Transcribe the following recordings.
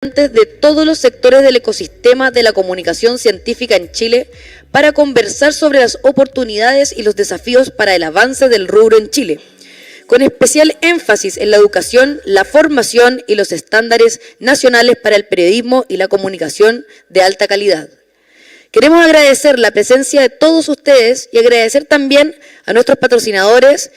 de todos los sectores del ecosistema de la comunicación científica en Chile para conversar sobre las oportunidades y los desafíos para el avance del rubro en Chile, con especial énfasis en la educación, la formación y los estándares nacionales para el periodismo y la comunicación de alta calidad. Queremos agradecer la presencia de todos ustedes y agradecer también a nuestros patrocinadores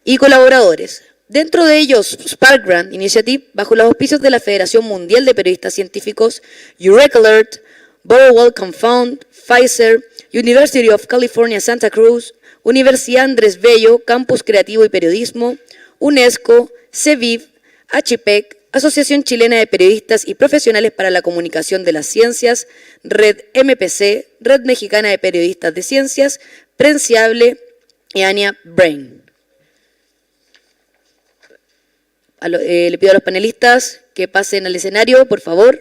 y colaboradores. Dentro de ellos, Spark Grant Initiative, bajo los auspicios de la Federación Mundial de Periodistas Científicos, Eureka Alert, Borrowell Fund, Pfizer, University of California Santa Cruz, Universidad Andrés Bello, Campus Creativo y Periodismo, UNESCO, CEVIV, Sapecct, Asociación Chilena de Periodistas y Profesionales para la Comunicación de las Ciencias, Red MPC, Red Mexicana de Periodistas de Ciencias, Prensiable y Ania Brain. Le pido a los panelistas que pasen al escenario, por favor.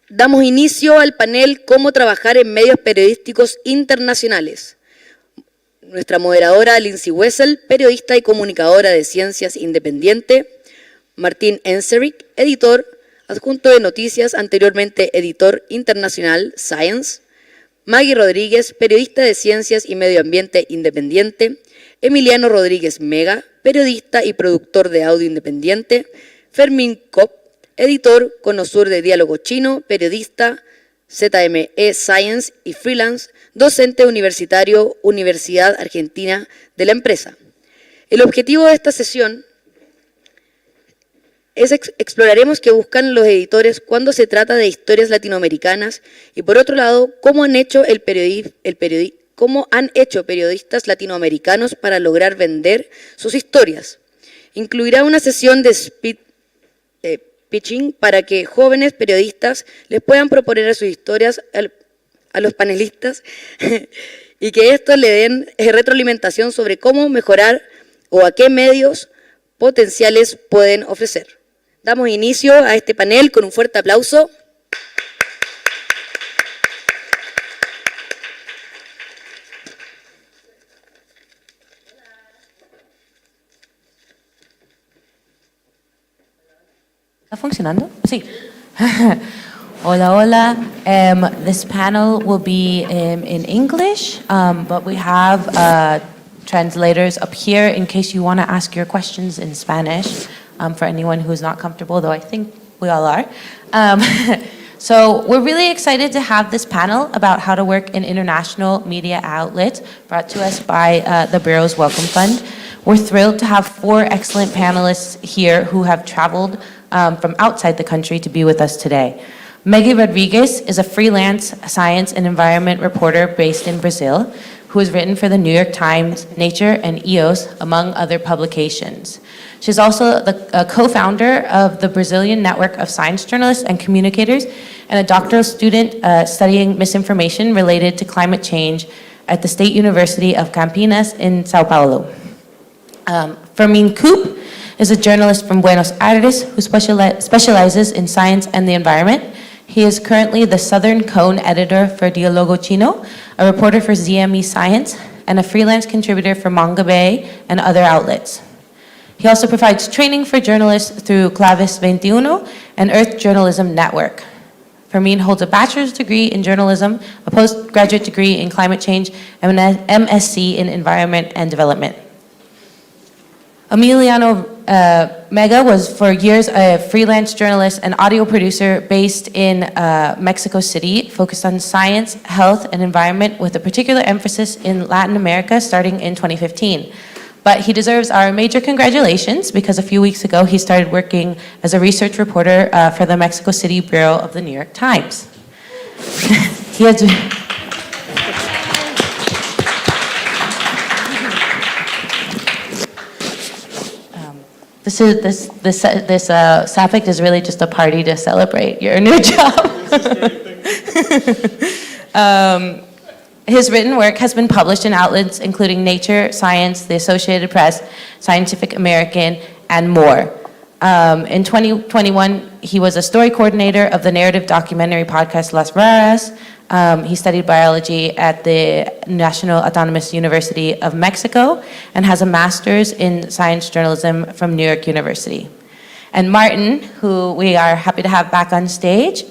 Damos inicio al panel Cómo trabajar en medios periodísticos internacionales. Nuestra moderadora Lindzi Wessel, periodista y comunicadora de Ciencias independiente. Martín Enserink, editor adjunto de noticias, anteriormente editor internacional Science. Meghie Rodrigues, periodista de Ciencias y Medio Ambiente independiente. Emiliano Rodrigues Mega, periodista y productor de audio independiente. Fermín Koop, editor, conocedor de diálogo chino, periodista, ZME Science y freelance, docente universitario, Universidad Argentina de la empresa. El objetivo de esta sesión es exploraremos qué buscan los editores cuando se trata de historias latinoamericanas y, por otro lado, cómo han hecho periodistas latinoamericanos para lograr vender sus historias. Incluirá una sesión de pitching para que jóvenes periodistas les puedan proponer sus historias a los panelistas y que estos le den retroalimentación sobre cómo mejorar o a qué medios potenciales pueden ofrecer. Damos inicio a este panel con un fuerte aplauso. ¿Está funcionando? Sí. Hola, hola. This panel will be in English, but we have translators up here in case you want to ask your questions in Spanish, for anyone who's not comfortable, though I think we all are. So we're really excited to have this panel about how to work in international media outlets, brought to us by the Bureau's Welcome Fund. We're thrilled to have 4 excellent panelists here who have traveled from outside the country to be with us today. Meghie Rodrigues is a freelance science and environment reporter based in Brazil who has written for the New York Times, Nature, and EOS, among other publications. She's also the co-founder of the Brazilian Network of Science Journalists and Communicators and a doctoral student studying misinformation related to climate change at the State University of Campinas in Sao Paulo. Fermín Koop is a journalist from Buenos Aires who specializes in science and the environment. He is currently the Southern Cone editor for Diálogo Chino, a reporter for ZME Science, and a freelance contributor for Manga Bay and other outlets. He also provides training for journalists through Claves 21 and Earth Journalism Network. Fermín holds a bachelor's degree in journalism, a postgraduate degree in climate change, and an MSc in environment and development. Emiliano Mega was for years a freelance journalist and audio producer based in Mexico City, focused on science, health, and environment with a particular emphasis in Latin America starting in 2015. But he deserves our major congratulations because a few weeks ago he started working as a research reporter for the Mexico City Bureau of the New York Times. This Sapecct is really just a party to celebrate your new job. His written work has been published in outlets including Nature, Science, the Associated Press, Scientific American, and more. In 2021, he was a story coordinator of the narrative documentary podcast Las Raras. He studied biology at the National Autonomous University of Mexico and has a master's in science journalism from New York University. And Martin, who we are happy to have back on stage,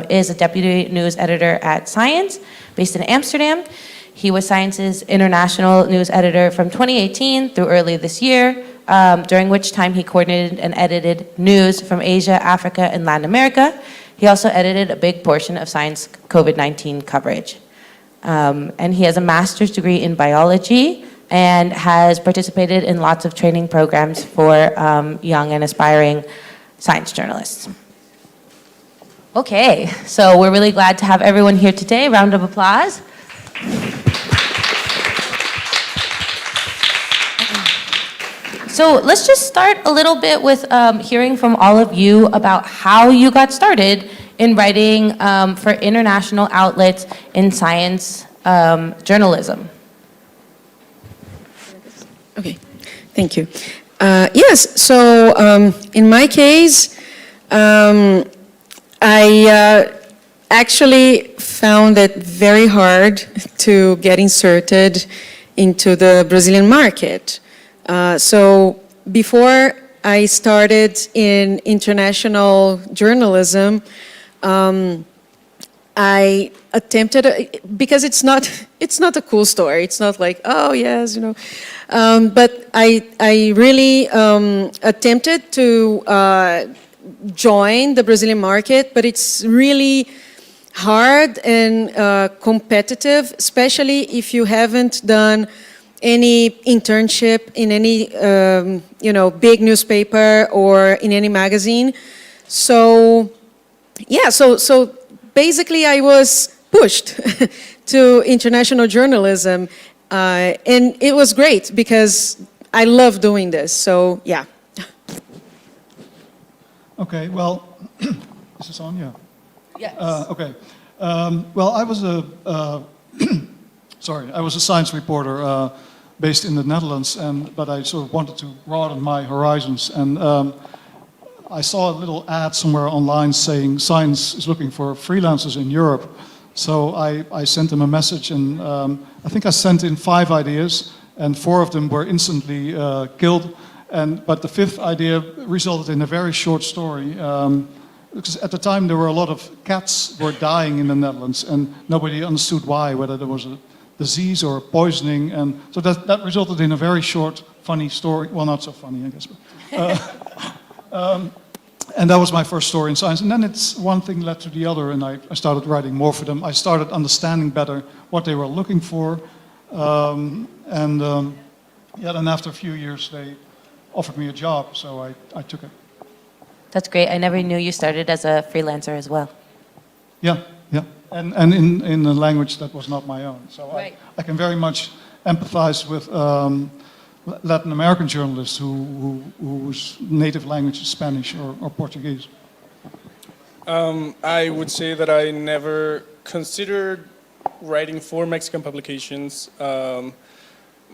is a deputy news editor at Science, based in Amsterdam. He was Science's international news editor from 2018 through early this year, during which time he coordinated and edited news from Asia, Africa, and Latin America. He also edited a big portion of Science COVID-19 coverage. And he has a master's degree in biology and has participated in lots of training programs for young and aspiring science journalists. Okay, so we're really glad to have everyone here today. Round of applause. So let's just start a little bit with hearing from all of you about how you got started in writing for international outlets in science journalism. Okay, thank you. Yes, so in my case, I actually found it very hard to get inserted into the Brazilian market. So before I started in international journalism, I attempted, because it's not a cool story. It's not like, oh yes, you know, but I really attempted to join the Brazilian market, but it's really hard and competitive, especially if you haven't done any internship in any big newspaper or in any magazine. So yeah, so basically I was pushed to international journalism, and it was great because I love doing this. So yeah. Okay, well, is this on? Yeah. Yes. Okay. Well, I was a science reporter based in the Netherlands, but I sort of wanted to broaden my horizons. And I saw a little ad somewhere online saying Science is looking for freelancers in Europe. So I sent them a message, and I think I sent in 5 ideas, and 4 of them were instantly killed. But the 5th idea resulted in a very short story. Because at the time there were a lot of cats were dying in the Netherlands, and nobody understood why, whether there was a disease or poisoning, and so that resulted in a very short, funny story. Well, not so funny, I guess. And that was my first story in Science. And then one thing led to the other, and I started writing more for them. I started understanding better what they were looking for, then after a few years they offered me a job, so I took it. That's great. I never knew you started as a freelancer as well. Yeah. And in a language that was not my own. So right. I can very much empathize with Latin American journalists whose native language is Spanish or Portuguese. I would say that I never considered writing for Mexican publications.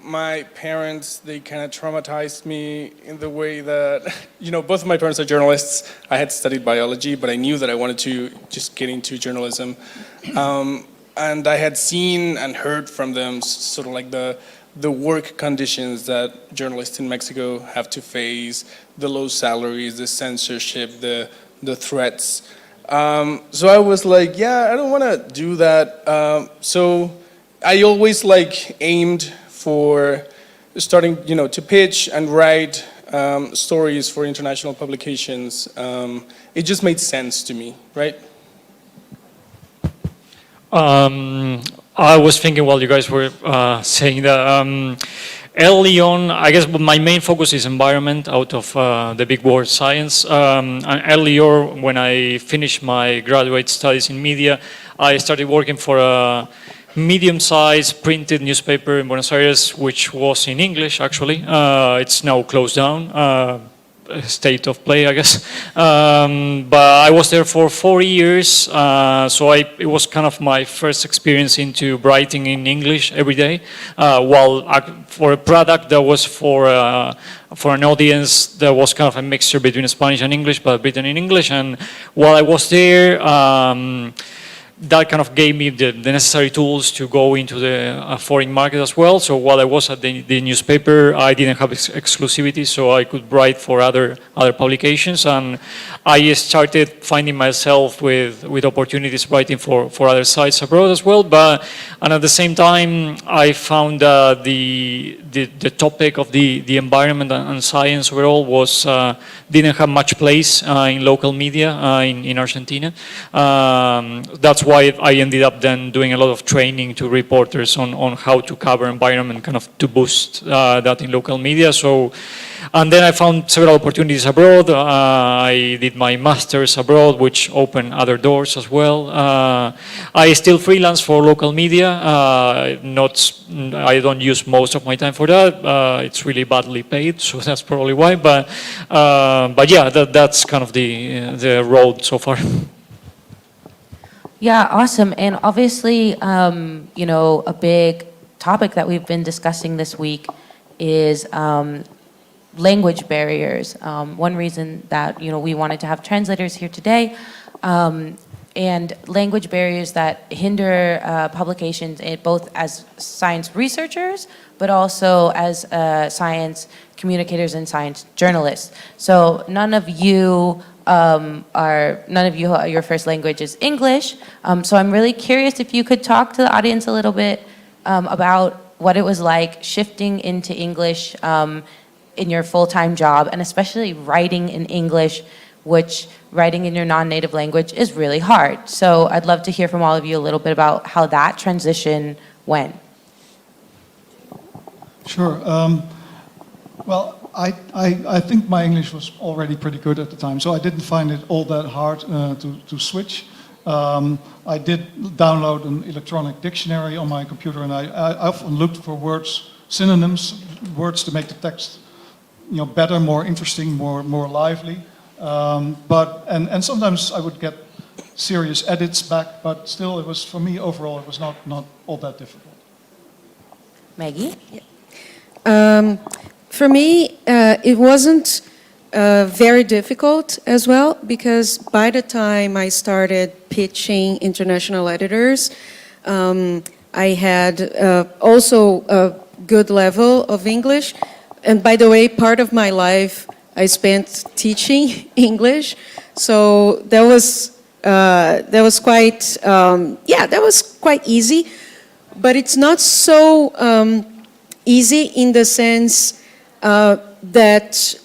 My parents, they kind of traumatized me in the way that, both of my parents are journalists. I had studied biology, but I knew that I wanted to just get into journalism. And I had seen and heard from them sort of like the work conditions that journalists in Mexico have to face, the low salaries, the censorship, the threats. So I was like, yeah, I don't want to do that. So I always aimed for starting, to pitch and write stories for international publications. It just made sense to me, right? I was thinking while you guys were saying that early on, I guess my main focus is environment out of the big word science. And earlier, when I finished my graduate studies in media, I started working for a medium-sized printed newspaper in Buenos Aires, which was in English, actually. It's now closed down. state of play, I guess. But I was there for 4 years, so it was kind of my first experience into writing in English every day. For a product that was for an audience that was kind of a mixture between Spanish and English, but written in English. And while I was there, that kind of gave me the necessary tools to go into the foreign market as well. So while I was at the newspaper, I didn't have exclusivity, so I could write for other publications. And I started finding myself with opportunities writing for other sites abroad as well. And at the same time, I found the topic of the environment and science overall didn't have much place in local media in Argentina. That's why I ended up then doing a lot of training to reporters on how to cover environment, kind of to boost that in local media. And then I found several opportunities abroad. I did my master's abroad, which opened other doors as well. I still freelance for local media. I don't use most of my time for that. It's really badly paid, so that's probably why. But yeah, that's kind of the road so far. Yeah, awesome. And obviously, a big topic that we've been discussing this week is language barriers. One reason that we wanted to have translators here today, and language barriers that hinder publications, both as science researchers, but also as science communicators and science journalists. So none of you, your first language is English. So I'm really curious if you could talk to the audience a little bit about what it was like shifting into English in your full-time job, and especially writing in English, which writing in your non-native language is really hard. So I'd love to hear from all of you a little bit about how that transition went. Sure. Well, I think my English was already pretty good at the time, so I didn't find it all that hard to switch. I did download an electronic dictionary on my computer, and I often looked for words, synonyms, words to make the text, better, more interesting, more lively. And sometimes I would get serious edits back, but still, it was, for me overall, it was not all that difficult. Meghie? For me, it wasn't very difficult as well, because by the time I started pitching international editors, I had also a good level of English. And by the way, part of my life I spent teaching English, so that was quite easy. But it's not so easy in the sense that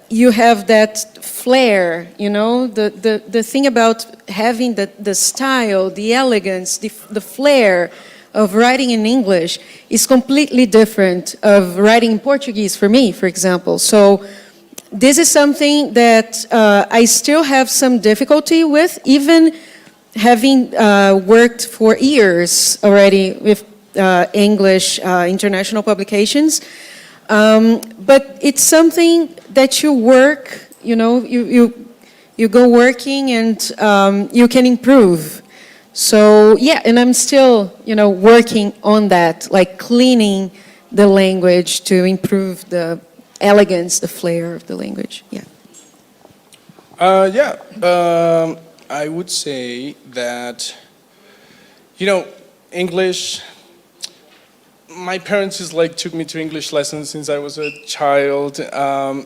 you have that flair, the thing about having the style, the elegance, the flair of writing in English is completely different of writing in Portuguese for me, for example. So this is something that I still have some difficulty with, even having worked for years already with English international publications. But it's something that you work, you go working and you can improve. So yeah, and I'm still, working on that, like cleaning the language to improve the elegance, the flair of the language. Yeah. I would say that, English. My parents took me to English lessons since I was a child.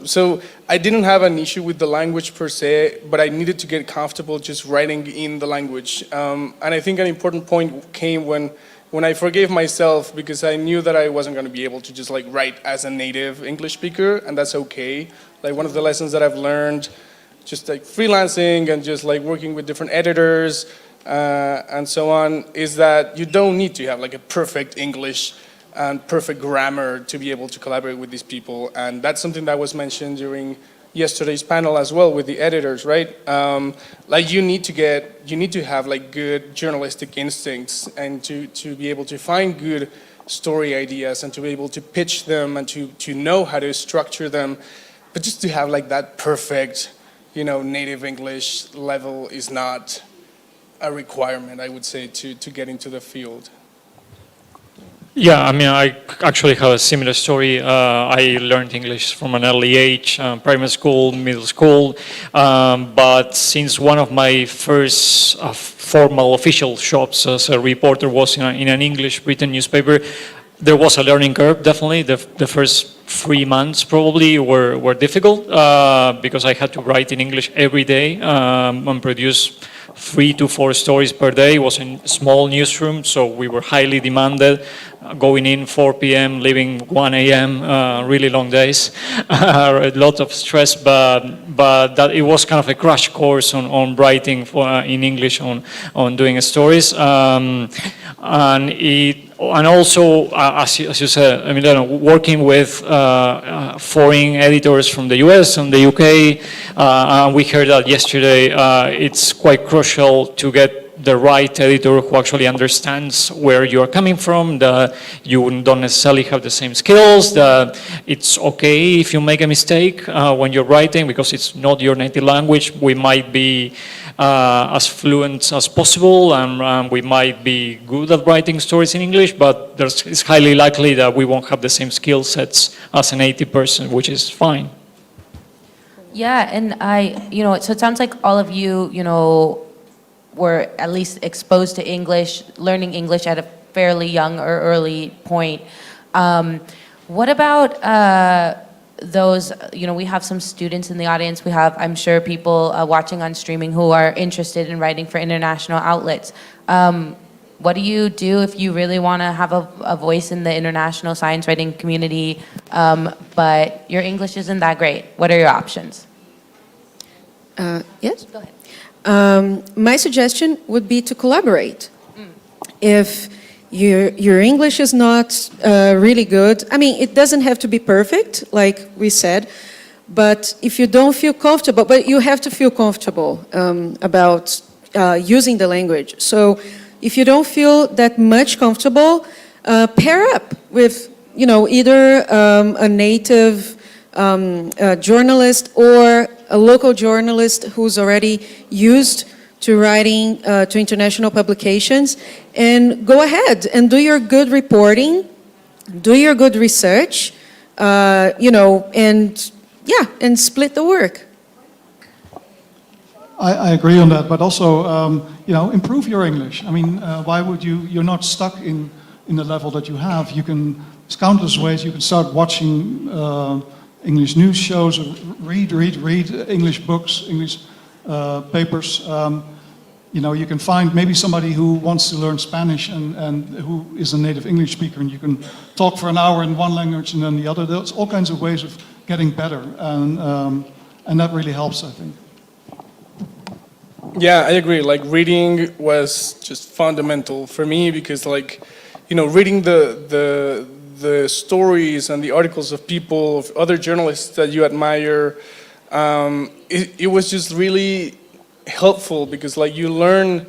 So I didn't have an issue with the language per se, but I needed to get comfortable just writing in the language. And I think an important point came when I forgave myself, because I knew that I wasn't going to be able to just write as a native English speaker, and that's okay. One of the lessons that I've learned, just freelancing and just working with different editors and so on, is that you don't need to have a perfect English and perfect grammar to be able to collaborate with these people. And that's something that was mentioned during yesterday's panel as well with the editors, right? You need to have good journalistic instincts, and to be able to find good story ideas and to be able to pitch them and to know how to structure them. but just to have like that perfect, native English level is not a requirement, I would say, to get into the field. Yeah, I mean, I actually have a similar story. I learned English from an early age, primary school, middle school, but since one of my first formal official jobs as a reporter was in an English written newspaper, there was a learning curve, definitely. The first 3 months probably were difficult because I had to write in English every day and produce 3 to 4 stories per day. It was in a small newsroom, so we were highly demanded, going in 4 p.m., leaving 1 a.m., really long days, a lot of stress, but that it was kind of a crash course on writing in English, on doing stories. And also, as you said, Emiliano, working with foreign editors from the US and the UK, and we heard that yesterday, it's quite crucial to get the right editor who actually understands where you are coming from, that you don't necessarily have the same skills, that it's okay if you make a mistake when you're writing because it's not your native language. We might be as fluent as possible and we might be good at writing stories in English, but it's highly likely that we won't have the same skill sets as a native person, which is fine. Yeah, and so it sounds like all of you, were at least exposed to English, learning English at a fairly young or early point. What about those, we have some students in the audience, we have, I'm sure, people watching on streaming who are interested in writing for international outlets. What do you do if you really want to have a voice in the international science writing community, but your English isn't that great? What are your options? Yes? Go ahead. My suggestion would be to collaborate. If your English is not really good, I mean, it doesn't have to be perfect, like we said, but if you don't feel comfortable, but you have to feel comfortable about using the language. So if you don't feel that much comfortable, pair up with, either a native journalist or a local journalist who's already used to writing to international publications, and go ahead and do your good reporting, do your good research, and split the work. I agree on that, but also, improve your English. I mean, why would you're not stuck in the level that you have. There's countless ways you can start watching English news shows, read English books, English papers. You can find maybe somebody who wants to learn Spanish and who is a native English speaker, and you can talk for an hour in one language and then the other. There's all kinds of ways of getting better, and that really helps, I think. Yeah, I agree. Like, reading was just fundamental for me because, reading the stories and the articles of people, of other journalists that you admire, it was just really helpful because, you learn,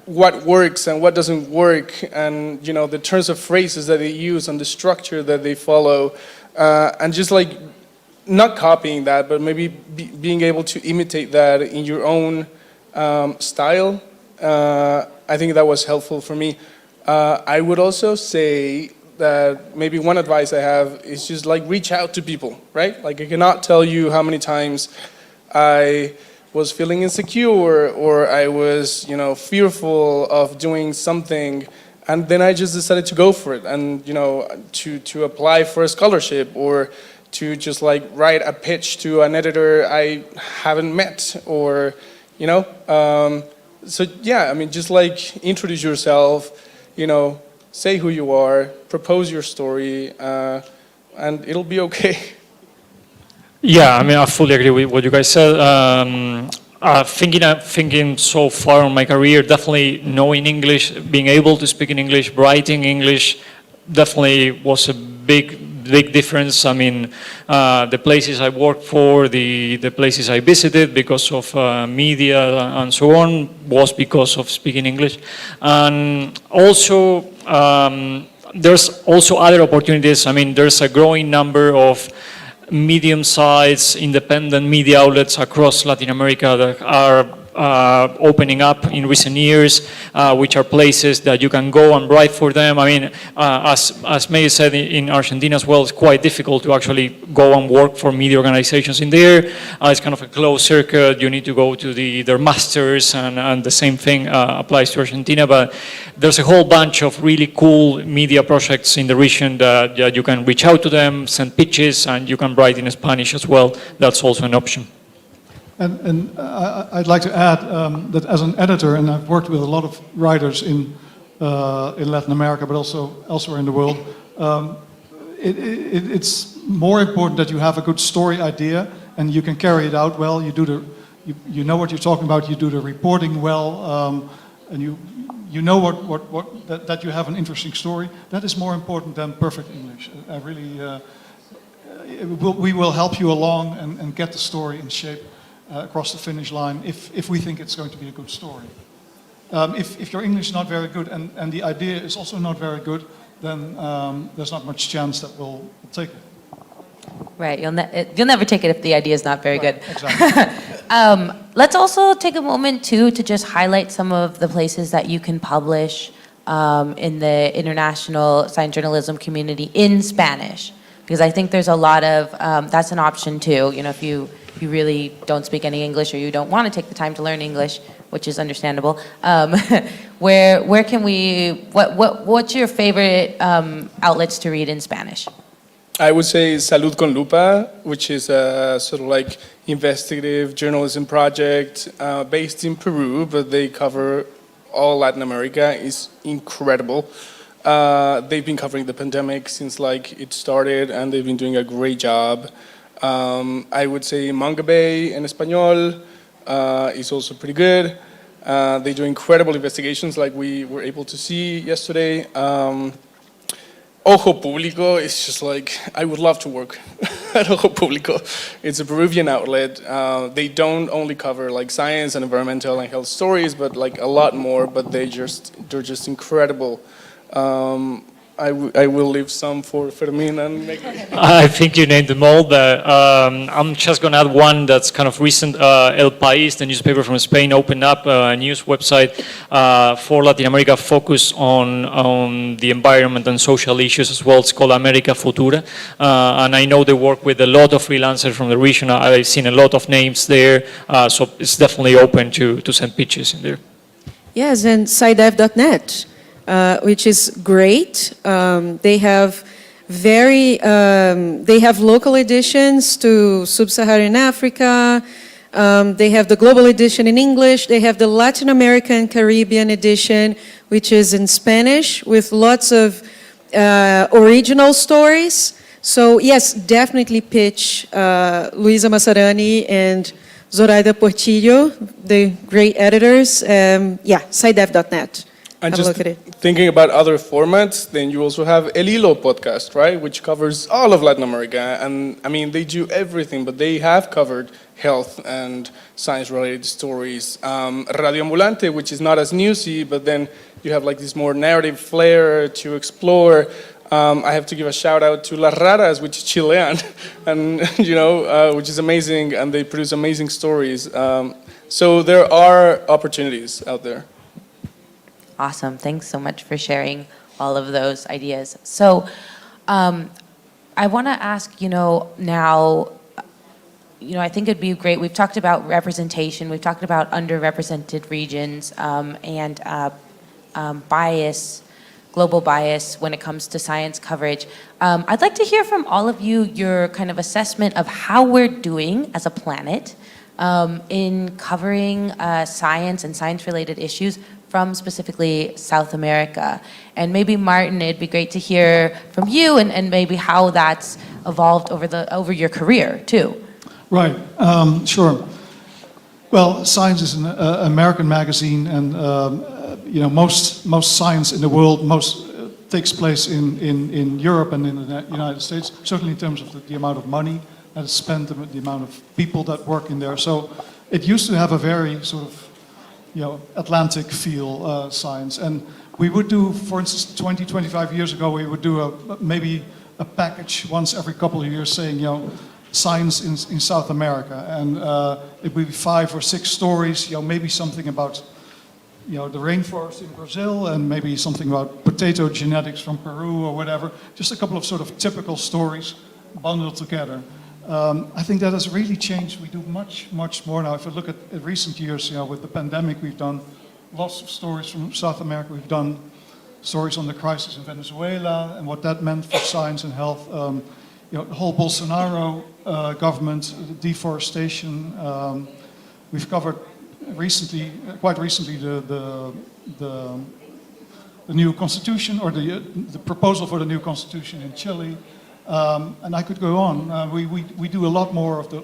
what works and what doesn't work, and the turns of phrases that they use and the structure that they follow, and just not copying that, but maybe being able to imitate that in your own style. I think that was helpful for me. I would also say that maybe one advice I have is just reach out to people, right? I cannot tell you how many times I was feeling insecure or I was, fearful of doing something, and then I just decided to go for it and, to apply for a scholarship or to just write a pitch to an editor I haven't met or, so yeah, I mean, just introduce yourself, say who you are, propose your story, and it'll be okay. Yeah, I mean, I fully agree with what you guys said. Thinking so far on my career, definitely knowing English, being able to speak in English, writing English, definitely was a big difference. I mean, the places I worked for, the places I visited because of media and so on, was because of speaking English. And also, there's also other opportunities. I mean, there's a growing number of medium-sized independent media outlets across Latin America that are opening up in recent years, which are places that you can go and write for them. I mean, as Meghie said, in Argentina as well, it's quite difficult to actually go and work for media organizations in there. It's kind of a closed circuit. You need to go to their masters, and the same thing applies to Argentina. But there's a whole bunch of really cool media projects in the region that you can reach out to them, send pitches, and you can write in Spanish as well. That's also an option. And I'd like to add that as an editor, and I've worked with a lot of writers in Latin America, but also elsewhere in the world, it's more important that you have a good story idea and you can carry it out well. You know what you're talking about. You do the reporting well, and you know that you have an interesting story. That is more important than perfect English. I really, we will help you along and get the story in shape. Across the finish line if we think it's going to be a good story. If your English is not very good and the idea is also not very good, then there's not much chance that we'll take it. Right, you'll never take it if the idea is not very good. Exactly. Let's also take a moment too to just highlight some of the places that you can publish in the international science journalism community in Spanish, because I think there's a lot of, that's an option too, you know, if you really don't speak any English or you don't want to take the time to learn English, which is understandable, where can we, what's your favorite outlets to read in Spanish? I would say Salud con Lupa, which is a sort of like investigative journalism project based in Peru, but they cover all Latin America. Is incredible. They've been covering the pandemic since like it started, and they've been doing a great job. I would say Manga Bay in Espanol is also pretty good. They do incredible investigations like we were able to see yesterday. Ojo Público is just like, I would love to work at Ojo Público. It's a Peruvian outlet. They don't only cover like science and environmental and health stories, but like a lot more, but they're just incredible. I will leave some for Fermín and Meghie. I think you named them all, but I'm just going to add one that's kind of recent. El País, the newspaper from Spain, opened up a news website for Latin America focused on the environment and social issues as well. It's called América Futura, and I know they work with a lot of freelancers from the region. I've seen a lot of names there, so it's definitely open to send pitches in there. Yes, and SciDev.net. Which is great. They have they have local editions to Sub-Saharan Africa. They have the global edition in English. They have the Latin American Caribbean edition, which is in Spanish with lots of original stories. So yes, definitely pitch Luisa Massarani and Zoraida Portillo, the great editors. Yeah, SciDev.net. And just thinking about other formats, then you also have El Hilo podcast, right, which covers all of Latin America. And I mean, they do everything, but they have covered health and science-related stories. Radio Ambulante, which is not as newsy, but then you have like this more narrative flair to explore. I have to give a shout out to Las Raras, which is Chilean, and you know, which is amazing, and they produce amazing stories. So there are opportunities out there. Awesome. Thanks so much for sharing all of those ideas. So I want to ask, now, I think it'd be great. We've talked about representation. We've talked about underrepresented regions and bias, global bias when it comes to science coverage. I'd like to hear from all of you your kind of assessment of how we're doing as a planet in covering science and science-related issues from specifically South America. And maybe Martin, it'd be great to hear from you and maybe how that's evolved over your career too. Right, sure. Well, Science is an American magazine, and most science in the world takes place in Europe and in the United States. Certainly in terms of the amount of money that is spent, the amount of people that work in there. So it used to have a very sort of Atlantic feel, science. And we would do, for instance, 25 years ago, we would do maybe a package once every couple of years saying, science in South America, and it would be 5 or 6 stories, maybe something about the rainforest in Brazil, and maybe something about potato genetics from Peru or whatever. Just a couple of sort of typical stories bundled together. I think that has really changed. We do much more now. If you look at recent years, with the pandemic, we've done lots of stories from South America. We've done stories on the crisis in Venezuela and what that meant for science and health. The whole Bolsonaro government, deforestation. We've covered quite recently, the new constitution, or the proposal for the new constitution in Chile, and I could go on. We do a lot more of the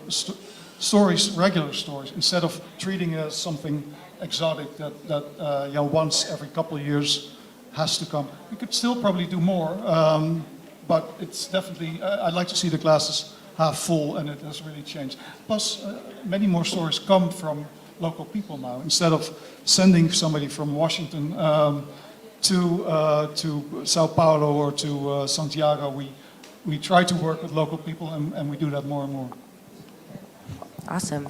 stories, regular stories, instead of treating it as something exotic that once every couple of years has to come. We could still probably do more, but it's definitely, I'd like to see the glasses half full, and it has really changed. Plus, many more stories come from local people now. Instead of sending somebody from Washington to Sao Paulo or to Santiago, we try to work with local people, and we do that more and more. Awesome.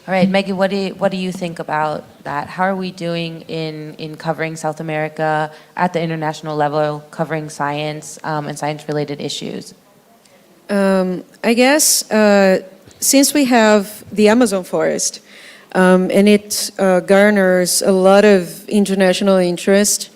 All right, Meghie, what do you think about that? How are we doing in covering South America at the international level, covering science and science-related issues? I guess since we have the Amazon forest, and it garners a lot of international interest,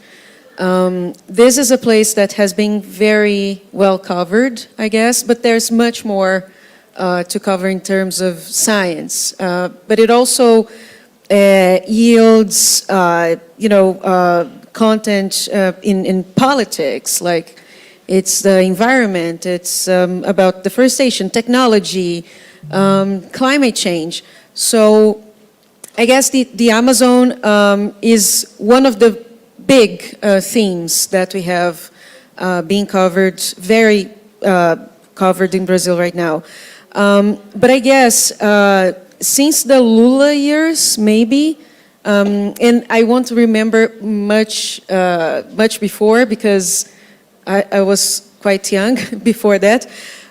this is a place that has been very well covered, I guess, but there's much more to cover in terms of science. But it also yields, content in politics, like it's the environment, it's about deforestation, technology, climate change. So I guess the Amazon is one of the big themes that we have being covered, very covered in Brazil right now. But I guess since the Lula years, maybe, and I won't remember much before because I was quite young before that,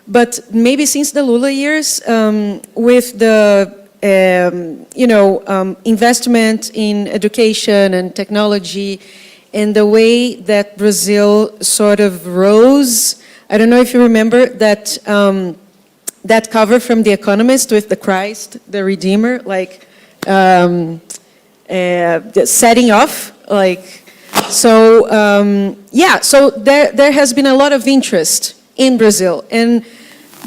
but maybe since the Lula years, with the investment in education and technology, and the way that Brazil sort of rose. I don't know if you remember that that cover from The Economist with the Christ, the Redeemer, like setting off, like, so yeah. So there has been a lot of interest in Brazil, and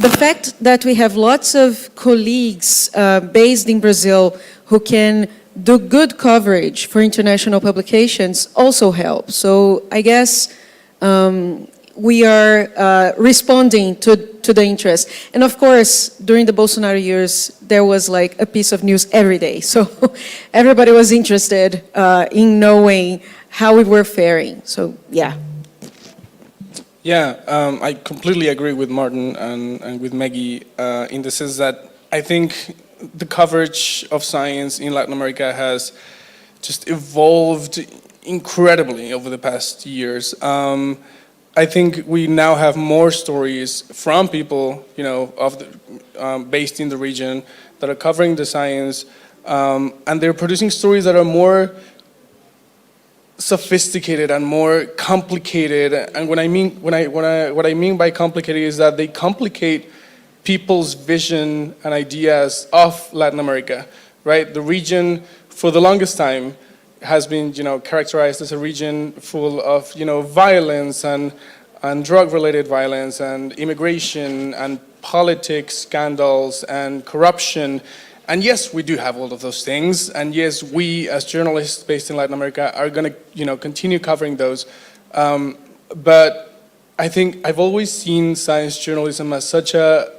the fact that we have lots of colleagues based in Brazil who can do good coverage for international publications also helps. So I guess we are responding to the interest. And of course, during the Bolsonaro years, there was like a piece of news every day. So everybody was interested in knowing how we were faring. So yeah. Yeah, I completely agree with Martin and with Meghie in the sense that I think the coverage of science in Latin America has just evolved incredibly over the past years. I think we now have more stories from people, based in the region that are covering the science, and they're producing stories that are more sophisticated and more complicated. And what I mean by complicated is that they complicate people's vision and ideas of Latin America, right? The region, for the longest time, has been, characterized as a region full of, violence and drug-related violence and immigration and politics scandals and corruption. And yes, we do have all of those things. And yes, we as journalists based in Latin America are going to, continue covering those. But I think I've always seen science journalism as such a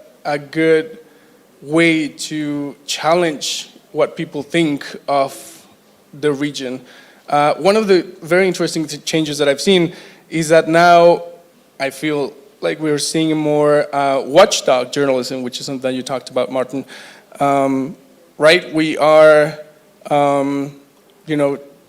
good way to challenge what people think of the region. One of the very interesting changes that I've seen is that now I feel like we're seeing more watchdog journalism, which is something that you talked about, Martin. Right? We are,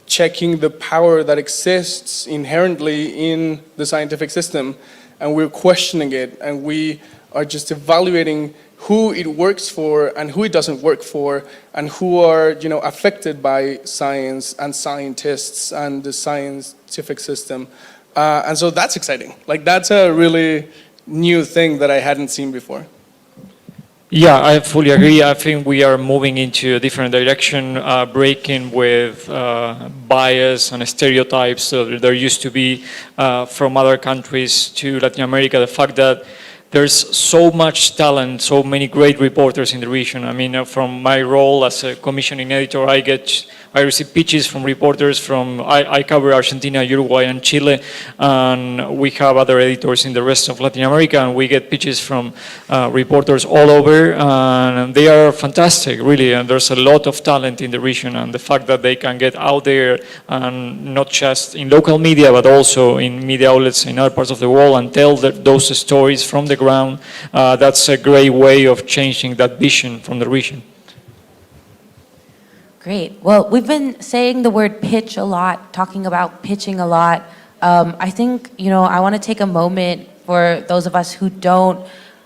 checking the power that exists inherently in the scientific system, and we're questioning it, and we are just evaluating who it works for and who it doesn't work for, and who are, you know, affected by science and scientists and the scientific system. And so that's exciting. Like, that's a really new thing that I hadn't seen before. Yeah, I fully agree. I think we are moving into a different direction, breaking with bias and stereotypes that there used to be from other countries to Latin America. The fact that there's so much talent, so many great reporters in the region. I mean, from my role as a commissioning editor, I receive pitches from reporters from, I cover Argentina, Uruguay, and Chile, and we have other editors in the rest of Latin America, and we get pitches from reporters all over, and they are fantastic, really, and there's a lot of talent in the region, and the fact that they can get out there, and not just in local media, but also in media outlets in other parts of the world, and tell those stories from the ground, that's a great way of changing that vision from the region. Great. Well, we've been saying the word pitch a lot, talking about pitching a lot. I think, you know, I want to take a moment for those of us who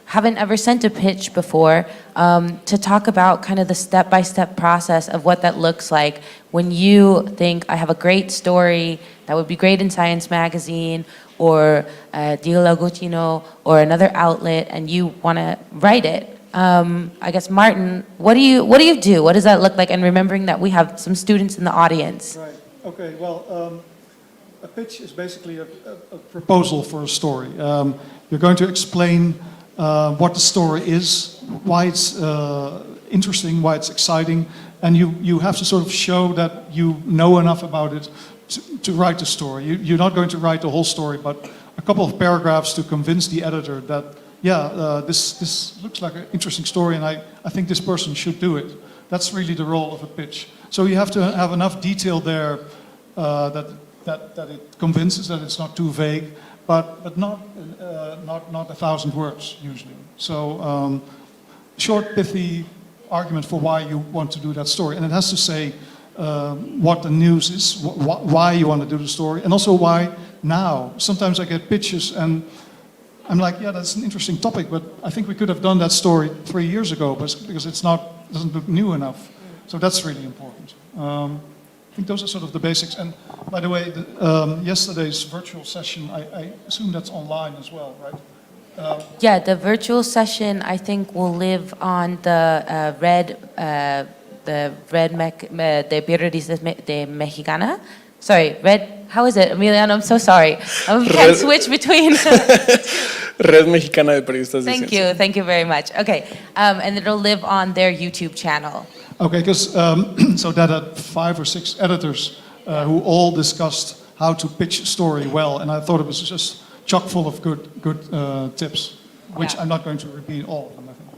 haven't ever sent a pitch before, to talk about kind of the step-by-step process of what that looks like when you think, I have a great story that would be great in Science magazine or Diego Lagutino or another outlet, and you want to write it. I guess, Martin, what do you do? What does that look like? And remembering that we have some students in the audience. Right. Okay. Well, a pitch is basically a proposal for a story. You're going to explain what the story is, why it's interesting, why it's exciting, and you have to sort of show that you know enough about it to write the story. You're not going to write the whole story, but a couple of paragraphs to convince the editor that, yeah, this looks like an interesting story, and I think this person should do it. That's really the role of a pitch. So you have to have enough detail there that it convinces, that it's not too vague, but not 1,000 words usually. So short, pithy argument for why you want to do that story, and it has to say what the news is, why you want to do the story, and also why now. Sometimes I get pitches and I'm like, yeah, that's an interesting topic, but I think we could have done that story 3 years ago, because doesn't look new enough. So that's really important. I think those are sort of the basics. And by the way, yesterday's virtual session, I assume that's online as well, right? Yeah, the virtual session, I think, will live on the de Periodistas de Mexicana. Sorry, how is it, Emiliano? I'm so sorry. I can't switch between. Red Mexicana de Periodistas de Ciencias. Thank you very much. Okay, and it'll live on their YouTube channel. Okay, because so that had 5 or 6 editors who all discussed how to pitch a story well, and I thought it was just chock full of good tips, which I'm not going to repeat all of them, I think.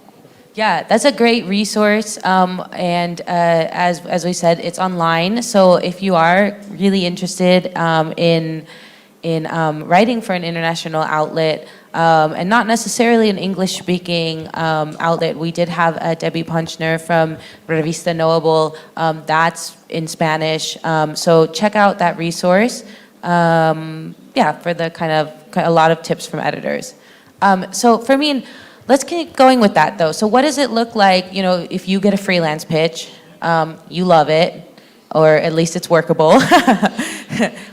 Yeah, that's a great resource, and as we said, it's online. So if you are really interested in writing for an international outlet, and not necessarily an English-speaking outlet, we did have Debbie Punchner from Revista Knowable. That's in Spanish. So check out that resource. For the kind of a lot of tips from editors. So Fermín, let's keep going with that though. So what does it look like, you know, if you get a freelance pitch, you love it, or at least it's workable.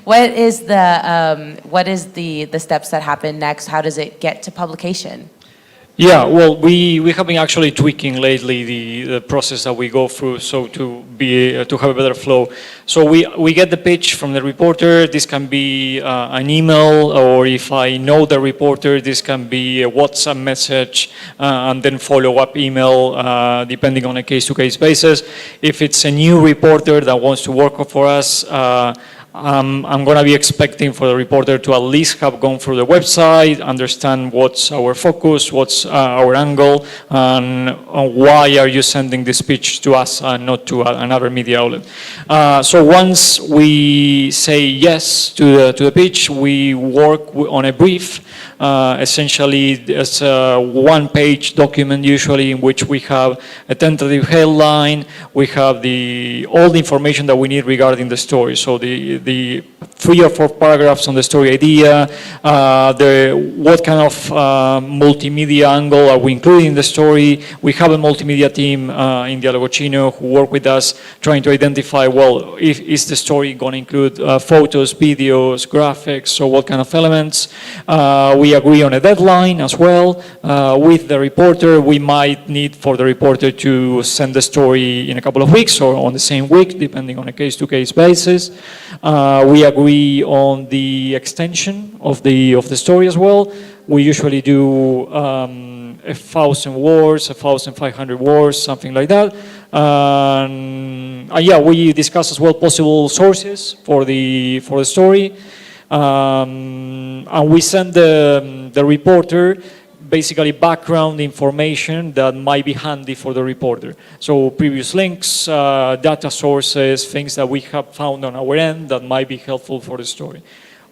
What is the steps that happen next? How does it get to publication? Yeah, well, we have been actually tweaking lately the process that we go through, so to have a better flow. So we get the pitch from the reporter. This can be an email, or if I know the reporter, this can be a WhatsApp message, and then follow-up email, depending on a case-to-case basis. If it's a new reporter that wants to work for us, I'm going to be expecting for the reporter to at least have gone through the website, understand what's our focus, what's our angle, and why are you sending this pitch to us and not to another media outlet. So once we say yes to the pitch, we work on a brief. Essentially, it's a one-page document usually in which we have a tentative headline, we have all the information that we need regarding the story. So the the 3 or 4 paragraphs on the story idea, what kind of multimedia angle are we including in the story. We have a multimedia team in Diálogo Chino who work with us trying to identify, well, is the story going to include photos, videos, graphics, so what kind of elements. We agree on a deadline as well with the reporter. We might need for the reporter to send the story in a couple of weeks or on the same week, depending on a case-to-case basis. We agree on the extension of the story as well. We usually do 1,000 words, 1,500 words, something like that. Yeah, we discuss as well possible sources for the story. And we send the reporter basically background information that might be handy for the reporter. So previous links, data sources, things that we have found on our end that might be helpful for the story.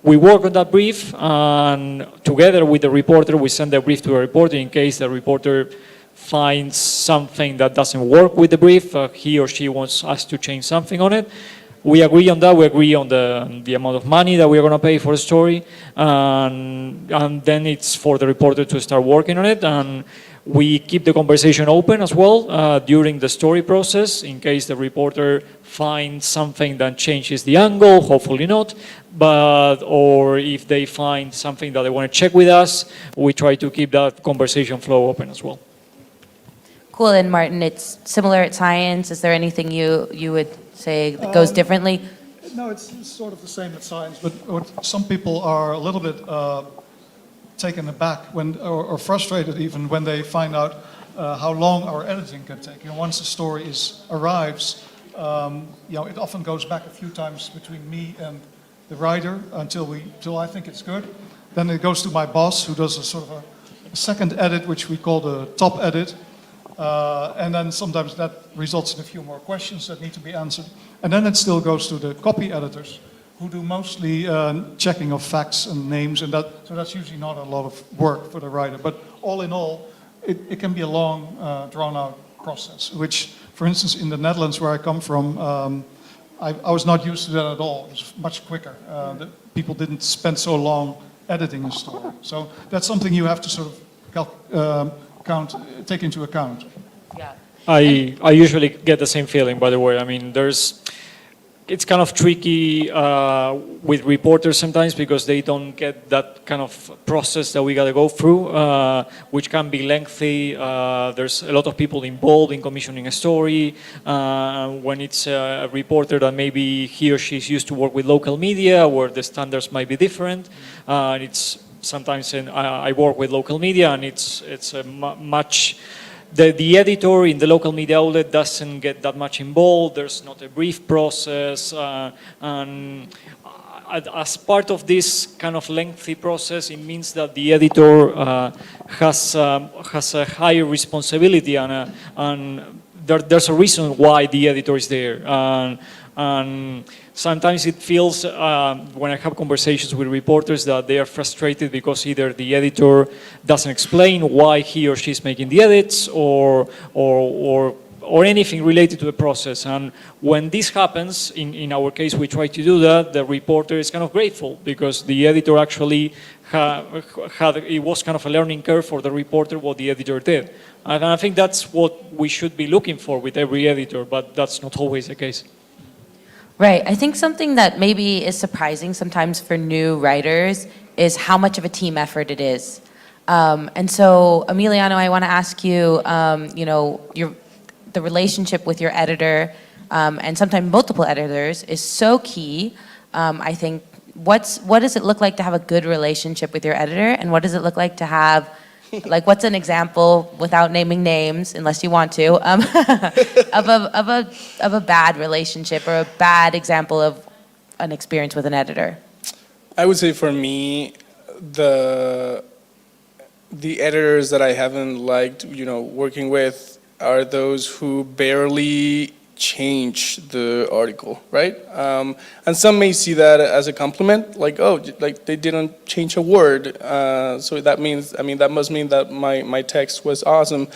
We work on that brief, and together with the reporter, we send the brief to the reporter in case the reporter finds something that doesn't work with the brief, he or she wants us to change something on it. We agree on that. We agree on the amount of money that we are going to pay for the story, and then it's for the reporter to start working on it. And we keep the conversation open as well during the story process in case the reporter finds something that changes the angle. Hopefully not, or if they find something that they want to check with us, we try to keep that conversation flow open as well. Cool. And Martin, it's similar at Science. Is there anything you would say that goes differently? No, it's sort of the same at Science, but some people are a little bit taken aback or frustrated even when they find out how long our editing can take. Once the story arrives, it often goes back a few times between me and the writer until I think it's good. Then it goes to my boss, who does a sort of a second edit, which we call the top edit. And then sometimes that results in a few more questions that need to be answered. And then it still goes to the copy editors, who do mostly checking of facts and names, and so that's usually not a lot of work for the writer. But all in all, it can be a long, drawn-out process, which, for instance, in the Netherlands, where I come from, I was not used to that at all. It was much quicker. People didn't spend so long editing a story. So that's something you have to sort of take into account. Yeah. I usually get the same feeling, by the way. I mean, it's kind of tricky with reporters sometimes because they don't get that kind of process that we got to go through, which can be lengthy. There's a lot of people involved in commissioning a story. When it's a reporter that maybe he or she is used to work with local media where the standards might be different, it's sometimes I work with local media, and it's a much. The editor in the local media outlet doesn't get that much involved. There's not a brief process, and as part of this kind of lengthy process, it means that the editor has a higher responsibility, and there's a reason why the editor is there. And sometimes it feels, when I have conversations with reporters, that they are frustrated because either the editor doesn't explain why he or she is making the edits, or anything related to the process. And when this happens, in our case, we try to do that. The reporter is kind of grateful because the editor actually it was kind of a learning curve for the reporter what the editor did. And I think that's what we should be looking for with every editor, but that's not always the case. Right. I think something that maybe is surprising sometimes for new writers is how much of a team effort it is. And so, Emiliano, I want to ask you, the relationship with your editor, and sometimes multiple editors, is so key. I think, what does it look like to have a good relationship with your editor, and what does it look like to have, what's an example, without naming names, unless you want to, of a bad relationship or a bad example of an experience with an editor? I would say for me, the editors that I haven't liked, working with are those who barely change the article, right? And some may see that as a compliment, they didn't change a word. So that must mean that my text was awesome.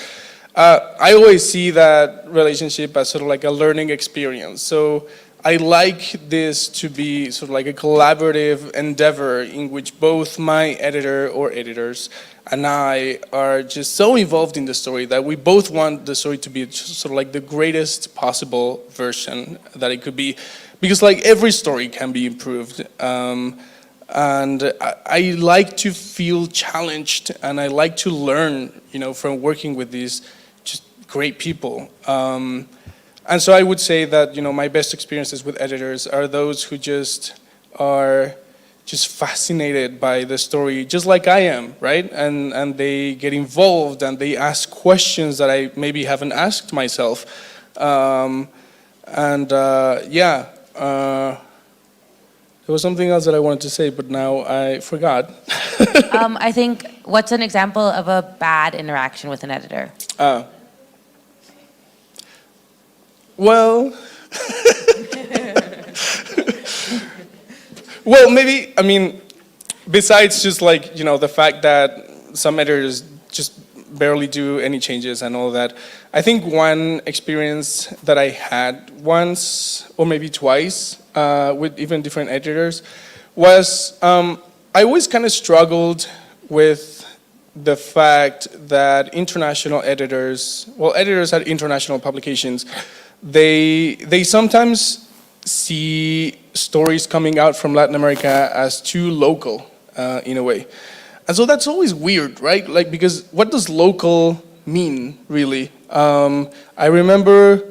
I always see that relationship as sort of like a learning experience. So I like this to be sort of like a collaborative endeavor in which both my editor or editors and I are just so involved in the story that we both want the story to be sort of like the greatest possible version that it could be, because like every story can be improved. And I like to feel challenged, and I like to learn, from working with these just great people. And so I would say that, my best experiences with editors are those who just are just fascinated by the story, just like I am, right? And they get involved and they ask questions that I maybe haven't asked myself. There was something else that I wanted to say, but now I forgot. I think, what's an example of a bad interaction with an editor? Well, maybe, besides just like, the fact that some editors just barely do any changes and all that, I think one experience that I had once, or maybe twice, with even different editors, was I always kind of struggled with the fact that international editors at international publications, they sometimes see stories coming out from Latin America as too local, in a way. And so that's always weird, right? Like, because what does local mean, really? I remember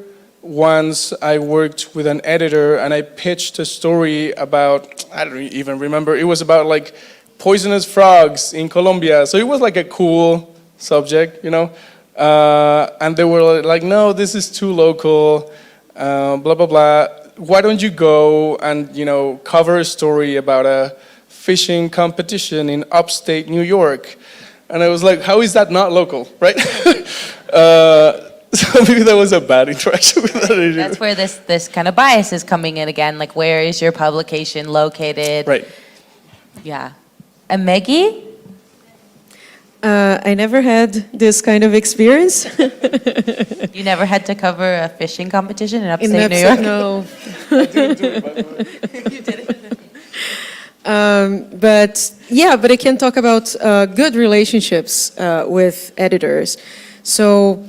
once I worked with an editor and I pitched a story about, I don't even remember, it was about like poisonous frogs in Colombia. So it was like a cool subject, and they were like, no, this is too local, blah, blah, blah. Why don't you go and, cover a story about a fishing competition in upstate New York? And I was like, how is that not local, right? So maybe that was a bad interaction with that editor. That's where this kind of bias is coming in again, like where is your publication located? Right. Yeah. And Meghie? I never had this kind of experience. You never had to cover a fishing competition in upstate New York? No. I didn't do it, by the way. You didn't. But I can talk about good relationships with editors. So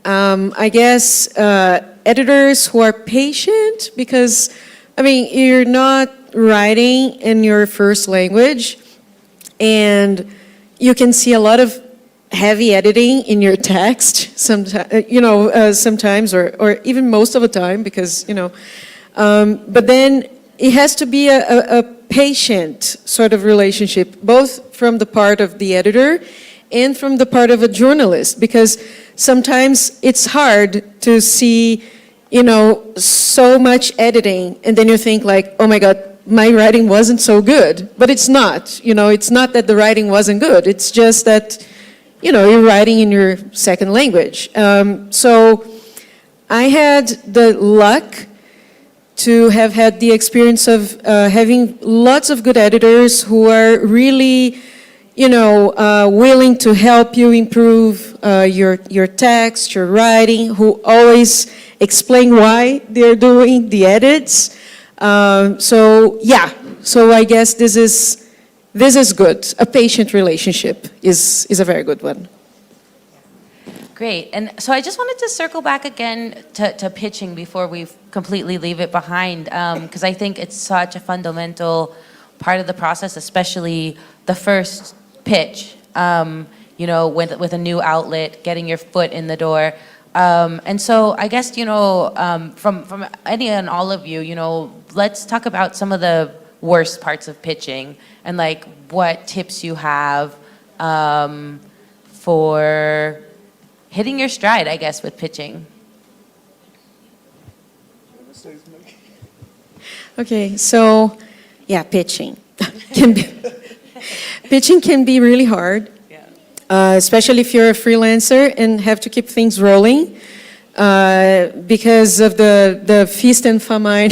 I guess editors who are patient, because you're not writing in your first language, and you can see a lot of heavy editing in your text sometimes, or even most of the time, because but then it has to be a patient sort of relationship, both from the part of the editor and from the part of a journalist, because sometimes it's hard to see, so much editing, and then you think like, oh my God, my writing wasn't so good. But it's not, it's not that the writing wasn't good, it's just that, you're writing in your second language. So I had the luck to have had the experience of having lots of good editors who are really, willing to help you improve your text, your writing, who always explain why they're doing the edits. So I guess this is good. A patient relationship is a very good one. Great. And so I just wanted to circle back again to pitching before we completely leave it behind, because I think it's such a fundamental part of the process, especially the first pitch, with a new outlet, getting your foot in the door. And so I guess, from any and all of you, let's talk about some of the worst parts of pitching and like what tips you have for hitting your stride, I guess, with pitching. Okay, so pitching pitching can be really hard, especially if you're a freelancer and have to keep things rolling because of the feast and famine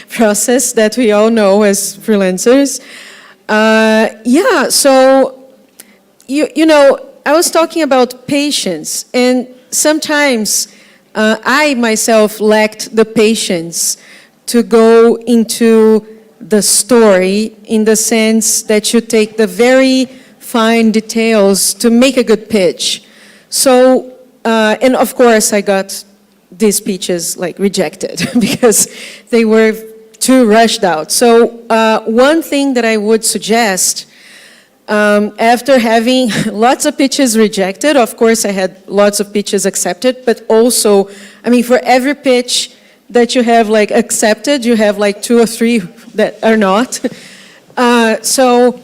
process that we all know as freelancers. So I was talking about patience, and sometimes I myself lacked the patience to go into the story in the sense that you take the very fine details to make a good pitch. So, and of course I got these pitches like rejected because they were too rushed out. So one thing that I would suggest, after having lots of pitches rejected, of course I had lots of pitches accepted, but also, I mean, for every pitch that you have like accepted, you have like 2 or 3 that are not. So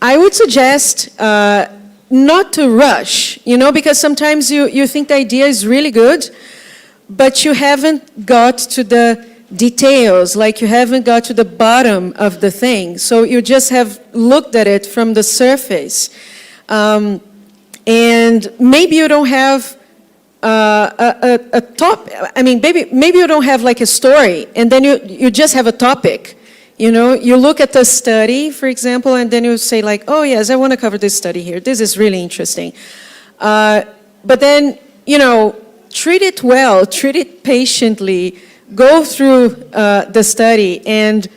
I would suggest not to rush, you know, because sometimes you think the idea is really good, but you haven't got to the details, like you haven't got to the bottom of the thing. So you just have looked at it from the surface. And maybe you don't have a top, I mean, maybe you don't have like a story, and then you just have a topic. You know, you look at the study, for example, and then you say like, oh yes, I want to cover this study here. This is really interesting. But then, you know, treat it well, treat it patiently, go through the study and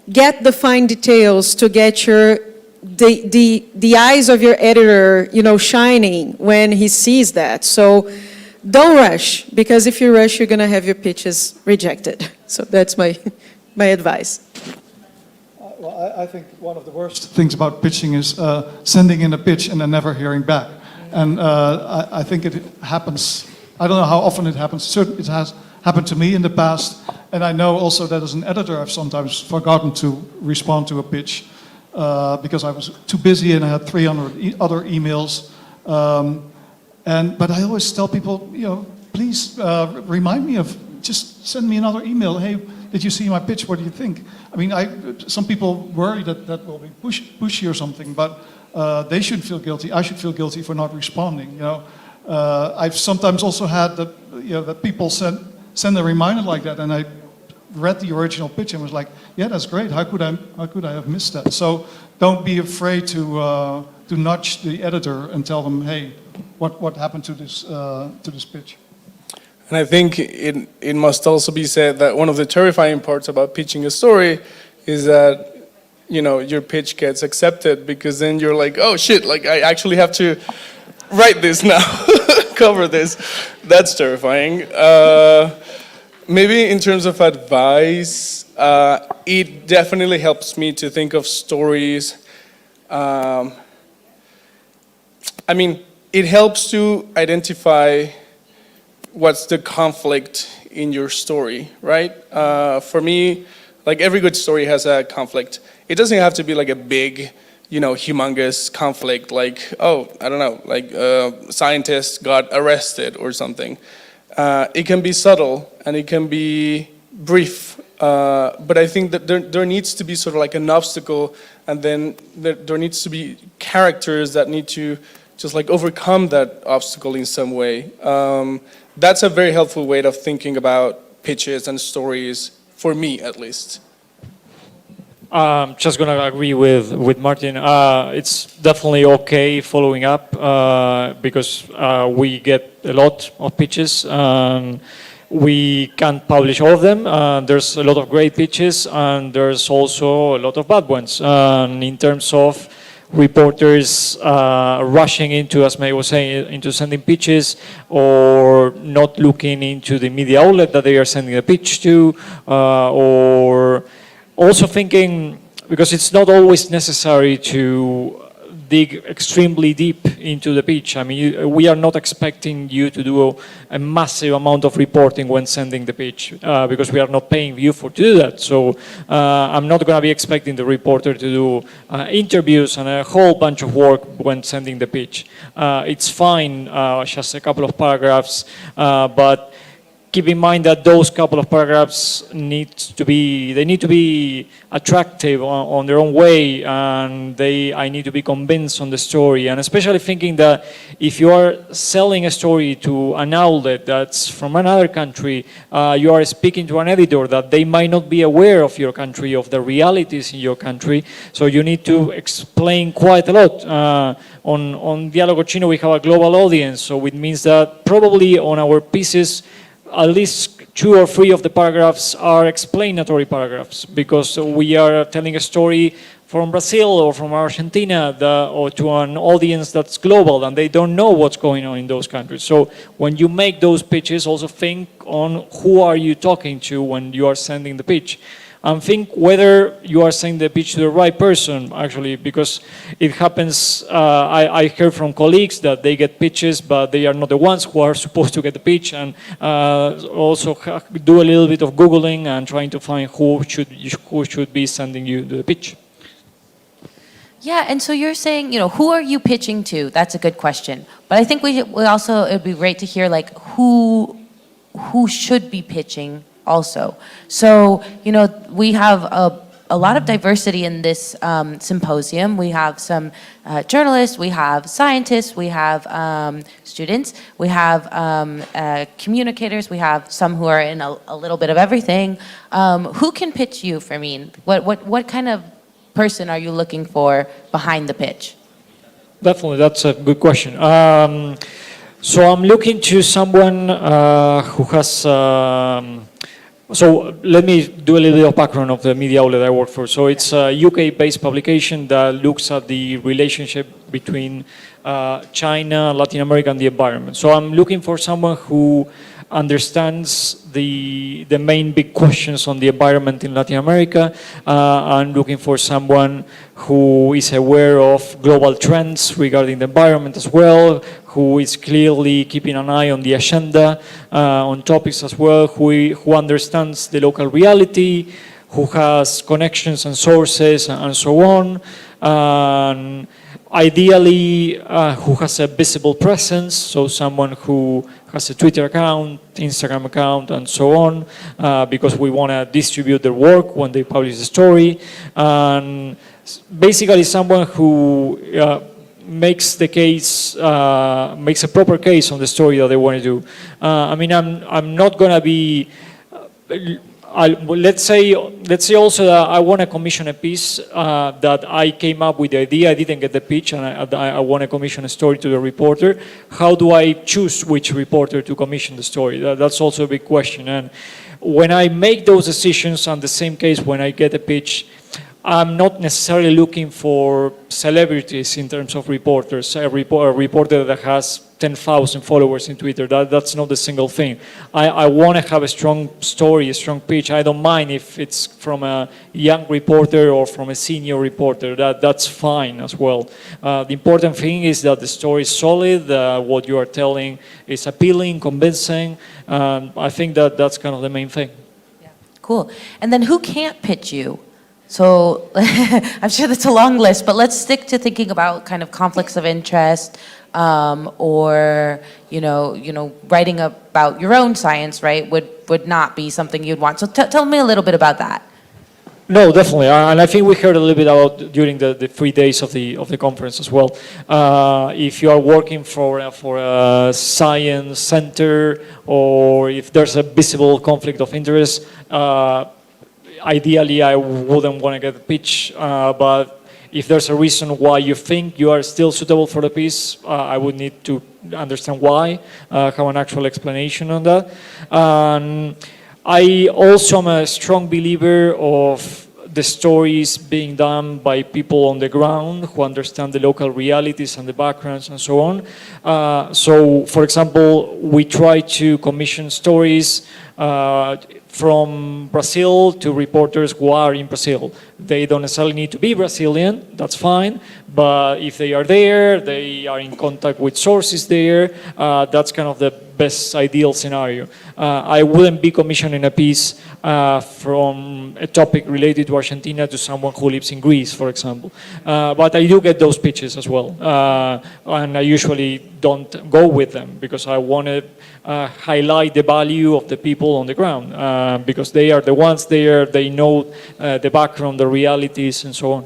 get the fine details to get the eyes of your editor, you know, shining when he sees that. So don't rush, because if you rush, you're going to have your pitches rejected. So that's my advice. Well, I think one of the worst things about pitching is sending in a pitch and then never hearing back. And I think it happens, I don't know how often it happens, certainly it has happened to me in the past, and I know also that as an editor I've sometimes forgotten to respond to a pitch because I was too busy and I had 300 other emails. But I always tell people, you know, please remind me of, just send me another email. Hey, did you see my pitch? What do you think? I mean, some people worry that will be pushy or something, but they shouldn't feel guilty. I should feel guilty for not responding. You know, I've sometimes also had that, you know, that people send a reminder like that, and I read the original pitch and was like, yeah, that's great. How could I have missed that? So don't be afraid to nudge the editor and tell them, hey, what happened to this pitch? And I think it must also be said that one of the terrifying parts about pitching a story is that, you know, your pitch gets accepted, because then you're like, oh shit, like I actually have to write this now, cover this. That's terrifying. Maybe in terms of advice, it definitely helps me to think of stories. I mean, it helps to identify what's the conflict in your story, right? For me, like every good story has a conflict. It doesn't have to be like a big, you know, humongous conflict, like, oh, I don't know, like scientists got arrested or something. It can be subtle and it can be brief, but I think that there needs to be sort of like an obstacle, and then there needs to be characters that need to just like overcome that obstacle in some way. That's a very helpful way of thinking about pitches and stories, for me at least. Just gonna agree with Martin. It's definitely okay following up because we get a lot of pitches. We can't publish all of them. There's a lot of great pitches, and there's also a lot of bad ones. In terms of reporters rushing into, as May was saying, into sending pitches, or not looking into the media outlet that they are sending a pitch to, or also thinking, because it's not always necessary to dig extremely deep into the pitch. I mean, we are not expecting you to do a massive amount of reporting when sending the pitch, because we are not paying you to do that. So I'm not going to be expecting the reporter to do interviews and a whole bunch of work when sending the pitch. It's fine, just a couple of paragraphs, but keep in mind that those couple of paragraphs need to be attractive on their own way, and I need to be convinced on the story. And especially thinking that if you are selling a story to an outlet that's from another country, you are speaking to an editor that they might not be aware of your country, of the realities in your country. So you need to explain quite a lot. On Diálogo Chino we have a global audience, so it means that probably on our pieces at least 2 or 3 of the paragraphs are explanatory paragraphs, because we are telling a story from Brazil or from Argentina, or to an audience that's global and they don't know what's going on in those countries. So when you make those pitches, also think on who are you talking to when you are sending the pitch. And think whether you are sending the pitch to the right person, actually, because it happens, I heard from colleagues that they get pitches, but they are not the ones who are supposed to get the pitch, and also do a little bit of Googling and trying to find who should be sending you the pitch. Yeah, and so you're saying, who are you pitching to? That's a good question. But I think we also, it'd be great to hear, like, who should be pitching also. So, we have a lot of diversity in this symposium. We have some journalists, we have scientists, we have students, we have communicators, we have some who are in a little bit of everything. Who can pitch you, Fermín? What kind of person are you looking for behind the pitch? Definitely, that's a good question. So I'm looking to someone who has... So let me do a little bit of background of the media outlet I work for. So it's a UK-based publication that looks at the relationship between China, Latin America, and the environment. So I'm looking for someone who understands the main big questions on the environment in Latin America. I'm looking for someone who is aware of global trends regarding the environment as well, who is clearly keeping an eye on the agenda, on topics as well, who understands the local reality, who has connections and sources and so on. And ideally, who has a visible presence, so someone who has a Twitter account, Instagram account, and so on, because we want to distribute their work when they publish the story. And basically someone who makes the case, makes a proper case on the story that they want to do. I mean, I'm not going to be... let's say also that I want to commission a piece that I came up with the idea, I didn't get the pitch, and I want to commission a story to the reporter. How do I choose which reporter to commission the story? That's also a big question. And when I make those decisions, on the same case when I get a pitch, I'm not necessarily looking for celebrities in terms of reporters. A reporter that has 10,000 followers in Twitter, that's not the single thing. I want to have a strong story, a strong pitch. I don't mind if it's from a young reporter or from a senior reporter. That's fine as well. The important thing is that the story is solid, what you are telling is appealing, convincing. I think that's kind of the main thing. Yeah. Cool. And then who can't pitch you? So I'm sure that's a long list, but let's stick to thinking about kind of conflicts of interest, or writing about your own science, right? Would not be something you'd want. So tell me a little bit about that. No, definitely, and I think we heard a little bit about during the 3 days of the conference as well. If you are working for a science center, or if there's a visible conflict of interest. Ideally, I wouldn't want to get a pitch, but if there's a reason why you think you are still suitable for the piece, I would need to understand why, have an actual explanation on that. I also am a strong believer of the stories being done by people on the ground who understand the local realities and the backgrounds and so on. So, for example, we try to commission stories from Brazil to reporters who are in Brazil. They don't necessarily need to be Brazilian, that's fine, but if they are there, they are in contact with sources there, that's kind of the best ideal scenario. I wouldn't be commissioning a piece from a topic related to Argentina to someone who lives in Greece, for example. But I do get those pitches as well, and I usually don't go with them because I want to highlight the value of the people on the ground, because they are the ones there, they know the background, the realities, and so on.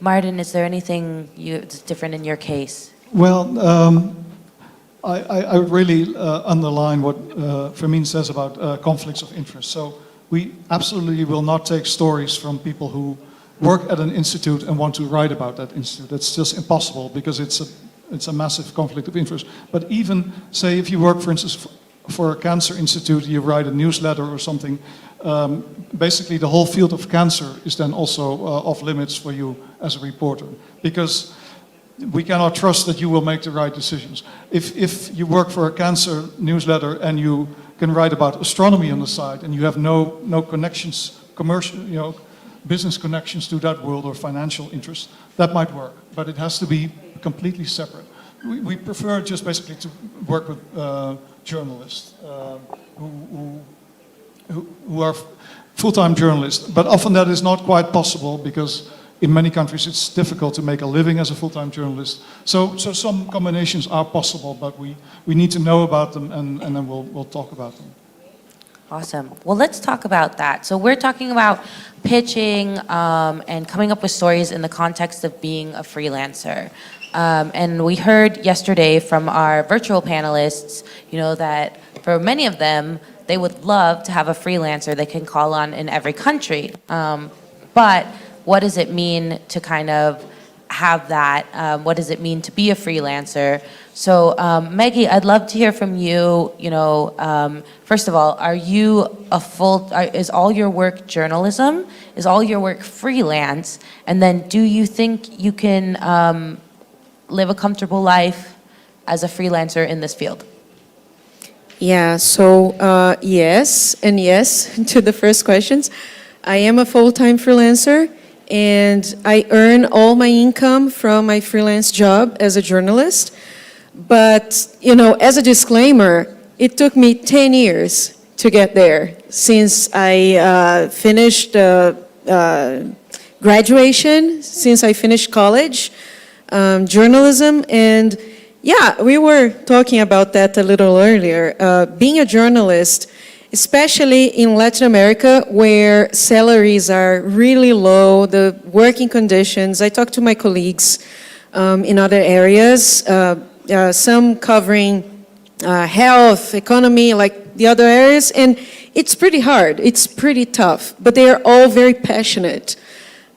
Martin, is there anything that's different in your case? Well, I really underline what Fermín says about conflicts of interest. So we absolutely will not take stories from people who work at an institute and want to write about that institute. That's just impossible because it's a massive conflict of interest. But even, say, if you work, for instance, for a cancer institute, you write a newsletter or something, basically the whole field of cancer is then also off limits for you as a reporter, because we cannot trust that you will make the right decisions. If you work for a cancer newsletter and you can write about astronomy on the side and you have no connections, commercial, business connections to that world or financial interests, that might work, but it has to be completely separate. We prefer just basically to work with journalists who are full-time journalists, but often that is not quite possible because in many countries it's difficult to make a living as a full-time journalist. So some combinations are possible, but we need to know about them and then we'll talk about them. Awesome. Well, let's talk about that. So we're talking about pitching and coming up with stories in the context of being a freelancer. And we heard yesterday from our virtual panelists, that for many of them, they would love to have a freelancer they can call on in every country. But what does it mean to kind of have that? What does it mean to be a freelancer? So Meghie, I'd love to hear from you. First of all, are you is all your work journalism? Is all your work freelance? And then do you think you can live a comfortable life as a freelancer in this field? Yeah, so yes and yes to the first questions. I am a full-time freelancer and I earn all my income from my freelance job as a journalist. But, as a disclaimer, it took me 10 years to get there since I finished graduation, since I finished college, journalism, and yeah, we were talking about that a little earlier. Being a journalist, especially in Latin America, where salaries are really low, the working conditions, I talk to my colleagues in other areas, some covering health, economy, like the other areas, and it's pretty hard, it's pretty tough, but they are all very passionate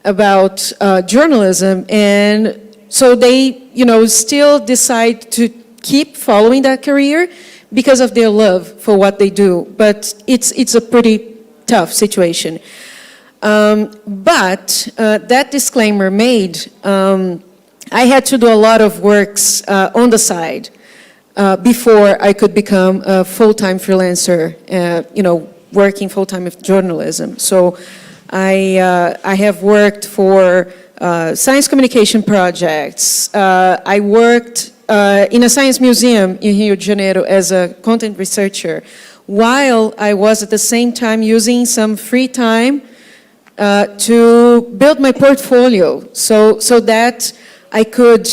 about journalism, and so they, still decide to keep following that career because of their love for what they do. But it's a pretty tough situation. But that disclaimer made, I had to do a lot of works on the side before I could become a full-time freelancer, working full-time with journalism. So I have worked for science communication projects. I worked in a science museum in Rio de Janeiro as a content researcher, while I was at the same time using some free time to build my portfolio so that I could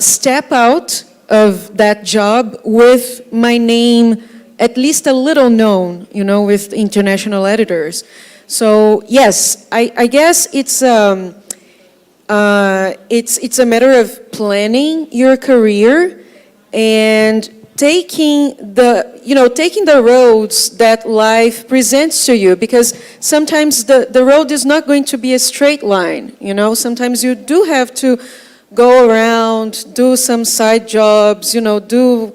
step out of that job with my name at least a little known, with international editors. So yes, I guess it's a matter of planning your career and taking the roads that life presents to you, because sometimes the road is not going to be a straight line. Sometimes you do have to go around, do some side jobs, do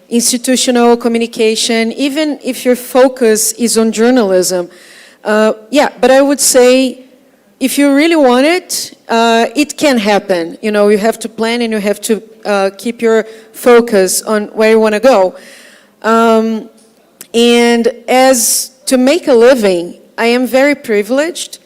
institutional communication, even if your focus is on journalism. But I would say, if you really want it, it can happen. You have to plan and you have to keep your focus on where you want to go. And as to make a living, I am very privileged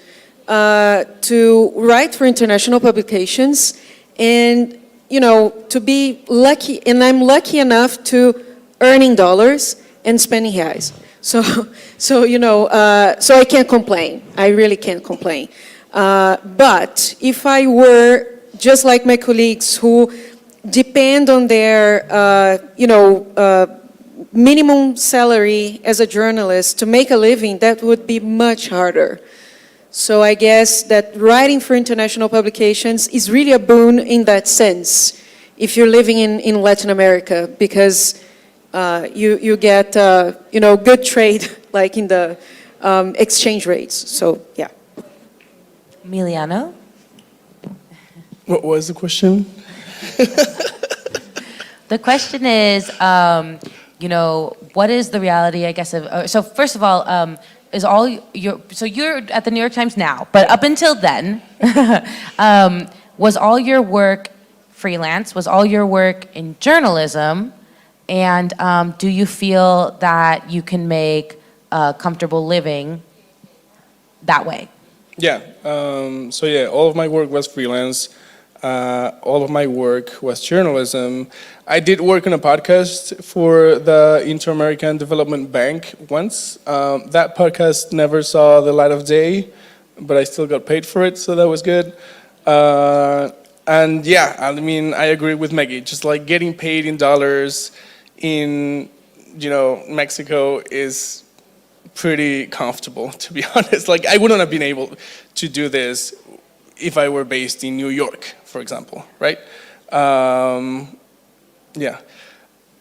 to write for international publications and, to be lucky, and I'm lucky enough to earning dollars and spending reais. So I can't complain. I really can't complain. But if I were just like my colleagues who depend on their, minimum salary as a journalist to make a living, that would be much harder. So I guess that writing for international publications is really a boon in that sense, if you're living in Latin America, because you get, good trade, like in the exchange rates. So, yeah. Emiliano? What was the question? The question is, you know, what is the reality, I guess, of, so first of all, is all your, so you're at the New York Times now, but up until then, was all your work freelance? Was all your work in journalism? And do you feel that you can make a comfortable living that way? Yeah, so yeah, all of my work was freelance. All of my work was journalism. I did work on a podcast for the Inter-American Development Bank once. That podcast never saw the light of day, but I still got paid for it, so that was good. And yeah, I mean, I agree with Meghie. Just like getting paid in dollars in, you know, Mexico is pretty comfortable, to be honest. Like, I wouldn't have been able to do this if I were based in New York, for example, right? Yeah.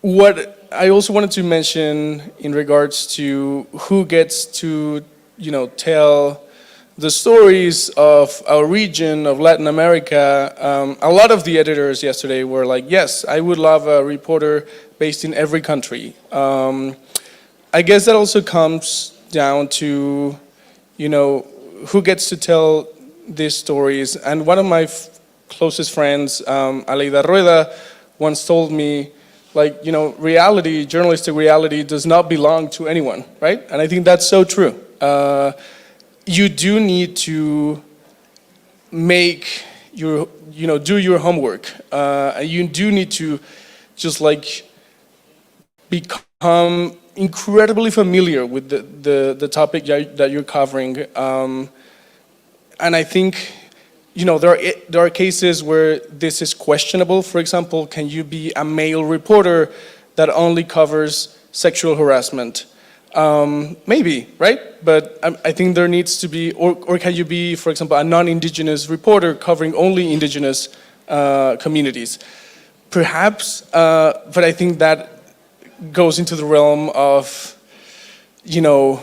What I also wanted to mention in regards to who gets to, you know, tell the stories of our region, of Latin America, a lot of the editors yesterday were like, yes, I would love a reporter based in every country. I guess that also comes down to, you know, who gets to tell these stories. And one of my closest friends, Aleida Rueda, once told me, like, you know, reality, journalistic reality does not belong to anyone, right? And I think that's so true. You do need to make your, you know, do your homework. You do need to just like become incredibly familiar with the topic that you're covering. And I think, you know, there are cases where this is questionable. For example, can you be a male reporter that only covers sexual harassment? Maybe, right? But I think there needs to be, or can you be, for example, a non-indigenous reporter covering only indigenous communities? Perhaps, but I think that goes into the realm of, you know,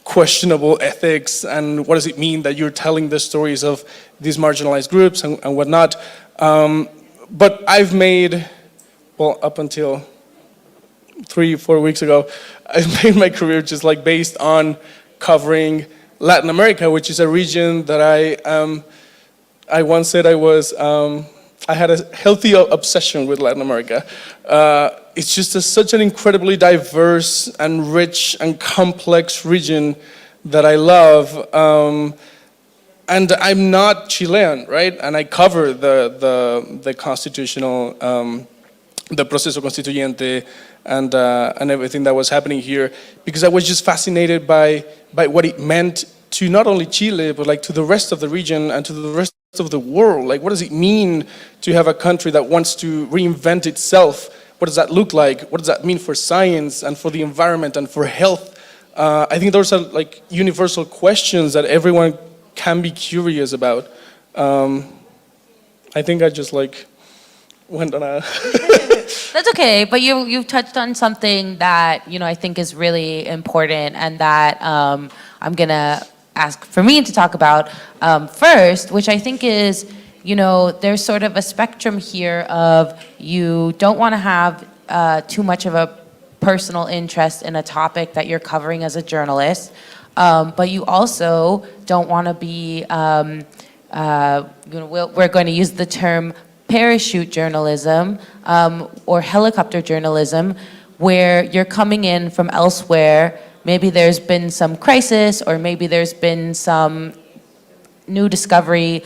questionable ethics and what does it mean that you're telling the stories of these marginalized groups and whatnot. But I've made, well, up until 3-4 weeks ago, I've made my career just like based on covering Latin America, which is a region that I once said I had a healthy obsession with Latin America. It's just such an incredibly diverse and rich and complex region that I love. And I'm not Chilean, right? And I cover the constitutional, the proceso constituyente and everything that was happening here, because I was just fascinated by what it meant to not only Chile, but like to the rest of the region and to the rest of the world. Like, what does it mean to have a country that wants to reinvent itself? What does that look like? What does that mean for science and for the environment and for health? I think those are like universal questions that everyone can be curious about. I think I just like went on a... That's okay, but you've touched on something that, you know, I think is really important and that I'm gonna ask Fermín to talk about first, which I think is, you know, there's sort of a spectrum here of you don't want to have too much of a personal interest in a topic that you're covering as a journalist, but you also don't want to be, you know, we're going to use the term parachute journalism or helicopter journalism, where you're coming in from elsewhere. Maybe there's been some crisis, or maybe there's been some new discovery,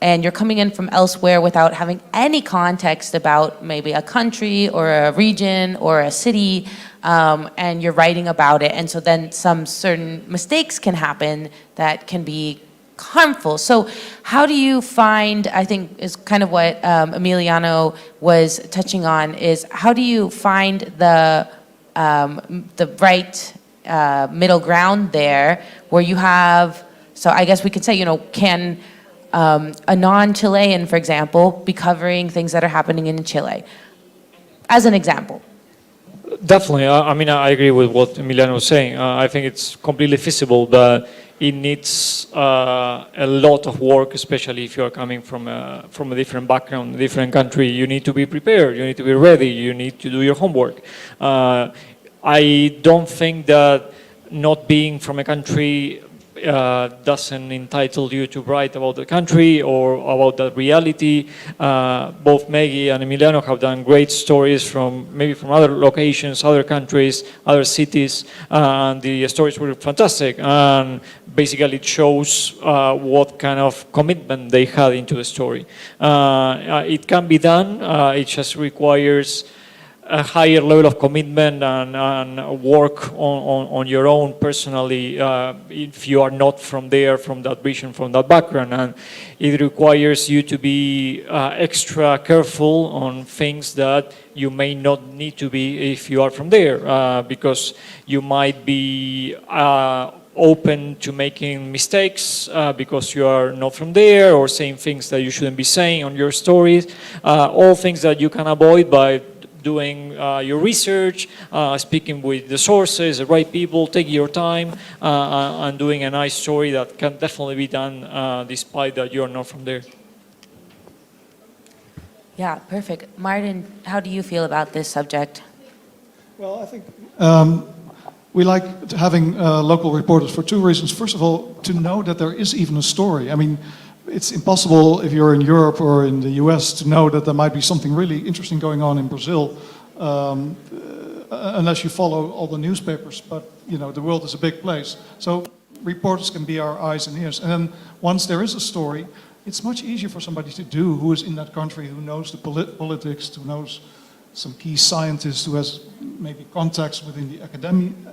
and you're coming in from elsewhere without having any context about maybe a country or a region or a city, and you're writing about it. And so then some certain mistakes can happen that can be harmful. So how do you find, I think is kind of what Emiliano was touching on, is how do you find the right middle ground there where you have, so I guess we could say, you know, can a non-Chilean, for example, be covering things that are happening in Chile? As an example. Definitely. I mean, I agree with what Emiliano was saying. I think it's completely feasible, but it needs a lot of work, especially if you are coming from a different background, a different country. You need to be prepared, you need to be ready, you need to do your homework. I don't think that not being from a country doesn't entitle you to write about the country or about the reality. Both Meghie and Emiliano have done great stories maybe from other locations, other countries, other cities, and the stories were fantastic. And basically it shows what kind of commitment they had into the story. It can be done, it just requires a higher level of commitment and work on your own personally if you are not from there, from that region, from that background. And it requires you to be extra careful on things that you may not need to be if you are from there, because you might be open to making mistakes because you are not from there, or saying things that you shouldn't be saying on your stories. All things that you can avoid by doing your research, speaking with the sources, the right people, taking your time, and doing a nice story that can definitely be done despite that you're not from there. Yeah, perfect. Martin, how do you feel about this subject? Well, I think we like having local reporters for two reasons. First of all, to know that there is even a story. I mean, it's impossible if you're in Europe or in the US to know that there might be something really interesting going on in Brazil unless you follow all the newspapers. But, you know, the world is a big place. So reporters can be our eyes and ears. And then once there is a story, it's much easier for somebody to do who is in that country, who knows the politics, who knows some key scientists, who has maybe contacts within the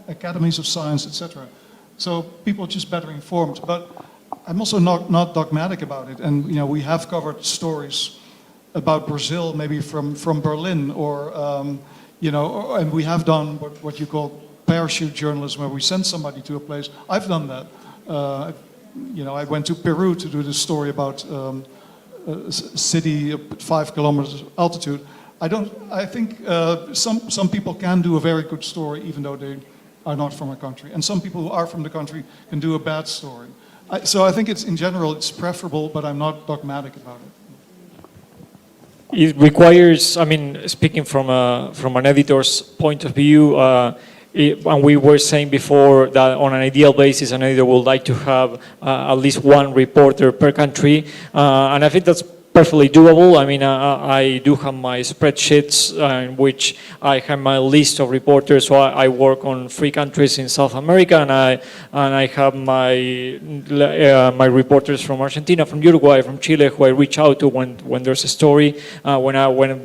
academies of science, etc. So people are just better informed. But I'm also not dogmatic about it, and you know, we have covered stories about Brazil, maybe from Berlin, or you know, and we have done what you call parachute journalism, where we send somebody to a place. I've done that. You know, I went to Peru to do this story about a city at 5 kilometers altitude. I think some people can do a very good story even though they are not from a country, and some people who are from the country can do a bad story. So I think in general it's preferable, but I'm not dogmatic about it. It requires, I mean, speaking from an editor's point of view, and we were saying before that on an ideal basis, an editor would like to have at least one reporter per country, and I think that's perfectly doable. I mean, I do have my spreadsheets in which I have my list of reporters. So I work on 3 countries in South America, and I have my reporters from Argentina, from Uruguay, from Chile, who I reach out to when there's a story, when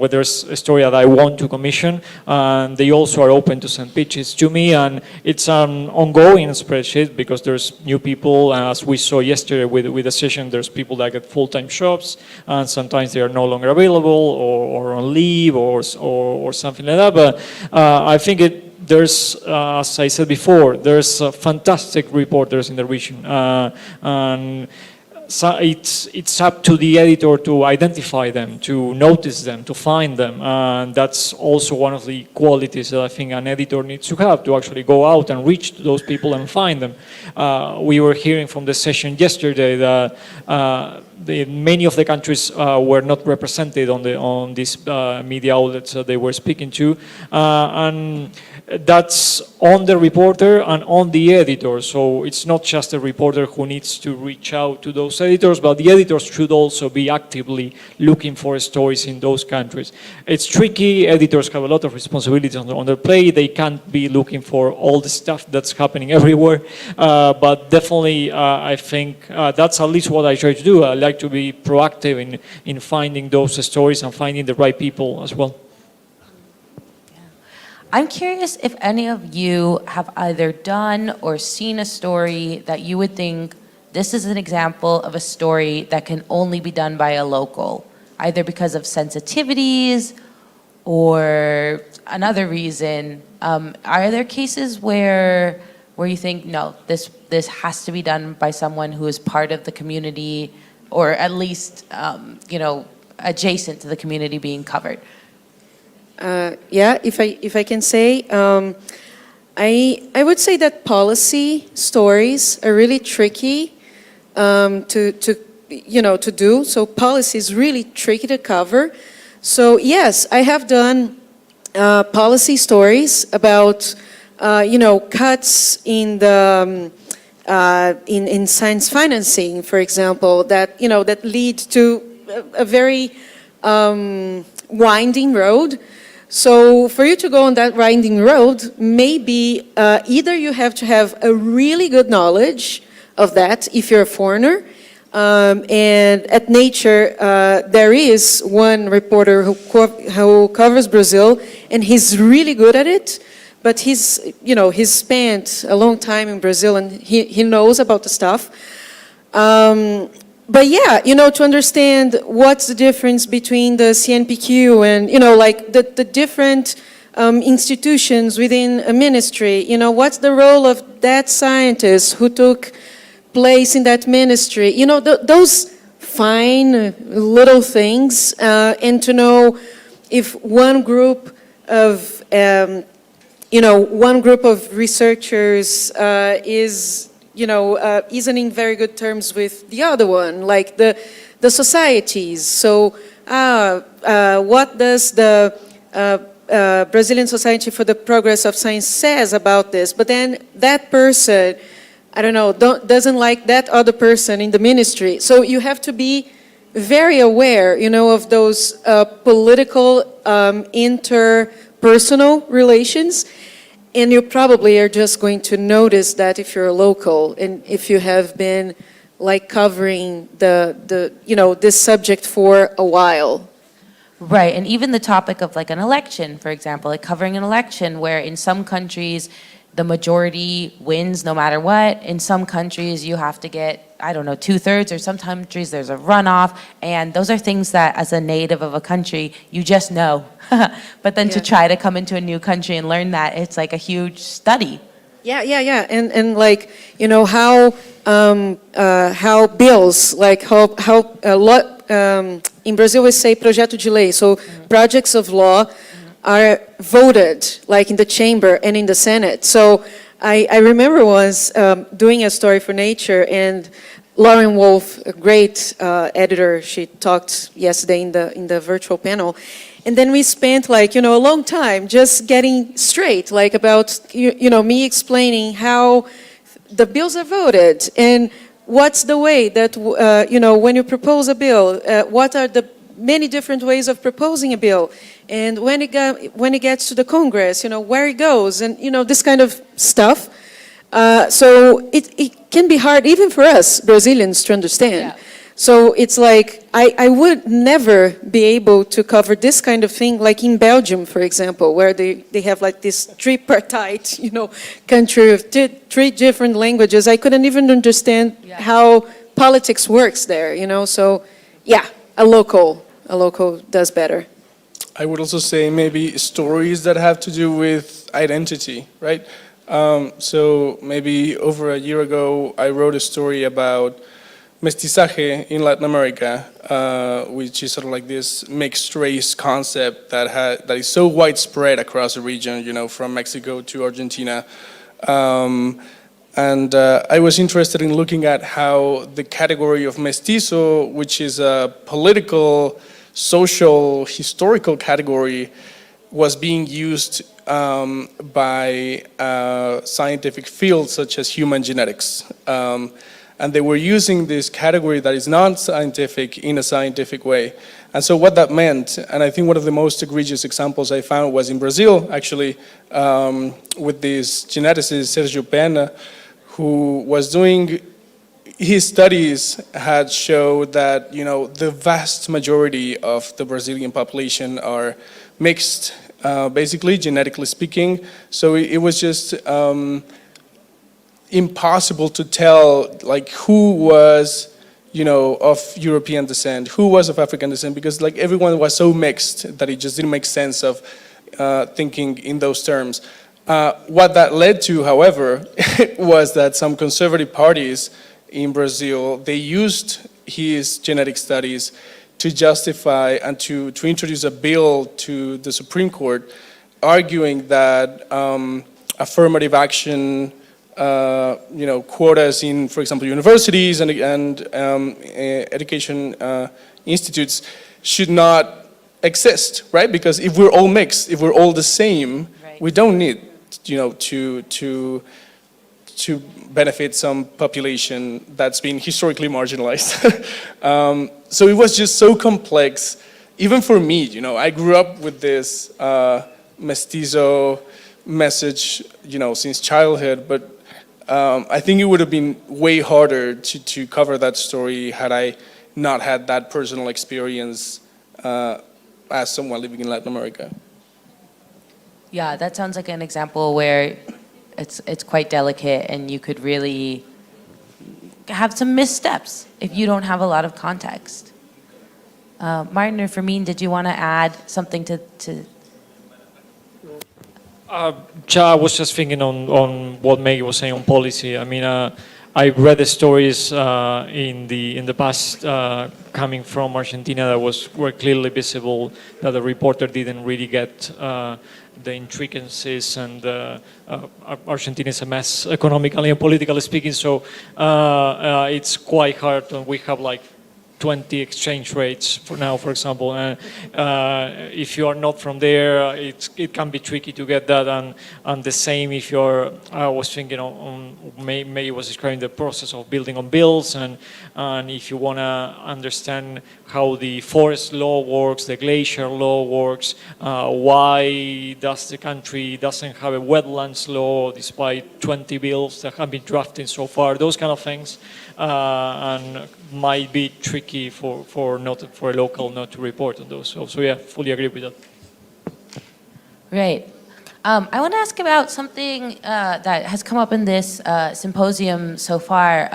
there's a story that I want to commission. And they also are open to send pitches to me, and it's an ongoing spreadsheet because there's new people. As we saw yesterday with the session, there's people that get full-time jobs. And sometimes they are no longer available or on leave or something like that. But I think there's, as I said before, there's fantastic reporters in the region. And so it's up to the editor to identify them, to notice them, to find them. And that's also one of the qualities that I think an editor needs to have, to actually go out and reach those people and find them. We were hearing from the session yesterday that many of the countries were not represented on these media outlets that they were speaking to, and that's on the reporter and on the editor. So it's not just the reporter who needs to reach out to those editors, but the editors should also be actively looking for stories in those countries. It's tricky. Editors have a lot of responsibilities on their plate. They can't be looking for all the stuff that's happening everywhere, but definitely I think that's at least what I try to do. I like to be proactive in finding those stories and finding the right people as well. I'm curious if any of you have either done or seen a story that you would think this is an example of a story that can only be done by a local, either because of sensitivities or another reason. Are there cases where you think, no, this has to be done by someone who is part of the community, or at least you know, adjacent to the community being covered? Yeah, if I can say, I would say that policy stories are really tricky to do. So policy is really tricky to cover. So yes, I have done policy stories about cuts in the in science financing, for example, that that lead to a very winding road. So for you to go on that winding road, maybe either you have to have a really good knowledge of that if you're a foreigner. And at Nature, there is one reporter who covers Brazil, and he's really good at it. But he's spent a long time in Brazil, and he knows about the stuff. But yeah, to understand what's the difference between the CNPq and, like the different institutions within a ministry, what's the role of that scientist who took place in that ministry, those fine little things, and to know if one group of, researchers isn't in very good terms with the other one, like the societies. So, what does the Brazilian Society for the Progress of Science says about this? But then that person, I don't know, doesn't like that other person in the ministry. So you have to be very aware, of those political, interpersonal relations. And you probably are just going to notice that if you're a local and if you have been like covering this subject for a while. Right, and even the topic of like an election, for example, like covering an election where in some countries the majority wins no matter what. In some countries you have to get, I don't know, 2/3, or some countries there's a runoff, and those are things that as a native of a country, you just know. But then to try to come into a new country and learn that, it's like a huge study. Yeah, and like, how bills, like how a lot, in Brazil we say projeto de lei, so projects of law are voted, like in the chamber and in the Senate. So I remember once doing a story for Nature, and Lauren Wolf, a great editor, she talked yesterday in the virtual panel, and then we spent like a long time just getting straight, like about me explaining how the bills are voted and what's the way that when you propose a bill, what are the many different ways of proposing a bill, and when it gets to the Congress, where it goes, and this kind of stuff. So it can be hard even for us Brazilians to understand. Yeah. So it's like I would never be able to cover this kind of thing, like in Belgium, for example, where they have like this tripartite, country of three different languages. I couldn't even understand how politics works there, So yeah, a local does better. I would also say maybe stories that have to do with identity, right? So maybe over a year ago, I wrote a story about mestizaje in Latin America, which is sort of like this mixed race concept that is so widespread across the region, from Mexico to Argentina. And I was interested in looking at how the category of mestizo, which is a political, social, historical category, was being used by scientific fields such as human genetics. And they were using this category that is non-scientific in a scientific way. And so what that meant, and I think one of the most egregious examples I found was in Brazil, actually, with this geneticist, Sergio Pena, who was doing, his studies had showed that, the vast majority of the Brazilian population are mixed, basically, genetically speaking. So it was just impossible to tell, like, who was, of European descent, who was of African descent, because, like, everyone was so mixed that it just didn't make sense of thinking in those terms. What that led to, however, was that some conservative parties in Brazil, they used his genetic studies to justify and to introduce a bill to the Supreme Court, arguing that affirmative action, quotas in, for example, universities and education institutes should not exist, right? Because if we're all mixed, if we're all the same, Right. we don't need, to benefit some population that's been historically marginalized. So it was just so complex, even for me. I grew up with this mestizo message, since childhood, but I think it would have been way harder to cover that story had I not had that personal experience as someone living in Latin America. Yeah, that sounds like an example where it's quite delicate and you could really have some missteps if you don't have a lot of context. Martin or Fermín, did you want to add something to I was just thinking on what Meghie was saying on policy. I mean, I read the stories in the past coming from Argentina that were clearly visible that the reporter didn't really get the intricacies, and Argentina is a mess economically and politically speaking. So it's quite hard, and we have like 20 exchange rates for now, for example. If you are not from there, it can be tricky to get that. And the same if you're, I was thinking on Meghie was describing the process of building on bills, and if you want to understand how the forest law works, the glacier law works, why does the country doesn't have a wetlands law despite 20 bills that have been drafted so far, those kind of things. And might be tricky for a local not to report on those. So yeah, fully agree with that. Right. I want to ask about something that has come up in this symposium so far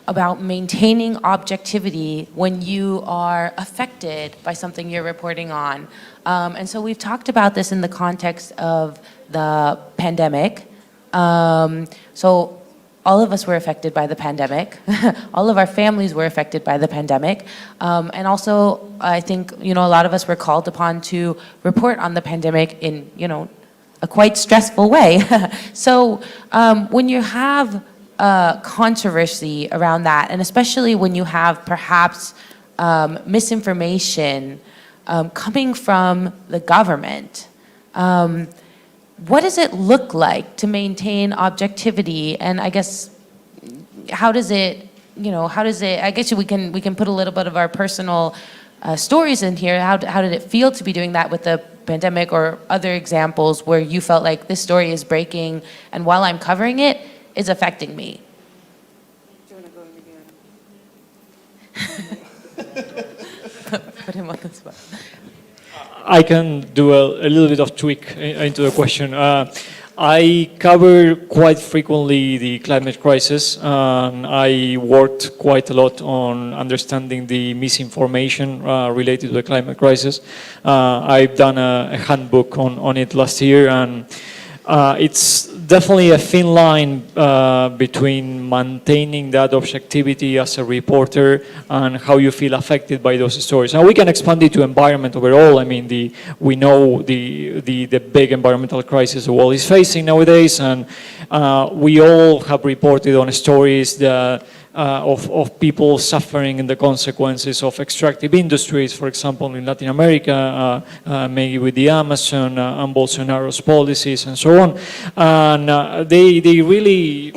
about maintaining objectivity when you are affected by something you're reporting on. And so we've talked about this in the context of the pandemic. So all of us were affected by the pandemic. All of our families were affected by the pandemic. And also, I think, a lot of us were called upon to report on the pandemic in, a quite stressful way. So when you have controversy around that, and especially when you have perhaps misinformation coming from the government, what does it look like to maintain objectivity? And I guess, how does it, I guess we can put a little bit of our personal stories in here. How did it feel to be doing that with the pandemic, or other examples where you felt like this story is breaking and while I'm covering it, it's affecting me? Do you want to go, Emiliano? Put him on the spot. I can do a little bit of tweak into the question. I cover quite frequently the climate crisis, and I worked quite a lot on understanding the misinformation related to the climate crisis. I've done a handbook on it last year, and it's definitely a thin line between maintaining that objectivity as a reporter and how you feel affected by those stories. And we can expand it to environment overall. I mean, we know the big environmental crisis the world is facing nowadays, and we all have reported on stories that of people suffering in the consequences of extractive industries, for example, in Latin America, maybe with the Amazon and Bolsonaro's policies and so on. And they really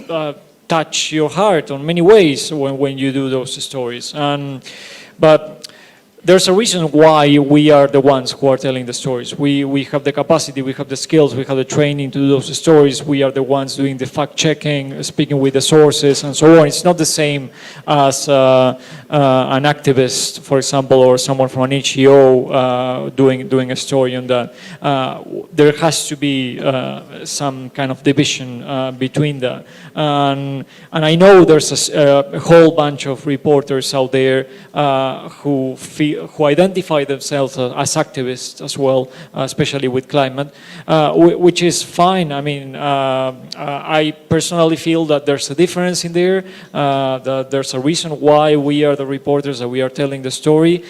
touch your heart on many ways when you do those stories. But there's a reason why we are the ones who are telling the stories. We have the capacity, we have the skills, we have the training to do those stories. We are the ones doing the fact-checking, speaking with the sources, and so on. It's not the same as an activist, for example, or someone from an NGO doing a story on that. There has to be some kind of division between that. And I know there's a whole bunch of reporters out there who identify themselves as activists as well, especially with climate, which is fine. I mean, I personally feel that there's a difference in there, that there's a reason why we are the reporters, that we are telling the story.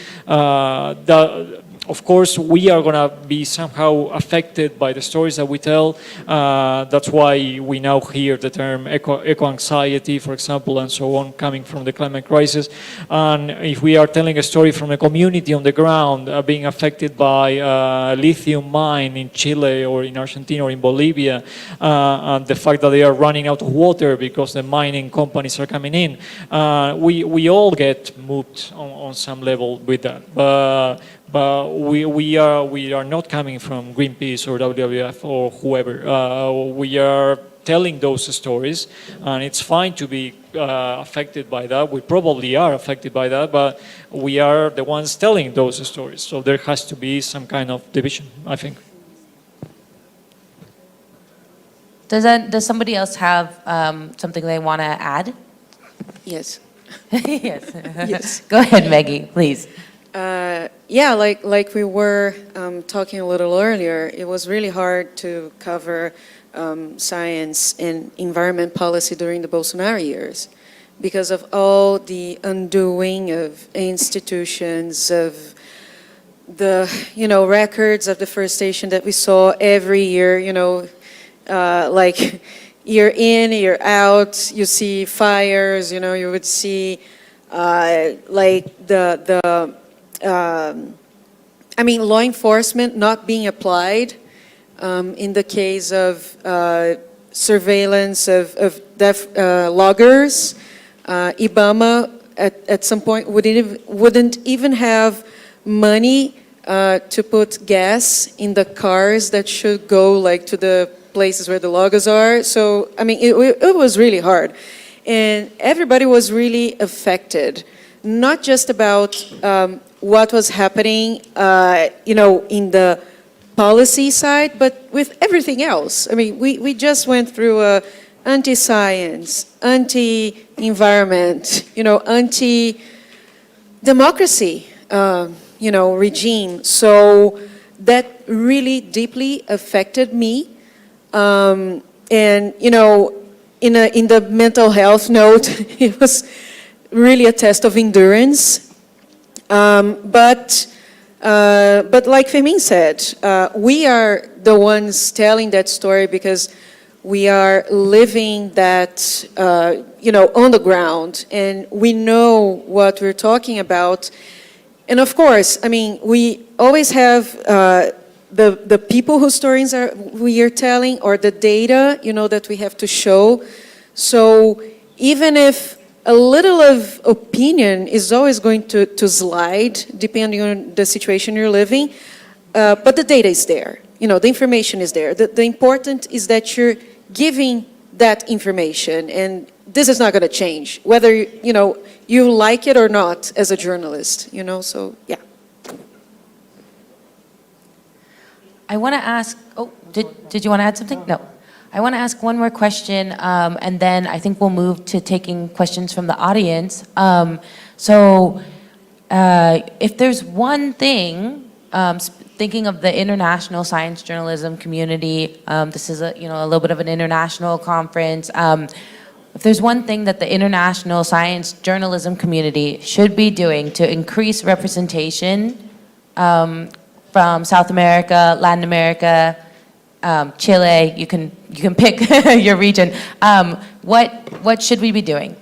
Of course, we are going to be somehow affected by the stories that we tell. That's why we now hear the term eco-anxiety, for example, and so on, coming from the climate crisis. And if we are telling a story from a community on the ground being affected by a lithium mine in Chile or in Argentina or in Bolivia, and the fact that they are running out of water because the mining companies are coming in, we all get moved on some level with that. But we are not coming from Greenpeace or WWF or whoever. We are telling those stories, and it's fine to be affected by that. We probably are affected by that, but we are the ones telling those stories. So there has to be some kind of division, I think. Does somebody else have something they want to add? Yes. Yes. Yes. Go ahead, Meghie, please. Yeah, like we were talking a little earlier, it was really hard to cover science and environment policy during the Bolsonaro years because of all the undoing of institutions, of the, records of deforestation that we saw every year, like year in, year out, you see fires, you would see like law enforcement not being applied in the case of surveillance of loggers. Ibama at some point wouldn't even have money to put gas in the cars that should go like to the places where the loggers are. So, it was really hard. And everybody was really affected, not just about what was happening, in the policy side, but with everything else. We just went through a anti-science, anti-environment, anti-democracy, regime. So that really deeply affected me. And, in the mental health note, it was really a test of endurance. But like Fermín said, we are the ones telling that story because we are living that, on the ground, and we know what we're talking about. And of course, we always have the people whose stories we are telling, or the data, that we have to show. So even if a little of opinion is always going to slide, depending on the situation you're living, but the data is there. The information is there. The important is that you're giving that information, and this is not going to change, whether you like it or not as a journalist. So yeah. I want to ask, did you want to add something? No. I want to ask one more question, and then I think we'll move to taking questions from the audience. If there's one thing, thinking of the international science journalism community, this is a little bit of an international conference. If there's one thing that the international science journalism community should be doing to increase representation from South America, Latin America, Chile, you can pick your region. What should we be doing?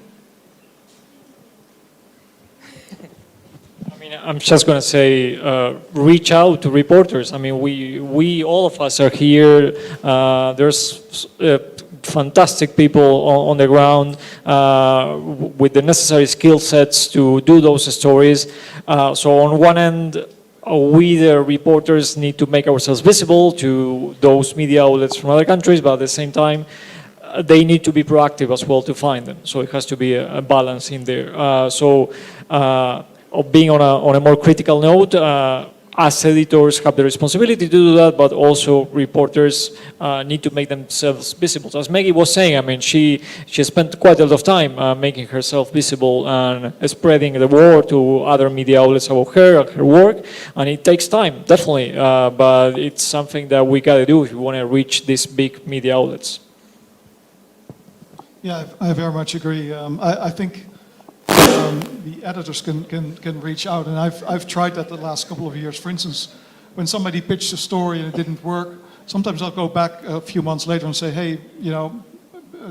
I'm just going to say, reach out to reporters. We all of us are here. There's fantastic people on the ground with the necessary skill sets to do those stories. So on one end, we, the reporters, need to make ourselves visible to those media outlets from other countries, but at the same time, they need to be proactive as well to find them. So it has to be a balance in there. Of being on a more critical note, us editors have the responsibility to do that, but also reporters need to make themselves visible. As Meghie was saying, she spent quite a lot of time making herself visible and spreading the word to other media outlets about her and her work, and it takes time, definitely, but it's something that we gotta do if we want to reach these big media outlets. Yeah, I very much agree. I think the editors can reach out. And I've tried that the last couple of years. For instance, when somebody pitched a story and it didn't work, sometimes I'll go back a few months later and say, hey, you know,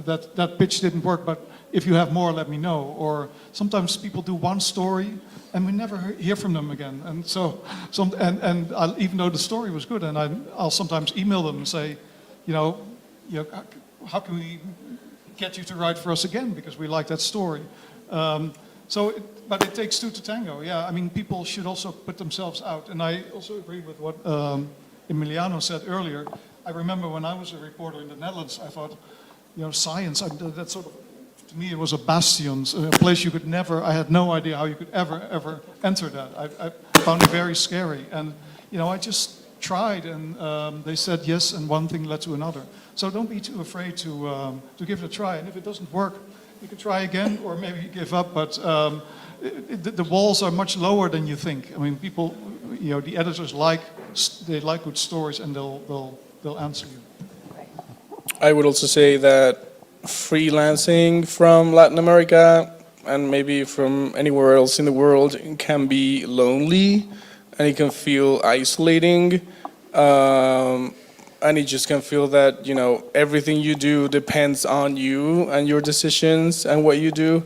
that pitch didn't work, but if you have more, let me know. Or sometimes people do one story and we never hear from them again. And so, even though the story was good, and I'll sometimes email them and say, you know, how can we get you to write for us again, because we like that story. But it takes two to tango. Yeah, I mean, people should also put themselves out. And I also agree with what Emiliano said earlier. I remember when I was a reporter in the Netherlands, I thought, you know, science, that sort of, to me, it was a bastion, a place you could never, I had no idea how you could ever enter that. I found it very scary. And, you know, I just tried, and they said yes, and one thing led to another. So don't be too afraid to give it a try. And if it doesn't work, you can try again, or maybe give up. But the walls are much lower than you think. I mean, people, you know, the editors like good stories, and they'll answer you. I would also say that freelancing from Latin America and maybe from anywhere else in the world can be lonely, and it can feel isolating. And it just can feel that, you know, everything you do depends on you and your decisions and what you do.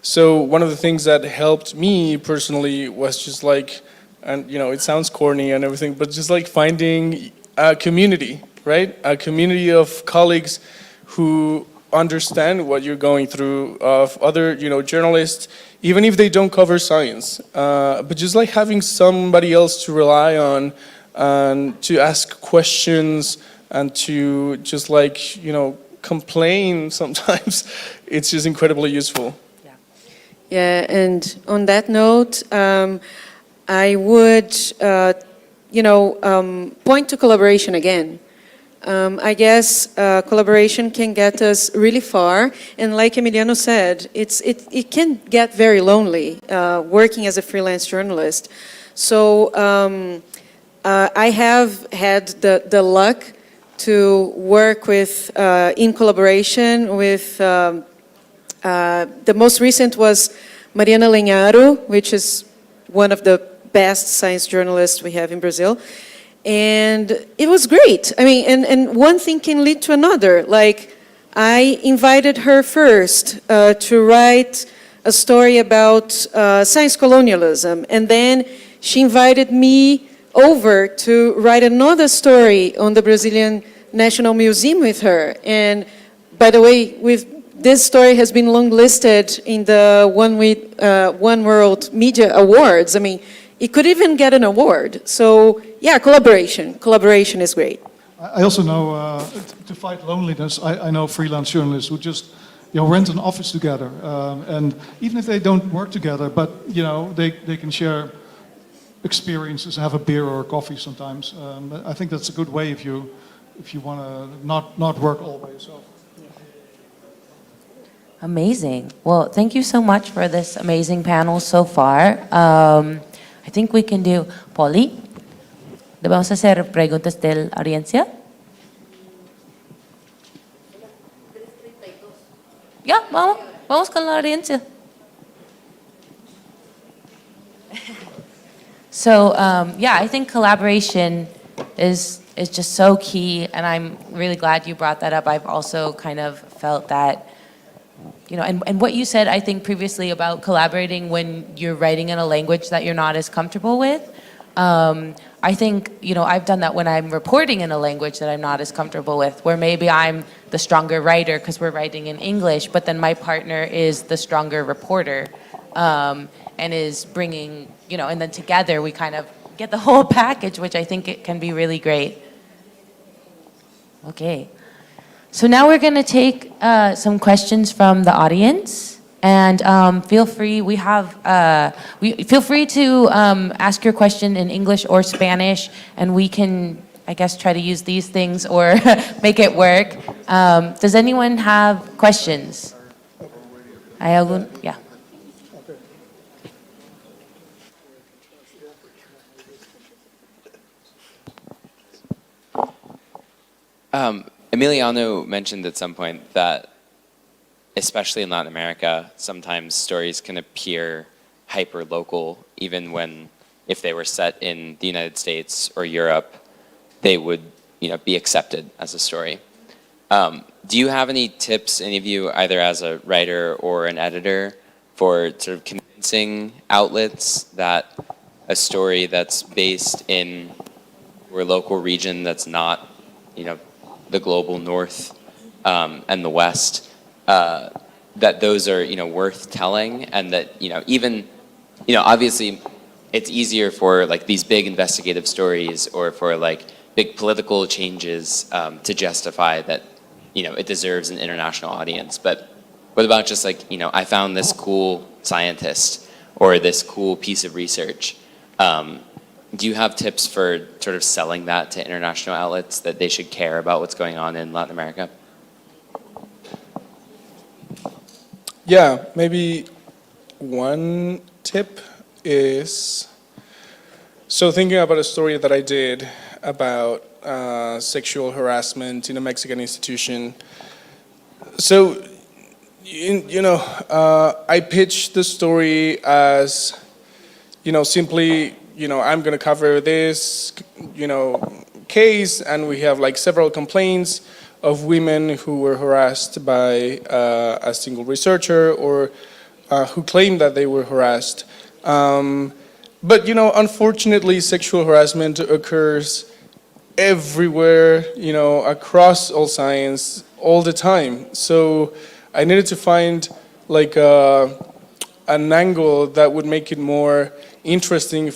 So one of the things that helped me personally was just like, and you know, it sounds corny and everything, but just like finding a community, right? A community of colleagues who understand what you're going through, of other, you know, journalists, even if they don't cover science, but just like having somebody else to rely on, and to ask questions, and to just like, you know, complain sometimes. It's just incredibly useful. Yeah, and on that note, I would, point to collaboration again. I guess collaboration can get us really far, and like Emiliano said, it can get very lonely working as a freelance journalist. So I have had the luck to work with, in collaboration with, the most recent was Mariana Lenharo, which is one of the best science journalists we have in Brazil. And it was great. I mean, and one thing can lead to another. Like, I invited her first to write a story about science colonialism, and then she invited me over to write another story on the Brazilian National Museum with her. And by the way, this story has been long listed in the One World Media Awards. I mean, it could even get an award. So yeah, collaboration is great. I also know to fight loneliness, I know freelance journalists who just, you know, rent an office together, and even if they don't work together, but you know, they can share experiences, have a beer or a coffee sometimes. I think that's a good way if you want to not work always. So. Amazing. Well, thank you so much for this amazing panel so far. I think we can do, Polly, ¿le vamos a hacer preguntas de la audiencia? Ya, vamos con la audiencia. So, yeah, I think collaboration is just so key, and I'm really glad you brought that up. I've also kind of felt that, you know, and what you said, I think, previously about collaborating when you're writing in a language that you're not as comfortable with. I think, you know, I've done that when I'm reporting in a language that I'm not as comfortable with, where maybe I'm the stronger writer because we're writing in English, but then my partner is the stronger reporter, and is bringing, you know, and then together we kind of get the whole package, which I think it can be really great. Okay. So now we're going to take some questions from the audience, and feel free. Feel free to ask your question in English or Spanish, and we can, I guess, try to use these things or make it work. Does anyone have questions? Yeah. Emiliano mentioned at some point that, especially in Latin America, sometimes stories can appear hyper-local, even when, if they were set in the United States or Europe, they would, be accepted as a story. Do you have any tips, any of you, either as a writer or an editor, for sort of convincing outlets that a story that's based in your local region that's not, the global north and the west, that those are, worth telling, and that, even, obviously it's easier for like these big investigative stories or for like big political changes to justify that, it deserves an international audience. But what about just like, I found this cool scientist or this cool piece of research? Do you have tips for sort of selling that to international outlets, that they should care about what's going on in Latin America? Yeah, maybe one tip is, so thinking about a story that I did about sexual harassment in a Mexican institution. So, I pitched the story as, simply, I'm going to cover this, case, and we have like several complaints of women who were harassed by a single researcher or who claimed that they were harassed. But, unfortunately, sexual harassment occurs everywhere, across all science, all the time. So I needed to find like an angle that would make it more interesting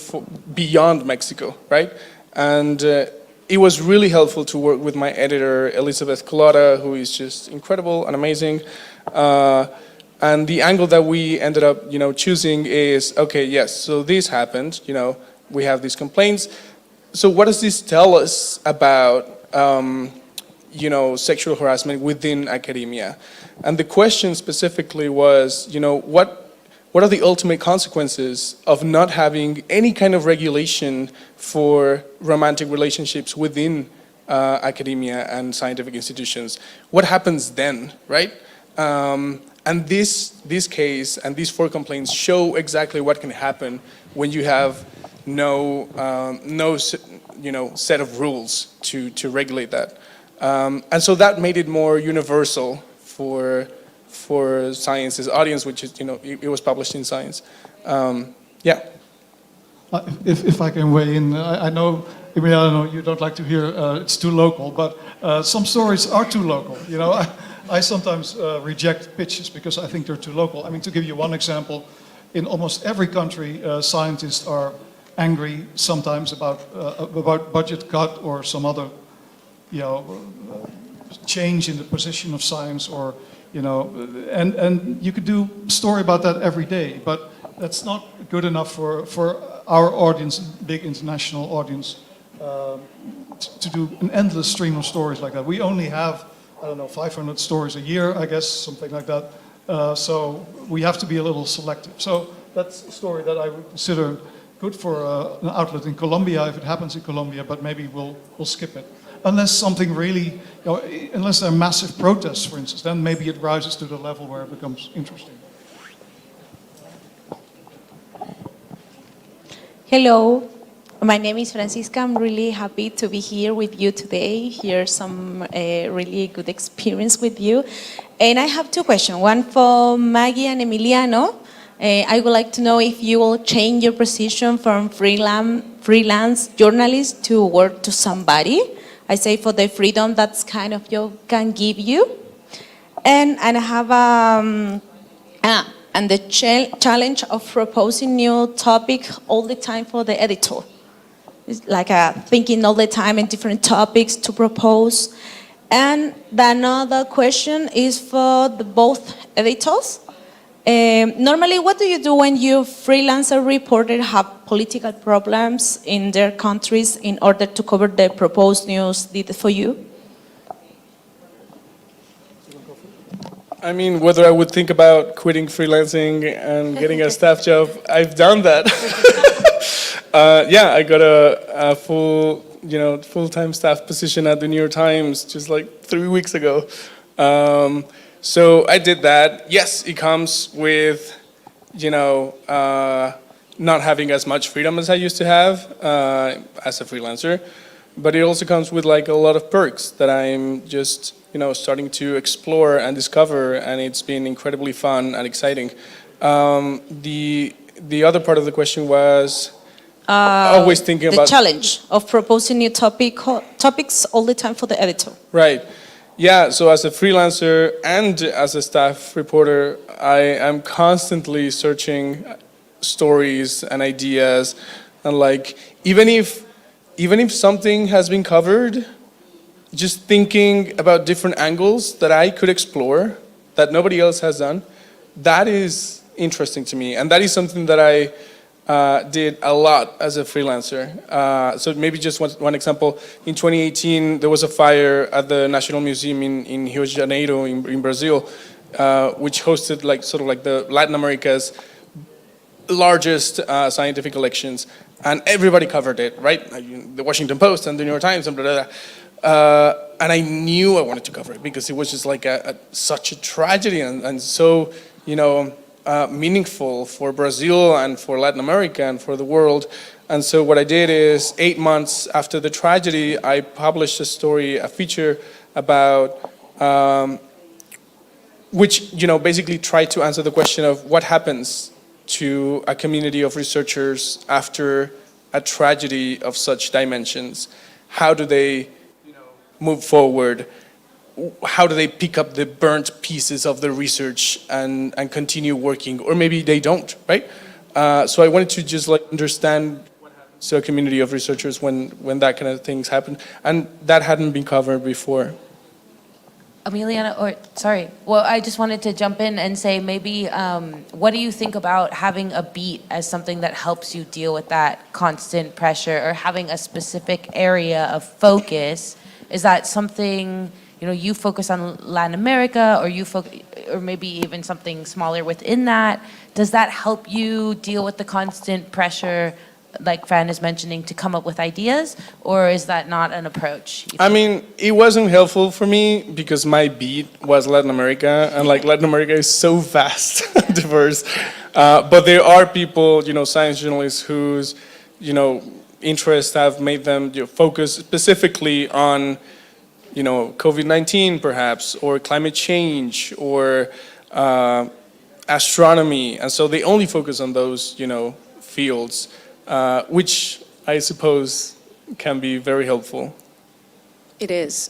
beyond Mexico, right? And it was really helpful to work with my editor, Elizabeth Colada, who is just incredible and amazing. And the angle that we ended up, choosing is, okay, yes, so this happened, we have these complaints. So what does this tell us about, sexual harassment within academia? And the question specifically was, what are the ultimate consequences of not having any kind of regulation for romantic relationships within academia and scientific institutions? What happens then, right? And this case and these 4 complaints show exactly what can happen when you have no set of rules to regulate that. And so that made it more universal for Science's audience, which is, it was published in Science. Yeah. If I can weigh in, I know, Emiliano, you don't like to hear it's too local, but some stories are too local. I sometimes reject pitches because I think they're too local. I mean, to give you one example, in almost every country, scientists are angry sometimes about budget cut or some other, change in the position of science, or and you could do a story about that every day, but that's not good enough for our audience, big international audience, to do an endless stream of stories like that. We only have, 500 stories a year, I guess, something like that. So we have to be a little selective. So that's a story that I would consider good for an outlet in Colombia if it happens in Colombia, but maybe we'll skip it. Unless something really, unless there are massive protests, for instance, then maybe it rises to the level where it becomes interesting. Hello, my name is Francisca. I'm really happy to be here with you today, hear some really good experience with you. And I have 2 questions, one for Meghie and Emiliano. I would like to know if you will change your position from freelance journalist to work to somebody. I say for the freedom that's kind of you can give you. And I have and the challenge of proposing new topic all the time for the editor. It's like thinking all the time in different topics to propose. And the another question is for both editors. Normally, what do you do when you freelancer reporter have political problems in their countries in order to cover the proposed news needed for you? I mean, whether I would think about quitting freelancing and getting a staff job, I've done that. Yeah, I got a full-time staff position at the New York Times just like 3 weeks ago. So I did that. Yes, it comes with not having as much freedom as I used to have as a freelancer. But it also comes with like a lot of perks that I'm just, starting to explore and discover, and it's been incredibly fun and exciting. The other part of the question was always thinking about the challenge of proposing new topics all the time for the editor. Right. Yeah, so as a freelancer and as a staff reporter, I am constantly searching stories and ideas, and like even if something has been covered, just thinking about different angles that I could explore that nobody else has done, that is interesting to me, and that is something that I did a lot as a freelancer. So maybe just one example. In 2018, there was a fire at the National Museum in Rio de Janeiro in Brazil, which hosted sort of the Latin America's largest scientific collections, and everybody covered it, right? The Washington Post and the New York Times and blah, blah, blah. And I knew I wanted to cover it because it was just like such a tragedy and so, meaningful for Brazil and for Latin America and for the world. And so what I did is 8 months after the tragedy, I published a feature about, which, basically tried to answer the question of what happens to a community of researchers after a tragedy of such dimensions. How do they move forward? How do they pick up the burnt pieces of the research and continue working? Or maybe they don't, right? So I wanted to just understand what happens to a community of researchers when that kind of things happen. And that hadn't been covered before. Emiliano, well, I just wanted to jump in and say maybe, what do you think about having a beat as something that helps you deal with that constant pressure, or having a specific area of focus? Is that something, you focus on Latin America, or maybe even something smaller within that? Does that help you deal with the constant pressure, like Fran is mentioning, to come up with ideas, or is that not an approach? I mean, it wasn't helpful for me because my beat was Latin America, and Latin America is so vast and diverse. But there are people, science journalists whose, interests have made them focus specifically on, COVID-19 perhaps, or climate change, or astronomy, and so they only focus on those, fields. Which I suppose can be very helpful. It is.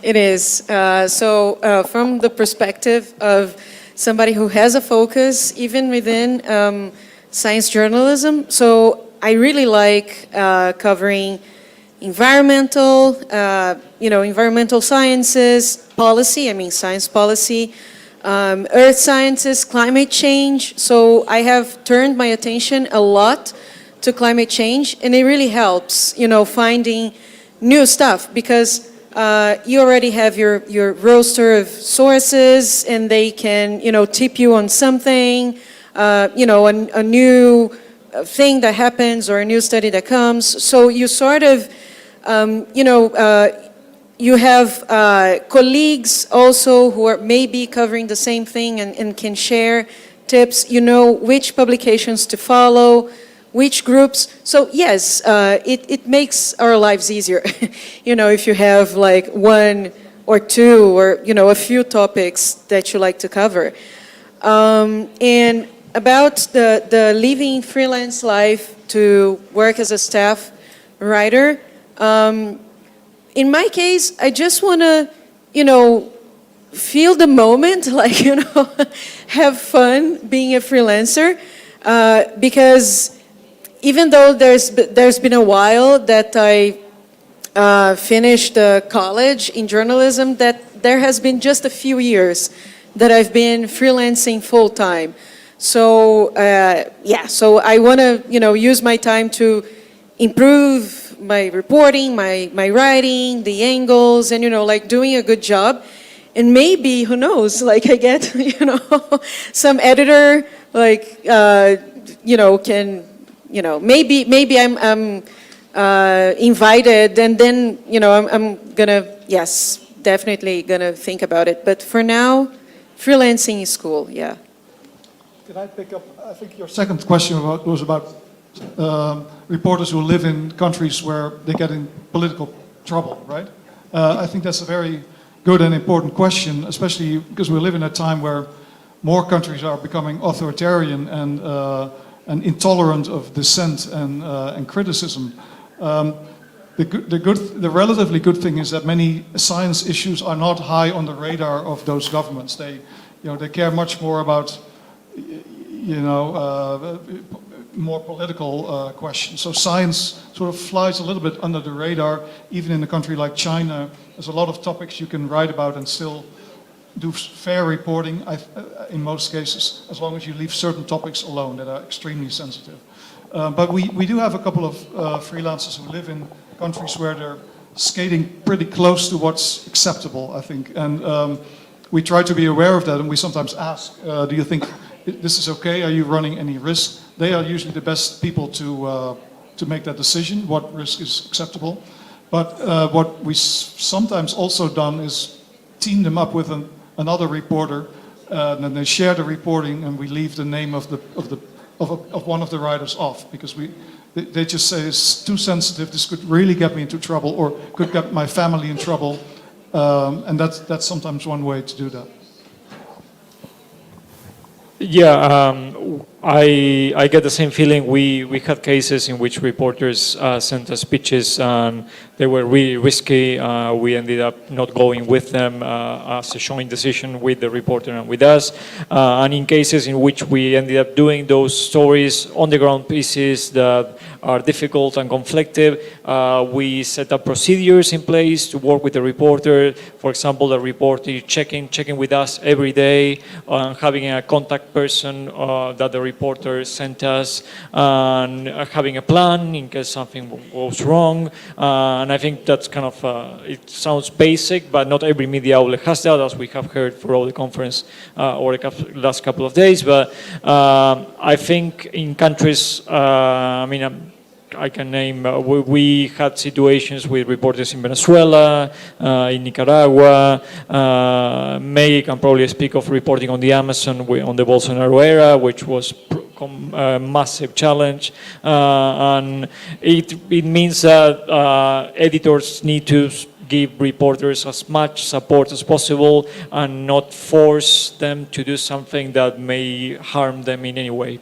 It is. So from the perspective of somebody who has a focus, even within science journalism, so I really like covering environmental, environmental sciences, policy, science policy, earth sciences, climate change. So I have turned my attention a lot to climate change, and it really helps, finding new stuff, because you already have your roster of sources, and they can, tip you on something, a new thing that happens or a new study that comes. So you sort of, you have colleagues also who are maybe covering the same thing and can share tips, which publications to follow, which groups. So yes, it makes our lives easier, if you have one or two or, a few topics that you like to cover. And about the leaving freelance life to work as a staff writer, in my case, I just want to, feel the moment, have fun being a freelancer, because even though there's been a while that I finished college in journalism, that there has been just a few years that I've been freelancing full time. So so I want to, use my time to improve my reporting, my writing, the angles, and, doing a good job. And maybe, who knows, I get, some editor, can, maybe I'm invited, and then, I'm gonna, yes, definitely gonna think about it. But for now, freelancing school, yeah. Can I pick up, I think your second question was about reporters who live in countries where they get in political trouble, right? I think that's a very good and important question, especially because we live in a time where more countries are becoming authoritarian and intolerant of dissent and criticism. The relatively good thing is that many science issues are not high on the radar of those governments. They care much more about, more political questions. So science sort of flies a little bit under the radar, even in a country like China. There's a lot of topics you can write about and still do fair reporting, in most cases, as long as you leave certain topics alone that are extremely sensitive. But we do have a couple of freelancers who live in countries where they're skating pretty close to what's acceptable, I think. And we try to be aware of that, and we sometimes ask, do you think this is okay? Are you running any risk? They are usually the best people to make that decision, what risk is acceptable. But what we sometimes also done is team them up with another reporter, and then they share the reporting, and we leave the name of one of the writers off, because they just say it's too sensitive, this could really get me into trouble, or could get my family in trouble, and that's sometimes one way to do that. Yeah, I get the same feeling. We had cases in which reporters sent us pitches and they were really risky. We ended up not going with them as a joint decision with the reporter and with us. And in cases in which we ended up doing those stories, on-the-ground pieces that are difficult and conflicted, we set up procedures in place to work with the reporter. For example, the reporter checking with us every day, having a contact person that the reporter sent us, and having a plan in case something goes wrong. And I think that's kind of, it sounds basic, but not every media outlet has that, as we have heard throughout the conference or the last couple of days. But I think in countries, I can name, we had situations with reporters in Venezuela, in Nicaragua. Meghie can probably speak of reporting on the Amazon on the Bolsonaro era, which was a massive challenge. And it means that editors need to give reporters as much support as possible and not force them to do something that may harm them in any way.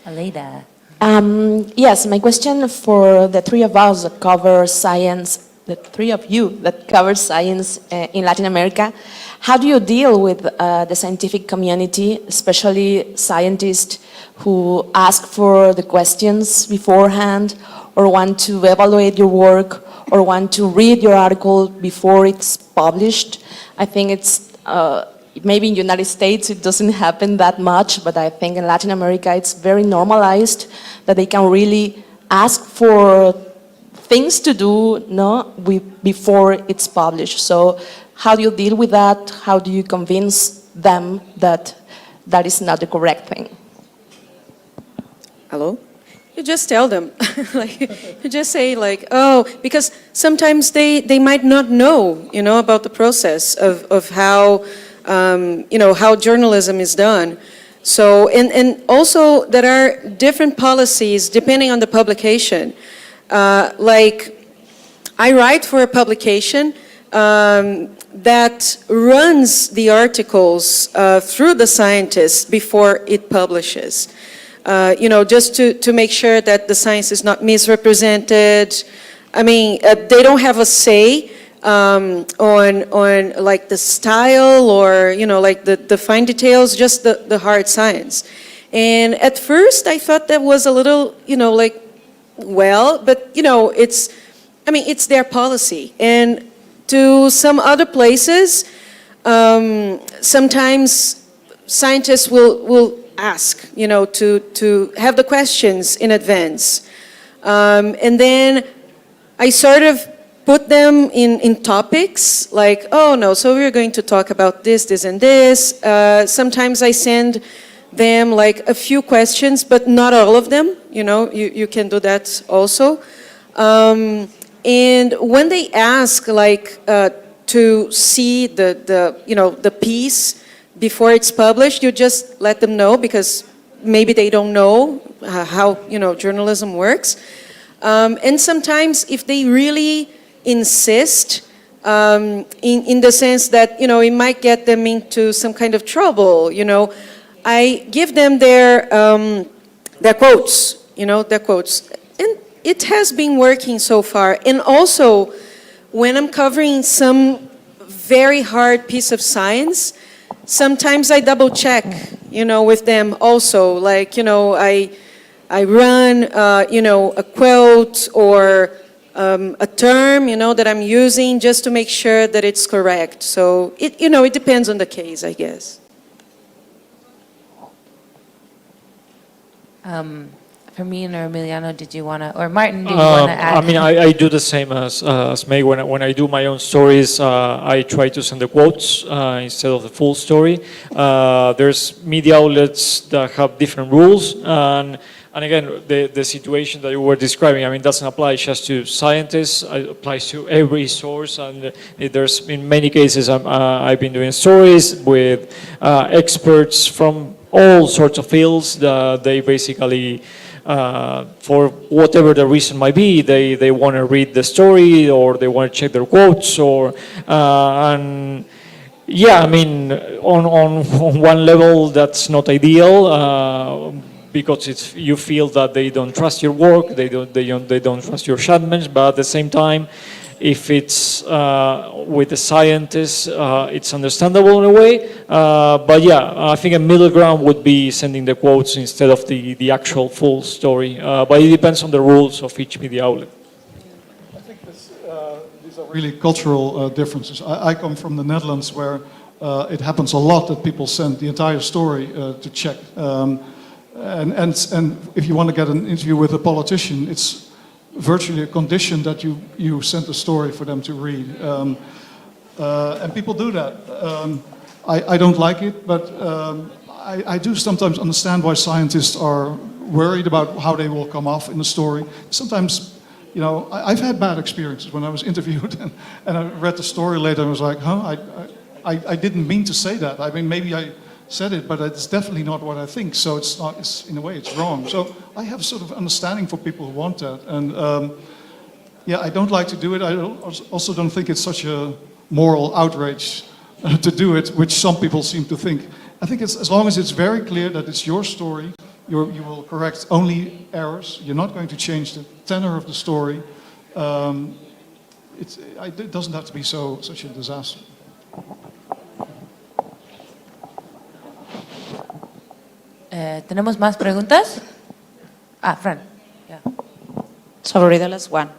Aleida. Yes, my question for the three of us that cover science, the three of you that cover science in Latin America, how do you deal with the scientific community, especially scientists who ask for the questions beforehand, or want to evaluate your work, or want to read your article before it's published? I think it's maybe in the United States it doesn't happen that much, but I think in Latin America it's very normalized that they can really ask for things to do before it's published. So how do you deal with that? How do you convince them that that is not the correct thing? Hello? You just tell them, you just say oh, because sometimes they might not know, about the process of how, how journalism is done. So, and also there are different policies depending on the publication. I write for a publication that runs the articles through the scientists before it publishes. Just to make sure that the science is not misrepresented. I mean, they don't have a say on like the style or, like the fine details, just the hard science. And at first I thought that was a little, but it's their policy. And to some other places, sometimes scientists will ask, to have the questions in advance. And then I sort of put them in topics like, oh no, so we're going to talk about this, this, and this. Sometimes I send them like a few questions, but not all of them. You can do that also. And when they ask, like, to see the piece before it's published, you just let them know, because maybe they don't know how, journalism works. And sometimes if they really insist, in the sense that, it might get them into some kind of trouble, I give them their quotes, their quotes. And it has been working so far. And also, when I'm covering some very hard piece of science, sometimes I double check, with them also. Like, I run, a quote or a term, that I'm using, just to make sure that it's correct. So it depends on the case, I guess. Fermín or Emiliano, did you want to, or Martin, did you want to add? I mean, I do the same as Meg. When I do my own stories, I try to send the quotes instead of the full story. There's media outlets that have different rules, and again, the situation that you were describing, I mean, doesn't apply just to scientists. It applies to every source, and there's, in many cases, I've been doing stories with experts from all sorts of fields that they basically, for whatever the reason might be, they want to read the story, or they want to check their quotes, or and yeah, I mean, on one level that's not ideal, because you feel that they don't trust your work, they don't trust your judgments, but at the same time, if it's with the scientists, it's understandable in a way. But yeah, I think a middle ground would be sending the quotes instead of the actual full story. But it depends on the rules of each media outlet. I think these are really cultural differences. I come from the Netherlands, where it happens a lot that people send the entire story to check. And if you want to get an interview with a politician, it's virtually a condition that you send a story for them to read. And people do that. I don't like it, but I do sometimes understand why scientists are worried about how they will come off in the story. Sometimes, I've had bad experiences when I was interviewed, and I read the story later and was like, I didn't mean to say that. I mean, maybe I said it, but it's definitely not what I think. So in a way, it's wrong. So I have sort of understanding for people who want that. And yeah, I don't like to do it. I also don't think it's such a moral outrage to do it, which some people seem to think. I think it's, as long as it's very clear that it's your story, you will correct only errors. You're not going to change the tenor of the story. It doesn't have to be such a disaster. ¿Tenemos más preguntas? Fran. Yeah. Sorry, the last one.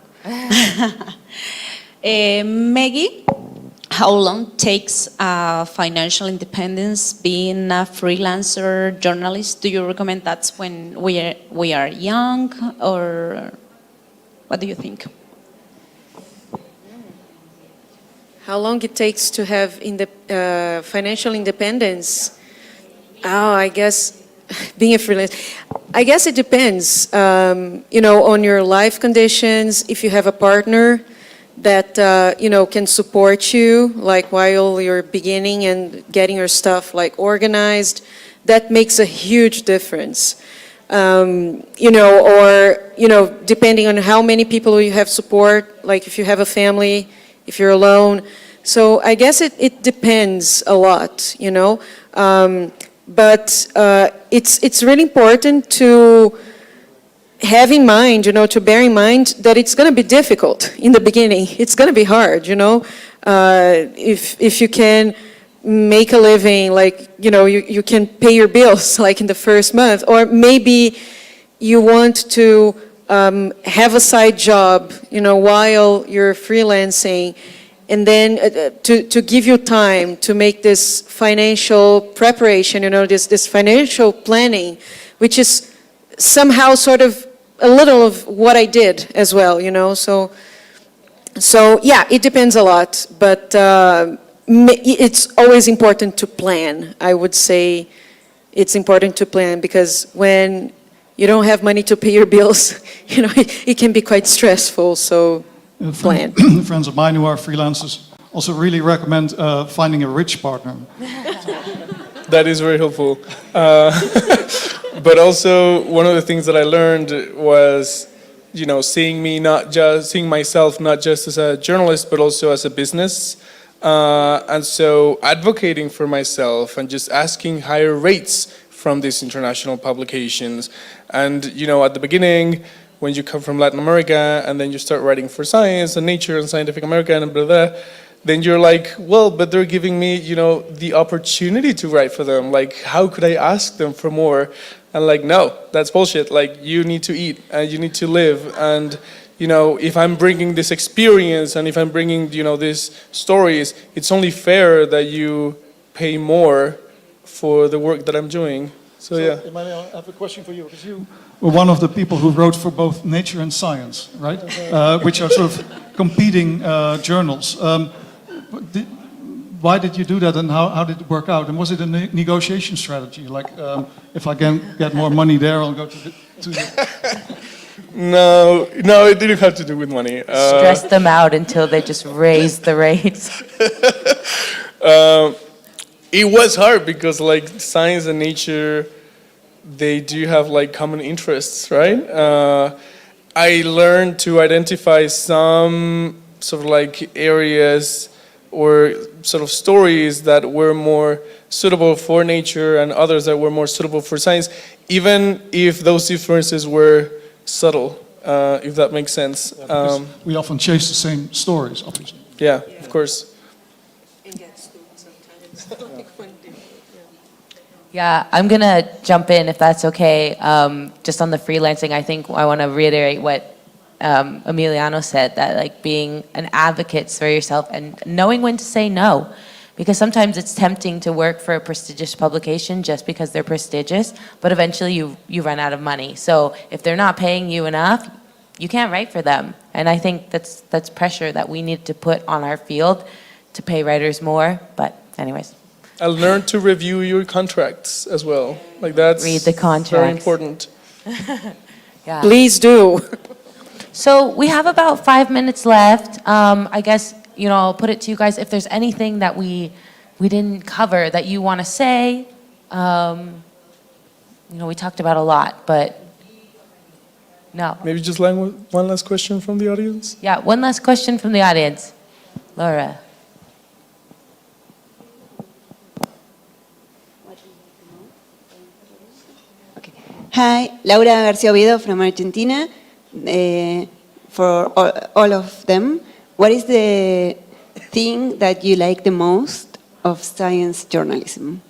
Meghie, how long takes financial independence being a freelancer journalist? Do you recommend that's when we are young, or what do you think? How long it takes to have financial independence? Oh, I guess being a freelancer, I guess it depends, on your life conditions. If you have a partner that, can support you, like while you're beginning and getting your stuff like organized, that makes a huge difference. Depending on how many people you have support, like if you have a family, if you're alone. So I guess it depends a lot, But it's really important to have in mind, to bear in mind that it's going to be difficult in the beginning. It's going to be hard, If you can make a living, like, you can pay your bills like in the first month, or maybe you want to have a side job, while you're freelancing. And then to give you time to make this financial preparation, this financial planning, which is somehow sort of a little of what I did as well, So yeah, it depends a lot, but it's always important to plan. I would say it's important to plan, because when you don't have money to pay your bills, it can be quite stressful. So plan. Friends of mine who are freelancers also really recommend finding a rich partner. That is very helpful. But also, one of the things that I learned was, seeing myself not just as a journalist, but also as a business. And so advocating for myself and just asking higher rates from these international publications. And, at the beginning, when you come from Latin America and then you start writing for Science and Nature and Scientific American and blah, blah, then you're like, well, but they're giving me, the opportunity to write for them. Like, how could I ask them for more? And like, no, that's bullshit. Like, you need to eat and you need to live. And, if I'm bringing this experience and if I'm bringing, these stories, it's only fair that you pay more for the work that I'm doing. So yeah. Emiliano, I have a question for you, because you were one of the people who wrote for both Nature and Science, right? Which are sort of competing journals. Why did you do that, and how did it work out? And was it a negotiation strategy? Like, if I can get more money there, I'll go to the No, it didn't have to do with money. Stress them out until they just raise the rates. It was hard because Science and Nature, they do have common interests, right? I learned to identify some sort of areas or sort of stories that were more suitable for Nature and others that were more suitable for Science, even if those differences were subtle, if that makes sense. Yeah, we often chase the same stories, obviously. Yeah, of course. Yeah, I'm going to jump in if that's okay. Just on the freelancing, I think I want to reiterate what Emiliano said, that being an advocate for yourself and knowing when to say no. Because sometimes it's tempting to work for a prestigious publication just because they're prestigious, but eventually you run out of money. So if they're not paying you enough, you can't write for them. And I think that's pressure that we need to put on our field to pay writers more. But anyways. I learned to review your contracts as well. That's read the contracts. Very important. Yeah. Please do. So we have about 5 minutes left. I guess, I'll put it to you guys, if there's anything that we didn't cover that you want to say. We talked about a lot, but no. Maybe just one last question from the audience? Yeah, one last question from the audience. Laura. Hi, Laura García Oviedo from Argentina. For all of them, what is the thing that you like the most of science journalism?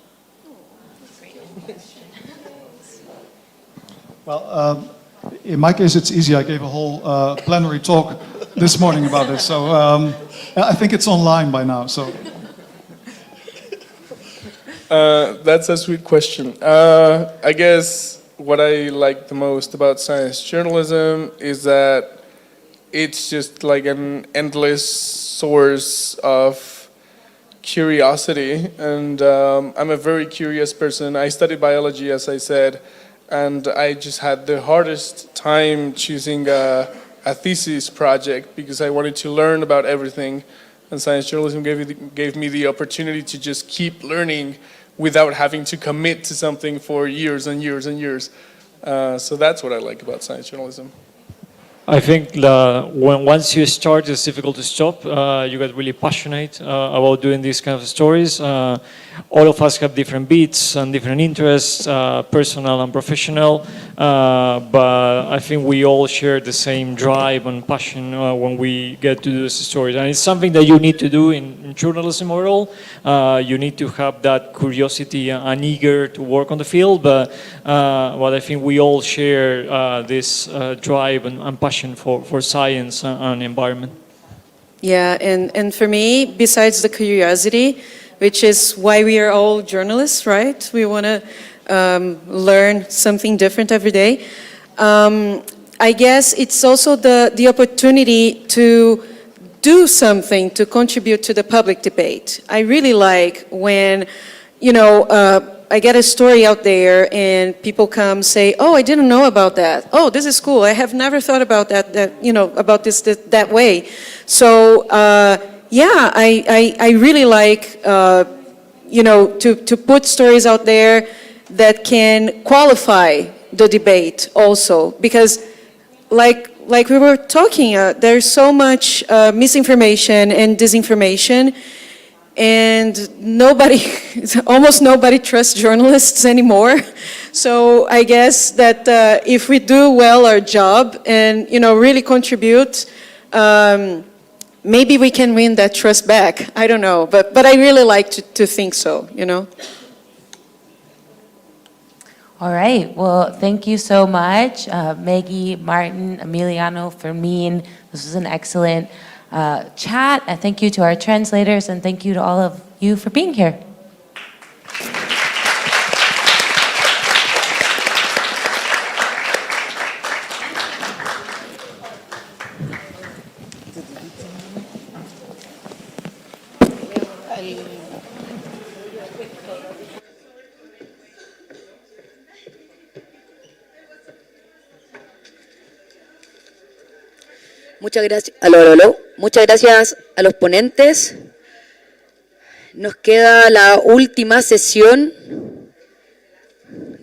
Well, in my case, it's easy. I gave a whole plenary talk this morning about this, so I think it's online by now. So that's a sweet question. I guess what I like the most about science journalism is that it's just an endless source of curiosity, and I'm a very curious person. I studied biology, as I said, and I just had the hardest time choosing a thesis project because I wanted to learn about everything, and science journalism gave me the opportunity to just keep learning without having to commit to something for years and years and years. So that's what I like about science journalism. I think once you start, it's difficult to stop. You get really passionate about doing these kind of stories. All of us have different beats and different interests, personal and professional. But I think we all share the same drive and passion when we get to do these stories. And it's something that you need to do in journalism overall. You need to have that curiosity and eager to work on the field. But I think we all share this drive and passion for science and environment. Yeah, and for me, besides the curiosity, which is why we are all journalists, right? We want to learn something different every day. I guess it's also the opportunity to do something to contribute to the public debate. I really like when, I get a story out there and people come say, oh, I didn't know about that. Oh, this is cool. I have never thought about that about this that way. So, yeah, I really like, to put stories out there that can qualify the debate also. Because like we were talking, there's so much misinformation and disinformation, and almost nobody trusts journalists anymore. So I guess that if we do well our job and really contribute, maybe we can win that trust back. I don't know, but I really like to think so. All right, well, thank you so much, Meghie, Martin, Emiliano, Fermín. This was an excellent chat. Thank you to our translators, and thank you to all of you for being here. Muchas gracias. Aló. Muchas gracias a los ponentes. Nos queda la última sesión.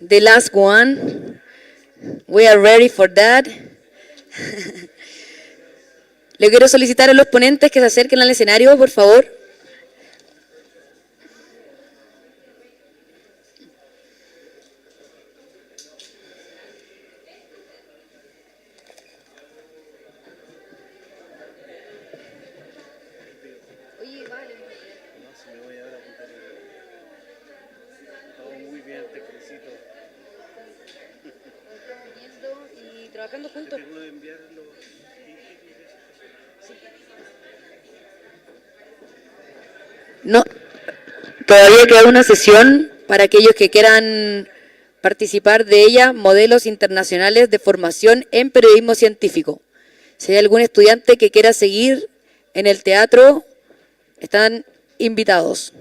The last one. We are ready for that. Le quiero solicitar a los ponentes que se acerquen al escenario, por favor. Trabajando juntos. No, todavía queda una sesión para aquellos que quieran participar de ella, modelos internacionales de formación en periodismo científico. Si hay algún estudiante que quiera seguir en el teatro, están invitados.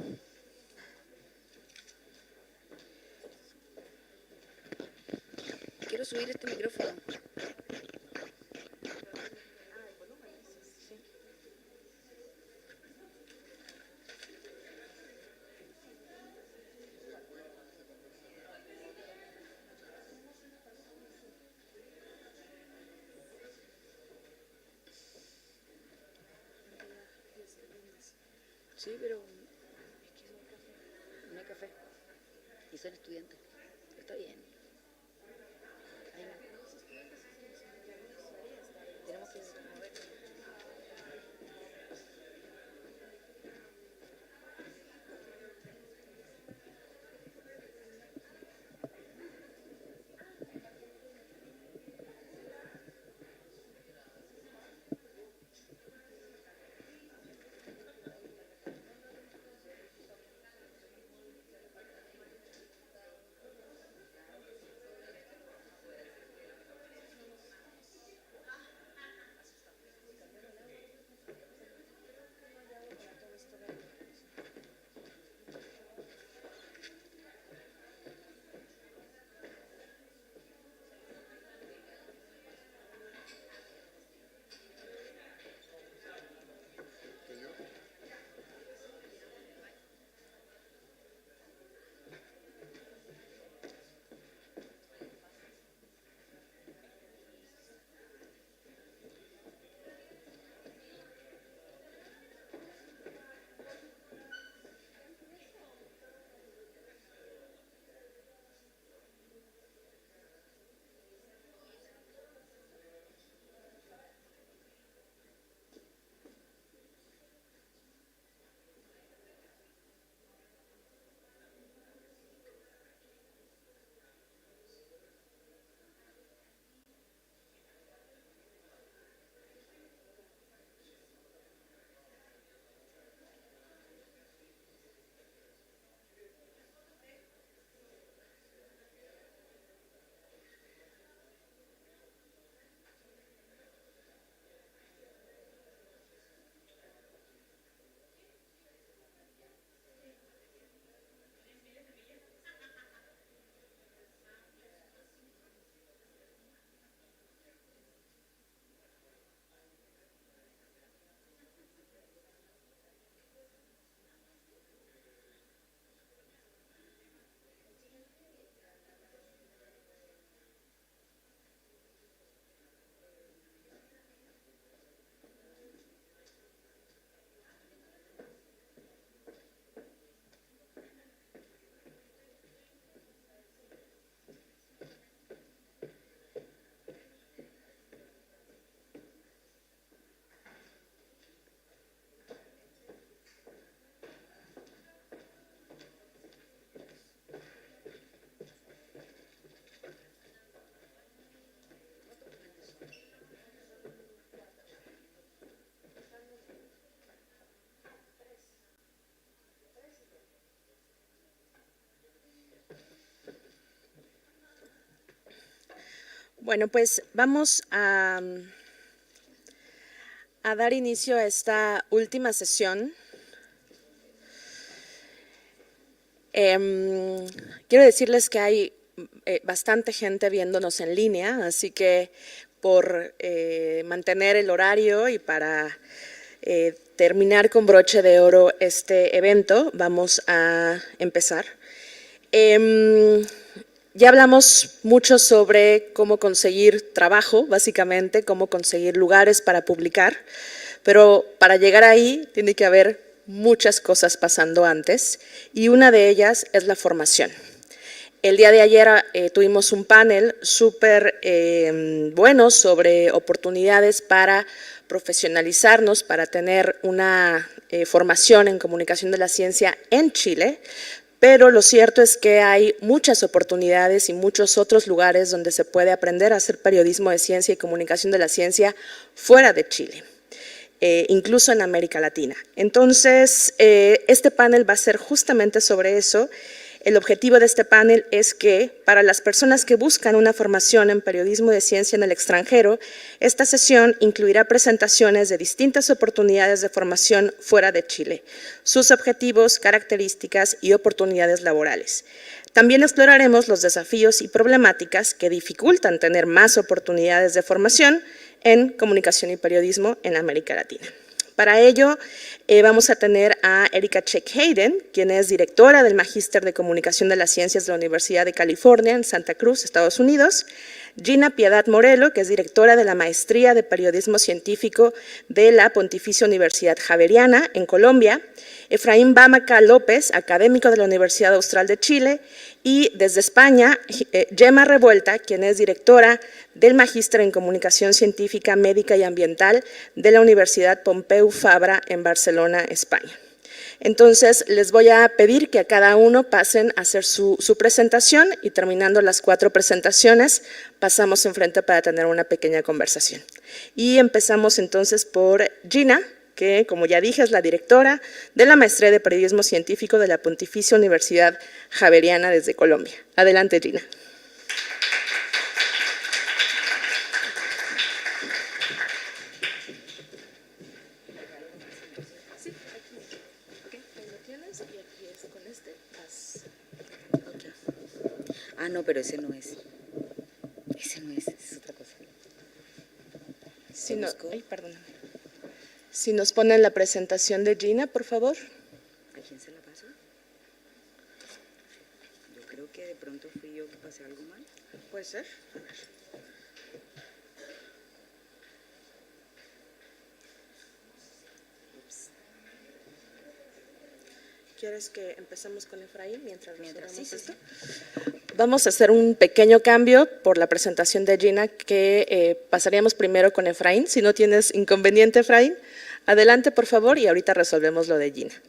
Quiero subir este micrófono. Sí, pero es que no hay café. Y son estudiantes. Está bien. Tenemos que mover. Bueno, pues vamos a dar inicio a esta última sesión. Quiero decirles que hay bastante gente viéndonos en línea, así que por mantener el horario y para terminar con broche de oro este evento, vamos a empezar. Ya hablamos mucho sobre cómo conseguir trabajo, básicamente, cómo conseguir lugares para publicar, pero para llegar ahí tiene que haber muchas cosas pasando antes y una de ellas es la formación. El día de ayer tuvimos un panel súper bueno sobre oportunidades para profesionalizarnos, para tener una formación en comunicación de la ciencia en Chile, pero lo cierto es que hay muchas oportunidades y muchos otros lugares donde se puede aprender a hacer periodismo de ciencia y comunicación de la ciencia fuera de Chile, incluso en América Latina. Entonces, este panel va a ser justamente sobre eso. El objetivo de este panel es que para las personas que buscan una formación en periodismo de ciencia en el extranjero, esta sesión incluirá presentaciones de distintas oportunidades de formación fuera de Chile, sus objetivos, características y oportunidades laborales. También exploraremos los desafíos y problemáticas que dificultan tener más oportunidades de formación en comunicación y periodismo en América Latina. Para ello, vamos a tener a Erika Hayden, quien es directora del Magíster de Comunicación de las Ciencias de la Universidad de California en Santa Cruz, Estados Unidos, Gina Piedad Morelo, que es directora de la Maestría de Periodismo Científico de la Pontificia Universidad Javeriana en Colombia, Efraín Bámaca-López, académico de la Universidad Austral de Chile, y desde España, Gemma Revuelta, quien es directora del Magíster en Comunicación Científica, Médica y Ambiental de la Universidad Pompeu Fabra en Barcelona, España. Entonces, les voy a pedir que a cada uno pasen a hacer su presentación y terminando las 4 presentaciones, pasamos enfrente para tener una pequeña conversación. Y empezamos entonces por Gina, que, como ya dije, es la directora de la Maestría de Periodismo Científico de la Pontificia Universidad Javeriana desde Colombia. Adelante, Gina. Ah, no, pero ese no es. Ese no es otra cosa. Si no, ay, perdóname. Si nos ponen la presentación de Gina, por favor. ¿A quién se la paso? Yo creo que de pronto fui yo que pasé algo mal. Puede ser. A ver. ¿Quieres que empecemos con Efraín mientras resolvemos esto? Vamos a hacer un pequeño cambio por la presentación de Gina, que pasaríamos primero con Efraín. Si no tienes inconveniente, Efraín, adelante, por favor, y ahorita resolvemos lo de Gina.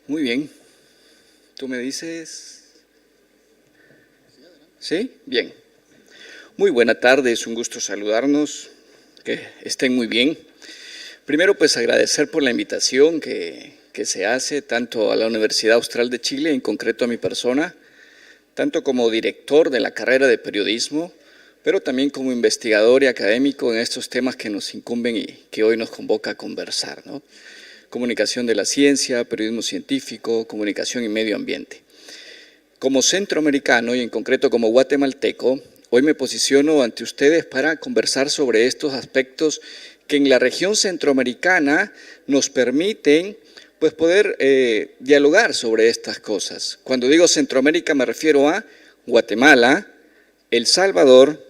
Muy bien. ¿Tú me dices? ¿Sí? Bien. Muy buena tarde, es un gusto saludarnos, que estén muy bien. Primero, pues agradecer por la invitación que se hace tanto a la Universidad Austral de Chile, en concreto a mi persona, tanto como director de la carrera de periodismo, pero también como investigador y académico en estos temas que nos incumben y que hoy nos convoca a conversar, ¿no? Comunicación de la ciencia, periodismo científico, comunicación y medio ambiente. Como centroamericano y en concreto como guatemalteco, hoy me posiciono ante ustedes para conversar sobre estos aspectos que en la región centroamericana nos permiten pues, poder dialogar sobre estas cosas. Cuando digo Centroamérica me refiero a Guatemala, El Salvador,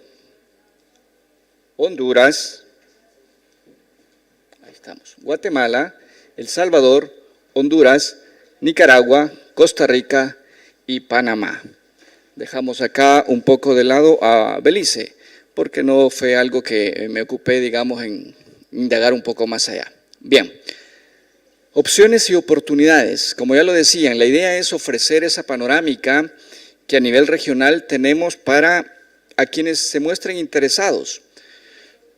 Honduras, ahí estamos, Guatemala, El Salvador, Honduras, Nicaragua, Costa Rica y Panamá. Dejamos acá un poco de lado a Belice, porque no fue algo que me ocupé, digamos, en indagar un poco más allá. Bien, opciones y oportunidades. Como ya lo decían, la idea es ofrecer esa panorámica que a nivel regional tenemos para a quienes se muestren interesados.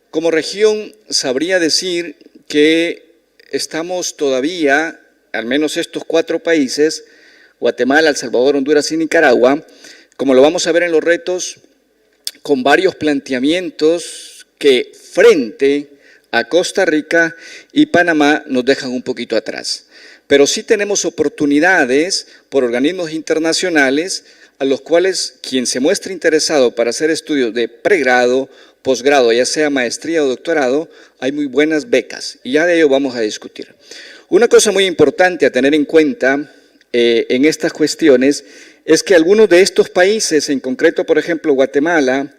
Como región, sabría decir que estamos todavía, al menos estos 4 países, Guatemala, El Salvador, Honduras y Nicaragua, como lo vamos a ver en los retos, con varios planteamientos que frente a Costa Rica y Panamá nos dejan un poquito atrás. Pero sí tenemos oportunidades por organismos internacionales a los cuales quien se muestre interesado para hacer estudios de pregrado, posgrado, ya sea maestría o doctorado, hay muy buenas becas y ya de ello vamos a discutir. Una cosa muy importante a tener en cuenta en estas cuestiones es que algunos de estos países, en concreto, por ejemplo, Guatemala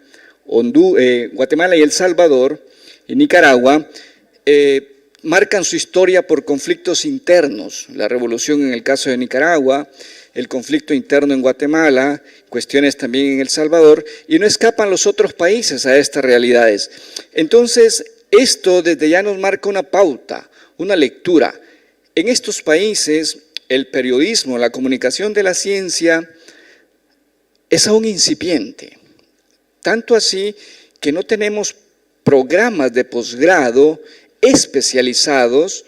y El Salvador y Nicaragua, marcan su historia por conflictos internos. La revolución en el caso de Nicaragua, el conflicto interno en Guatemala, cuestiones también en El Salvador, y no escapan los otros países a estas realidades. Entonces, esto desde ya nos marca una pauta, una lectura. En estos países, el periodismo, la comunicación de la ciencia, es aún incipiente, tanto así que no tenemos programas de posgrado especializados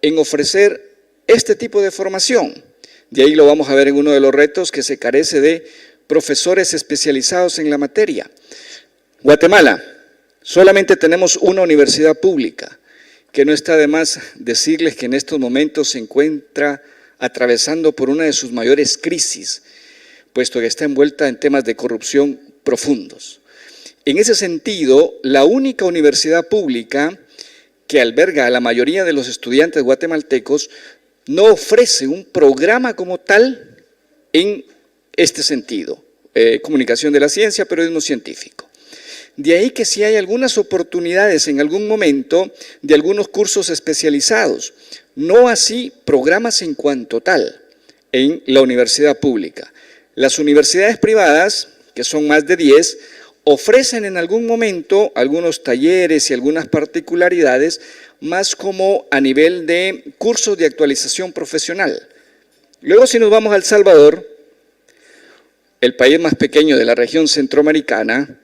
en ofrecer este tipo de formación. De ahí lo vamos a ver en uno de los retos, que se carece de profesores especializados en la materia. Guatemala, solamente tenemos una universidad pública, que no está de más decirles que en estos momentos se encuentra atravesando por una de sus mayores crisis, puesto que está envuelta en temas de corrupción profundos. En ese sentido, la única universidad pública que alberga a la mayoría de los estudiantes guatemaltecos no ofrece un programa como tal en este sentido, comunicación de la ciencia, periodismo científico. De ahí que sí hay algunas oportunidades en algún momento de algunos cursos especializados, no así programas en cuanto tal en la universidad pública. Las universidades privadas, que son más de 10, ofrecen en algún momento algunos talleres y algunas particularidades, más como a nivel de cursos de actualización profesional. Luego, si nos vamos a El Salvador, el país más pequeño de la región centroamericana,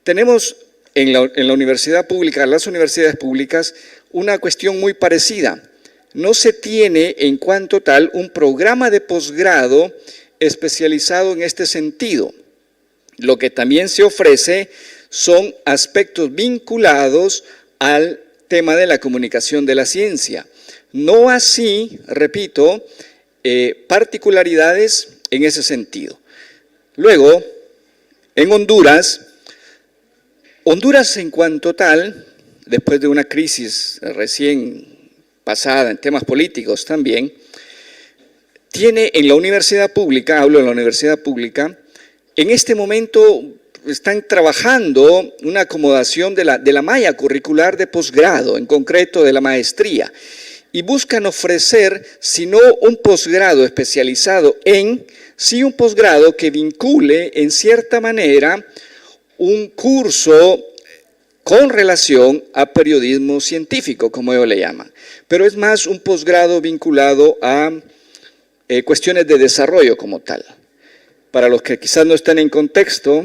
tenemos en la universidad pública, las universidades públicas, una cuestión muy parecida. No se tiene en cuanto tal un programa de posgrado especializado en este sentido. Lo que también se ofrece son aspectos vinculados al tema de la comunicación de la ciencia. No así, repito, particularidades en ese sentido. Luego, en Honduras en cuanto tal, después de una crisis recién pasada en temas políticos también, tiene en la universidad pública, hablo de la universidad pública, en este momento están trabajando una acomodación de la malla curricular de posgrado, en concreto de la maestría, y buscan ofrecer, si no un posgrado especializado sí un posgrado que vincule en cierta manera un curso con relación a periodismo científico, como ellos le llaman, pero es más un posgrado vinculado a cuestiones de desarrollo como tal. Para los que quizás no están en contexto,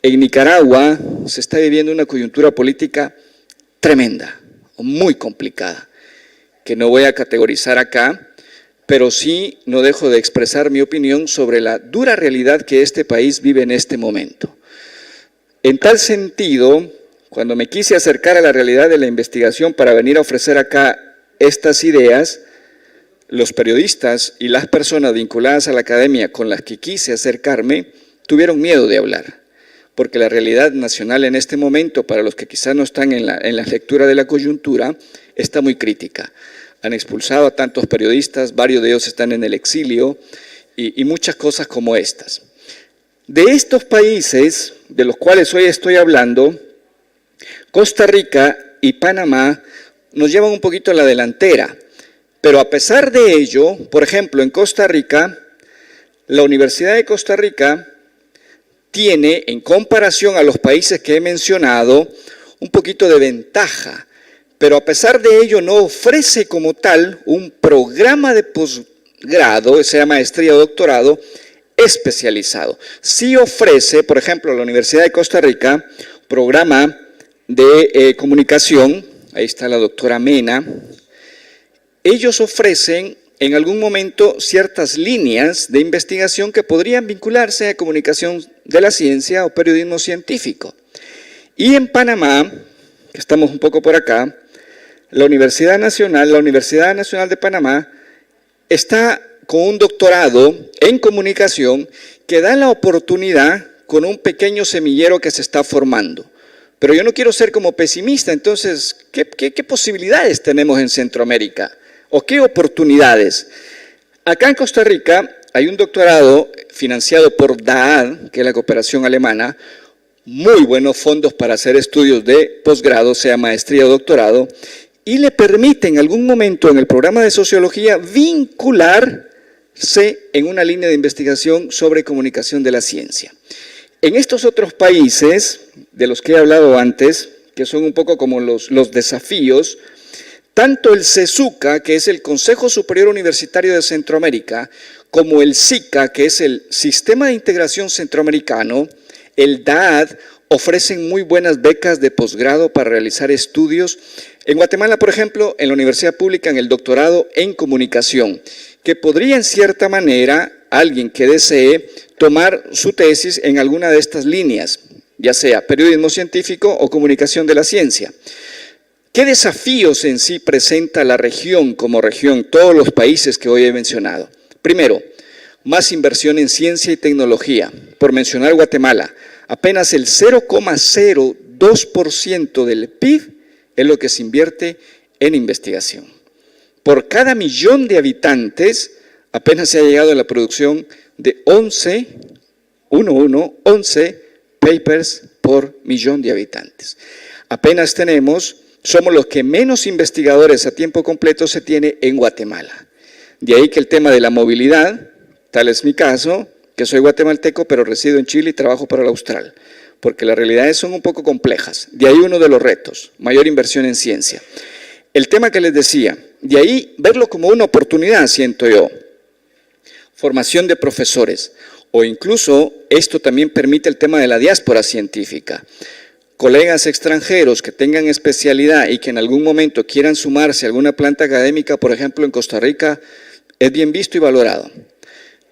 en Nicaragua se está viviendo una coyuntura política tremenda, muy complicada, que no voy a categorizar acá, pero sí no dejo de expresar mi opinión sobre la dura realidad que este país vive en este momento. En tal sentido, cuando me quise acercar a la realidad de la investigación para venir a ofrecer acá estas ideas, los periodistas y las personas vinculadas a la academia con las que quise acercarme tuvieron miedo de hablar, porque la realidad nacional en este momento, para los que quizás no están en la lectura de la coyuntura, está muy crítica. Han expulsado a tantos periodistas, varios de ellos están en el exilio y muchas cosas como estas. De estos países de los cuales hoy estoy hablando, Costa Rica y Panamá nos llevan un poquito a la delantera, pero a pesar de ello, por ejemplo, en Costa Rica, la Universidad de Costa Rica tiene, en comparación a los países que he mencionado, un poquito de ventaja, pero a pesar de ello no ofrece como tal un programa de posgrado, sea maestría o doctorado, especializado. Sí ofrece, por ejemplo, la Universidad de Costa Rica, programa de comunicación, ahí está la doctora Mena. Ellos ofrecen en algún momento ciertas líneas de investigación que podrían vincularse a comunicación de la ciencia o periodismo científico. Y en Panamá, que estamos un poco por acá, la Universidad Nacional de Panamá, está con un doctorado en comunicación que da la oportunidad con un pequeño semillero que se está formando. Pero yo no quiero ser como pesimista, entonces, ¿qué posibilidades tenemos en Centroamérica? ¿O qué oportunidades? Acá en Costa Rica hay un doctorado financiado por DAAD, que es la cooperación alemana, muy buenos fondos para hacer estudios de posgrado, sea maestría o doctorado, y le permite en algún momento en el programa de sociología vincularse en una línea de investigación sobre comunicación de la ciencia. En estos otros países, de los que he hablado antes, que son un poco como los desafíos, tanto el CESUCA, que es el Consejo Superior Universitario de Centroamérica, como el SICA, que es el Sistema de Integración Centroamericano, el DAAD, ofrecen muy buenas becas de posgrado para realizar estudios. En Guatemala, por ejemplo, en la Universidad Pública, en el doctorado en comunicación, que podría en cierta manera alguien que desee tomar su tesis en alguna de estas líneas, ya sea periodismo científico o comunicación de la ciencia. ¿Qué desafíos en sí presenta la región como región, todos los países que hoy he mencionado? Primero, más inversión en ciencia y tecnología. Por mencionar Guatemala, apenas el 0,02% del PIB es lo que se invierte en investigación. Por cada millón de habitantes, apenas se ha llegado a la producción de 11 papers por millón de habitantes. Apenas somos los que menos investigadores a tiempo completo se tiene en Guatemala. De ahí que el tema de la movilidad, tal es mi caso, que soy guatemalteco pero resido en Chile y trabajo para la Austral, porque las realidades son un poco complejas. De ahí uno de los retos, mayor inversión en ciencia. El tema que les decía, de ahí verlo como una oportunidad, siento yo. Formación de profesores, o incluso esto también permite el tema de la diáspora científica. Colegas extranjeros que tengan especialidad y que en algún momento quieran sumarse a alguna planta académica, por ejemplo en Costa Rica, es bien visto y valorado.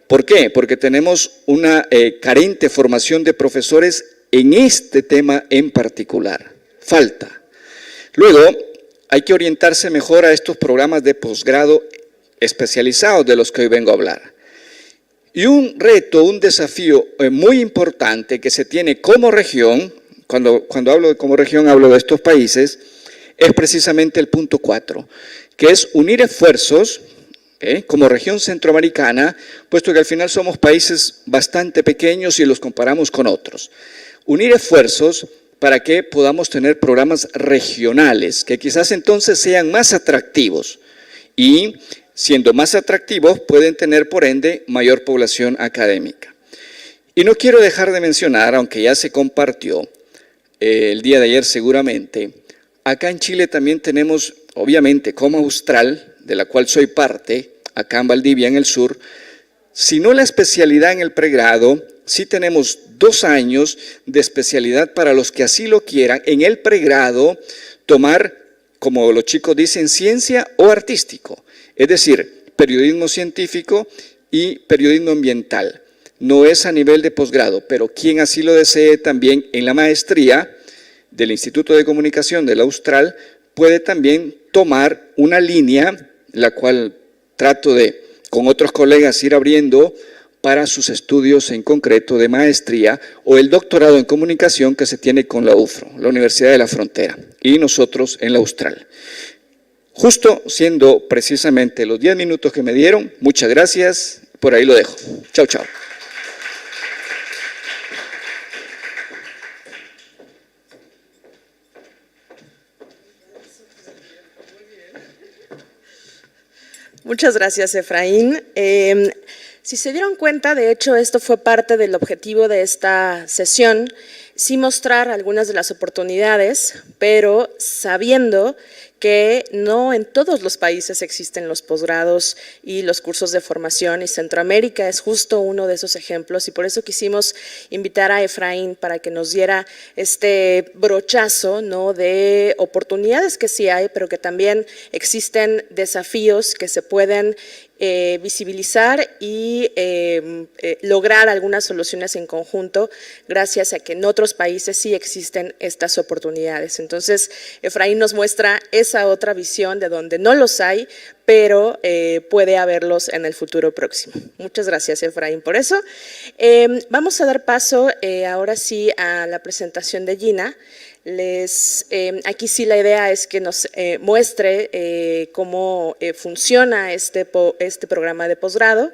¿Por qué? Porque tenemos una carente formación de profesores en este tema en particular. Falta. Luego, hay que orientarse mejor a estos programas de posgrado especializados de los que hoy vengo a hablar. Y un reto, un desafío muy importante que se tiene como región, cuando hablo de como región hablo de estos países, es precisamente el punto 4, que es unir esfuerzos como región centroamericana, puesto que al final somos países bastante pequeños y los comparamos con otros. Unir esfuerzos para que podamos tener programas regionales, que quizás entonces sean más atractivos y siendo más atractivos pueden tener por ende mayor población académica. Y no quiero dejar de mencionar, aunque ya se compartió el día de ayer seguramente, acá en Chile también tenemos, obviamente, Cómo Austral, de la cual soy parte, acá en Valdivia, en el sur, si no la especialidad en el pregrado, sí tenemos 2 años de especialidad para los que así lo quieran, en el pregrado, tomar, como los chicos dicen, ciencia o artístico, es decir, periodismo científico y periodismo ambiental. No es a nivel de posgrado, pero quien así lo desee también en la maestría del Instituto de Comunicación de la Austral puede también tomar una línea, la cual trato de, con otros colegas, ir abriendo para sus estudios en concreto de maestría o el doctorado en comunicación que se tiene con la UFRO, la Universidad de la Frontera, y nosotros en la Austral. Justo siendo precisamente los 10 minutos que me dieron, muchas gracias, por ahí lo dejo. Chao, chao. Muchas gracias, Efraín. Si se dieron cuenta, de hecho, esto fue parte del objetivo de esta sesión, sí mostrar algunas de las oportunidades, pero sabiendo que no en todos los países existen los posgrados y los cursos de formación, y Centroamérica es justo uno de esos ejemplos, y por eso quisimos invitar a Efraín para que nos diera este brochazo, ¿no?, de oportunidades que sí hay, pero que también existen desafíos que se pueden visibilizar y lograr algunas soluciones en conjunto gracias a que en otros países sí existen estas oportunidades. Entonces, Efraín nos muestra esa otra visión de donde no los hay, pero puede haberlos en el futuro próximo. Muchas gracias, Efraín, por eso. Vamos a dar paso ahora sí a la presentación de Gina. Aquí sí la idea es que nos muestre cómo funciona este programa de posgrado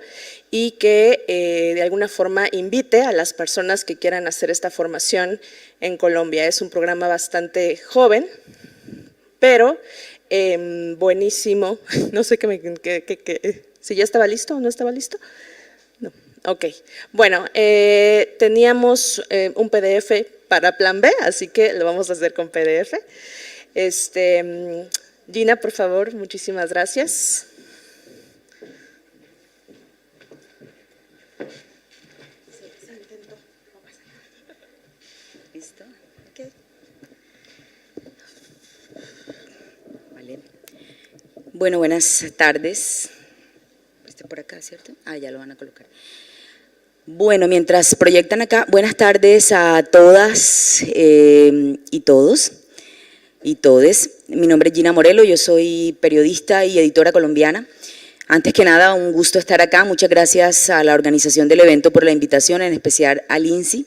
y que de alguna forma invite a las personas que quieran hacer esta formación en Colombia. Es un programa bastante joven, pero buenísimo. No sé si ya estaba listo o no estaba listo. No. Ok, bueno, teníamos un PDF para plan B, así que lo vamos a hacer con PDF. Gina, por favor, muchísimas gracias. ¿Listo? Ok. Vale. Bueno, buenas tardes. Este por acá, ¿cierto? Ah, ya lo van a colocar. Bueno, mientras proyectan acá, buenas tardes a todas y todos y todes. Mi nombre es Gina Morelo, yo soy periodista y editora colombiana. Antes que nada, un gusto estar acá. Muchas gracias a la organización del evento por la invitación, en especial a Lindzi,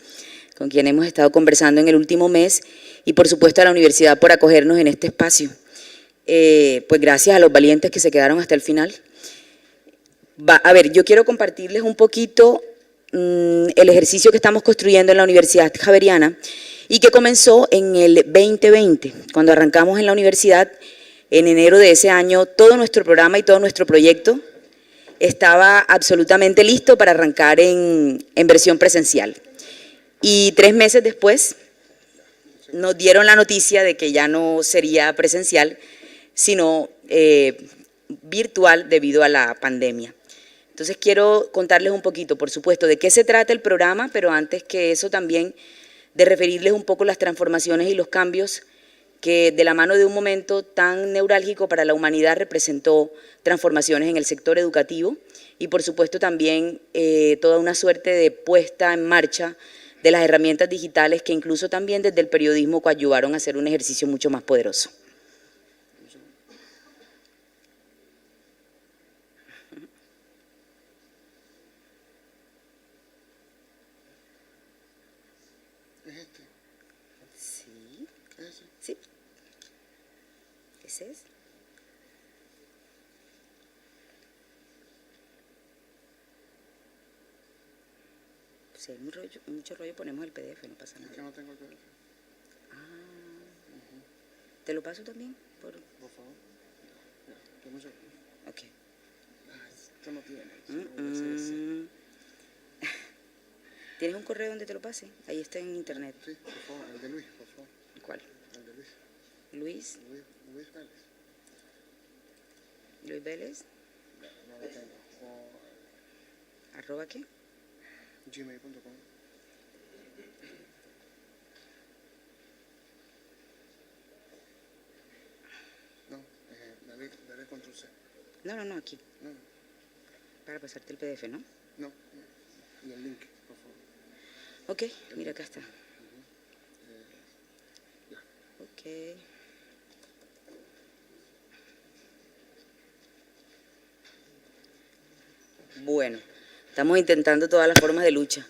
con quien hemos estado conversando en el último mes, y por supuesto a la universidad por acogernos en este espacio. Pues gracias a los valientes que se quedaron hasta el final. A ver, yo quiero compartirles un poquito el ejercicio que estamos construyendo en la Universidad Javeriana y que comenzó en el 2020, cuando arrancamos en la universidad. En enero de ese año, todo nuestro programa y todo nuestro proyecto estaba absolutamente listo para arrancar en versión presencial. Y 3 meses después nos dieron la noticia de que ya no sería presencial, sino virtual debido a la pandemia. Entonces quiero contarles un poquito, por supuesto, de qué se trata el programa, pero antes que eso también de referirles un poco las transformaciones y los cambios que de la mano de un momento tan neurálgico para la humanidad representó transformaciones en el sector educativo y por supuesto también toda una suerte de puesta en marcha de las herramientas digitales que incluso también desde el periodismo coadyuvaron a hacer un ejercicio mucho más poderoso. Sí. ¿Ese es? Si hay mucho rollo, ponemos el PDF, no pasa nada. Es que no tengo el PDF. ¿Te lo paso también? Por favor. Ok. Esto no tiene. ¿Tienes un correo donde te lo pase? Ahí está en internet. Sí, por favor, el de Luis, por favor. ¿Cuál? El de Luis. Luis. Luis Vélez. Luis Vélez. No lo tengo. ¿Arroba qué? gmail.com. No, dale control C. No, aquí. No. Para pasarte el PDF, ¿no? No. Y el link, por favor. Ok, mira, acá está. Ya. Ok. Bueno, estamos intentando todas las formas de lucha.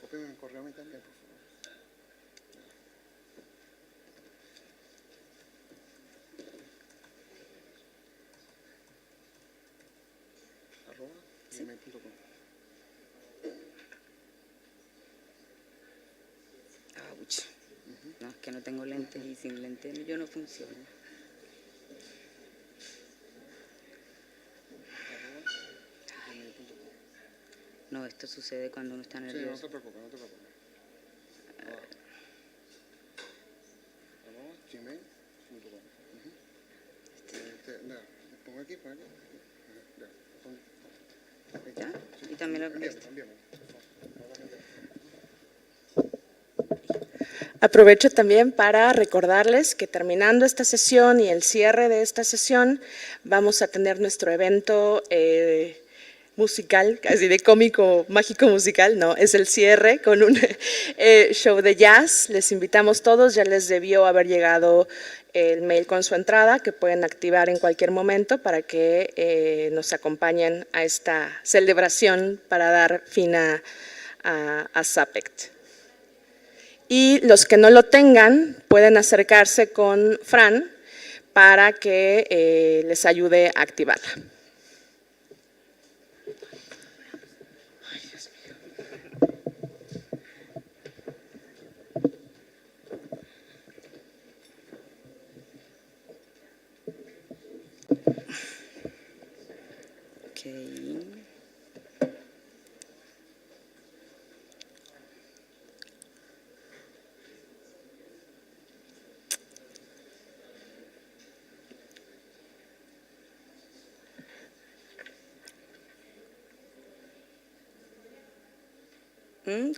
Cópiame el correo a mí también, por favor. @gmail.com. Ouch. No, es que no tengo lentes y sin lentes yo no funciono. esto sucede cuando uno está Sí, no nervioso. te preocupes, no te preocupes. Gmail.com. Mira, pongo aquí, pon aquí. ¿Ya? Y también lo Envíame. Aprovecho también para recordarles que terminando esta sesión y el cierre de esta sesión, vamos a tener nuestro evento musical, casi de cómico, mágico musical, no, es el cierre con un show de jazz. Les invitamos todos, ya les debió haber llegado el mail con su entrada, que pueden activar en cualquier momento para que nos acompañen a esta celebración para dar fin a Sapecct. Y los que no lo tengan pueden acercarse con Fran para que les ayude a activarla.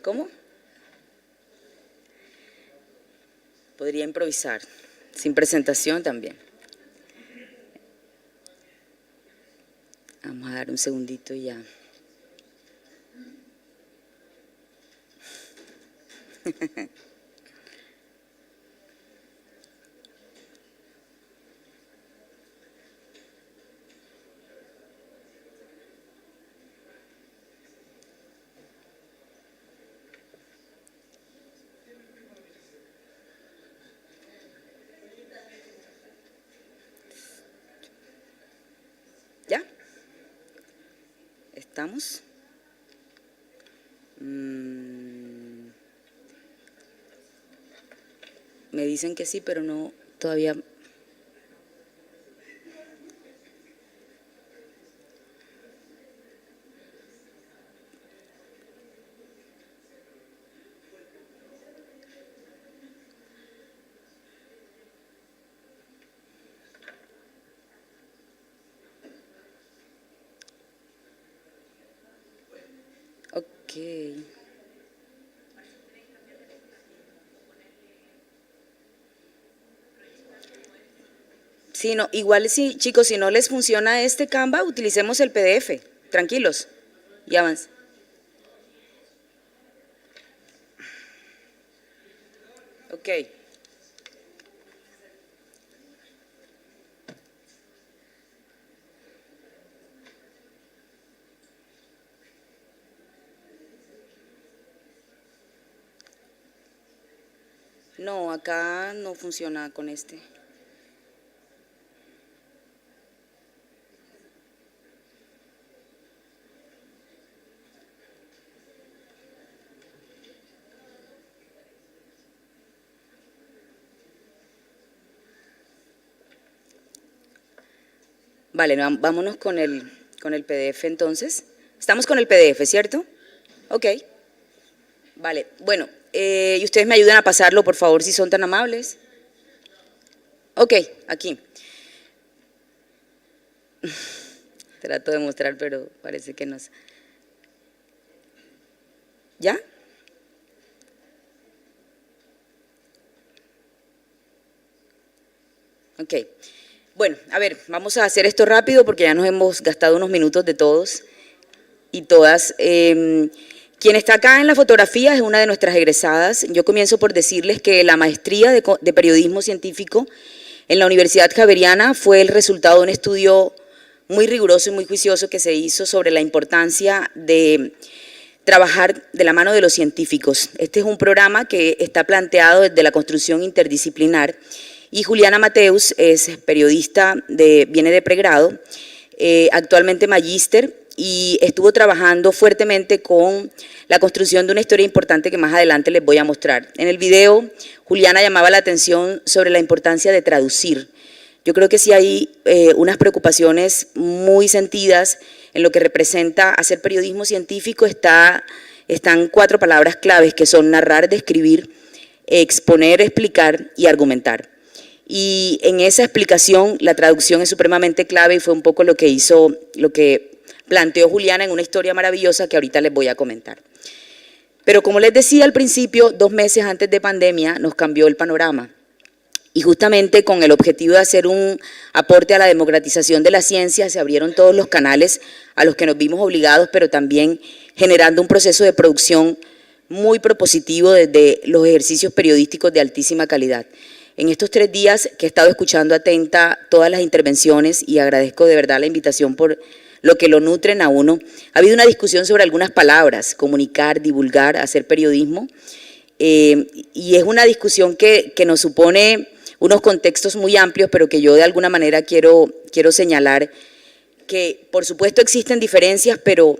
¿Cómo? Podría improvisar, sin presentación también. Vamos a dar un segundito y ya. ¿Ya? ¿Estamos? Me dicen que sí, pero no, todavía. Ok. Sí, no, igual sí, chicos, si no les funciona este Canva, utilicemos el PDF, tranquilos, y avance. Ok. No, acá no funciona con este. Vale, vámonos con el PDF entonces. Estamos con el PDF, ¿cierto? Ok. Vale, bueno, y ustedes me ayudan a pasarlo, por favor, si son tan amables. Ok, aquí. Trato de mostrar, pero parece que no. ¿Ya? Ok. Bueno, a ver, vamos a hacer esto rápido porque ya nos hemos gastado unos minutos de todos y todas. Quien está acá en la fotografía es una de nuestras egresadas. Yo comienzo por decirles que la maestría de periodismo científico en la Universidad Javeriana fue el resultado de un estudio muy riguroso y muy juicioso que se hizo sobre la importancia de trabajar de la mano de los científicos. Este es un programa que está planteado desde la construcción interdisciplinar y Juliana Mateus es periodista, viene de pregrado, actualmente magíster, y estuvo trabajando fuertemente con la construcción de una historia importante que más adelante les voy a mostrar. En el video, Juliana llamaba la atención sobre la importancia de traducir. Yo creo que sí hay unas preocupaciones muy sentidas en lo que representa hacer periodismo científico están 4 palabras claves que son narrar, describir, exponer, explicar y argumentar. Y en esa explicación la traducción es supremamente clave y fue un poco lo que planteó Juliana en una historia maravillosa que ahorita les voy a comentar. Pero como les decía al principio, 2 meses antes de pandemia nos cambió el panorama. Y justamente con el objetivo de hacer un aporte a la democratización de la ciencia, se abrieron todos los canales a los que nos vimos obligados, pero también generando un proceso de producción muy propositivo desde los ejercicios periodísticos de altísima calidad. En estos 3 días que he estado escuchando atenta todas las intervenciones y agradezco de verdad la invitación por lo que lo nutren a uno, ha habido una discusión sobre algunas palabras, comunicar, divulgar, hacer periodismo, y es una discusión que nos supone unos contextos muy amplios, pero que yo de alguna manera quiero señalar que por supuesto existen diferencias, pero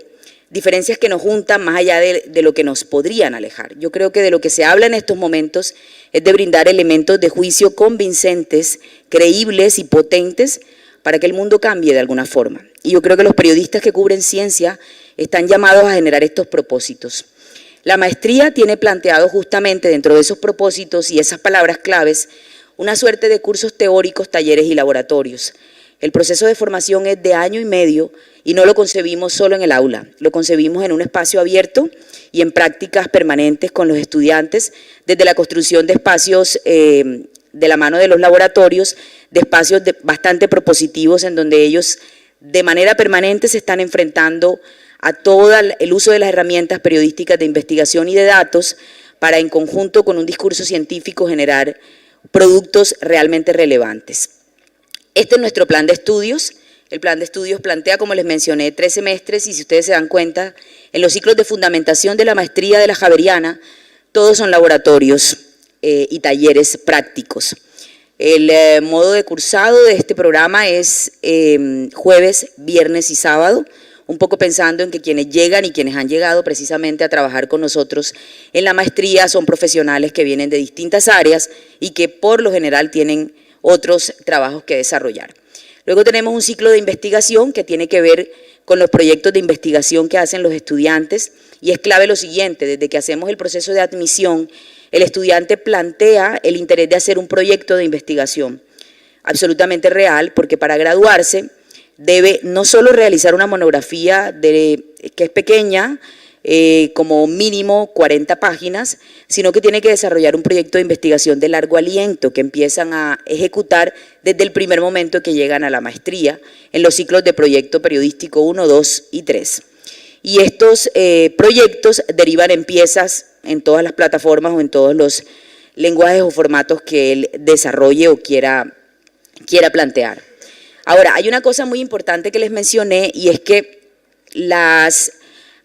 diferencias que nos juntan más allá de lo que nos podrían alejar. Yo creo que de lo que se habla en estos momentos es de brindar elementos de juicio convincentes, creíbles y potentes para que el mundo cambie de alguna forma. Y yo creo que los periodistas que cubren ciencia están llamados a generar estos propósitos. La maestría tiene planteado justamente dentro de esos propósitos y esas palabras claves una suerte de cursos teóricos, talleres y laboratorios. El proceso de formación es de 1 año y medio y no lo concebimos solo en el aula, lo concebimos en un espacio abierto y en prácticas permanentes con los estudiantes, desde la construcción de espacios de la mano de los laboratorios, de espacios bastante propositivos en donde ellos de manera permanente se están enfrentando a todo el uso de las herramientas periodísticas de investigación y de datos para en conjunto con un discurso científico generar productos realmente relevantes. Este es nuestro plan de estudios. El plan de estudios plantea, como les mencioné, 3 semestres y si ustedes se dan cuenta, en los ciclos de fundamentación de la maestría de la Javeriana, todos son laboratorios y talleres prácticos. El modo de cursado de este programa es jueves, viernes y sábado, un poco pensando en que quienes llegan y quienes han llegado precisamente a trabajar con nosotros en la maestría son profesionales que vienen de distintas áreas y que por lo general tienen otros trabajos que desarrollar. Luego tenemos un ciclo de investigación que tiene que ver con los proyectos de investigación que hacen los estudiantes y es clave lo siguiente, desde que hacemos el proceso de admisión, el estudiante plantea el interés de hacer un proyecto de investigación absolutamente real, porque para graduarse debe no solo realizar una monografía que es pequeña, como mínimo 40 páginas, sino que tiene que desarrollar un proyecto de investigación de largo aliento que empiezan a ejecutar desde el primer momento que llegan a la maestría en los ciclos de proyecto periodístico 1, 2 y 3. Y estos proyectos derivan en piezas en todas las plataformas o en todos los lenguajes o formatos que él desarrolle o quiera plantear. Ahora, hay una cosa muy importante que les mencioné y es que las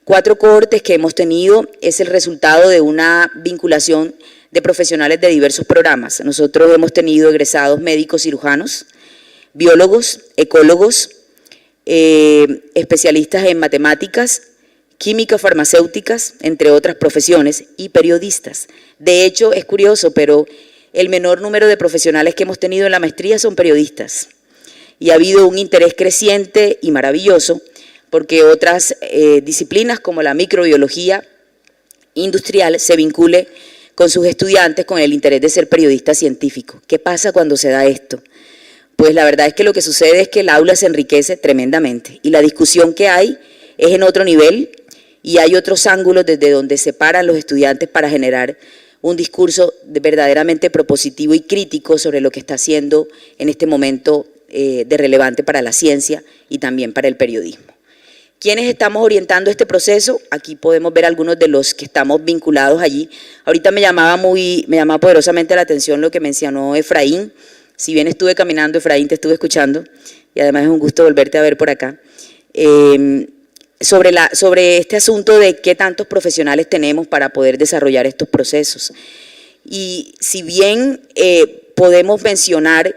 4 cohortes que hemos tenido es el resultado de una vinculación de profesionales de diversos programas. Nosotros hemos tenido egresados médicos cirujanos, biólogos, ecólogos, especialistas en matemáticas, químicas farmacéuticas, entre otras profesiones, y periodistas. De hecho, es curioso, pero el menor número de profesionales que hemos tenido en la maestría son periodistas. Y ha habido un interés creciente y maravilloso porque otras disciplinas como la microbiología industrial se vincule con sus estudiantes con el interés de ser periodista científico. ¿Qué pasa cuando se da esto? Pues la verdad es que lo que sucede es que el aula se enriquece tremendamente y la discusión que hay es en otro nivel y hay otros ángulos desde donde se paran los estudiantes para generar un discurso verdaderamente propositivo y crítico sobre lo que está haciendo en este momento de relevante para la ciencia y también para el periodismo. ¿Quiénes estamos orientando este proceso? Aquí podemos ver algunos de los que estamos vinculados allí. Ahorita me llamaba poderosamente la atención lo que mencionó Efraín. Si bien estuve caminando, Efraín, te estuve escuchando y además es un gusto volverte a ver por acá. Sobre este asunto de qué tantos profesionales tenemos para poder desarrollar estos procesos. Y si bien podemos mencionar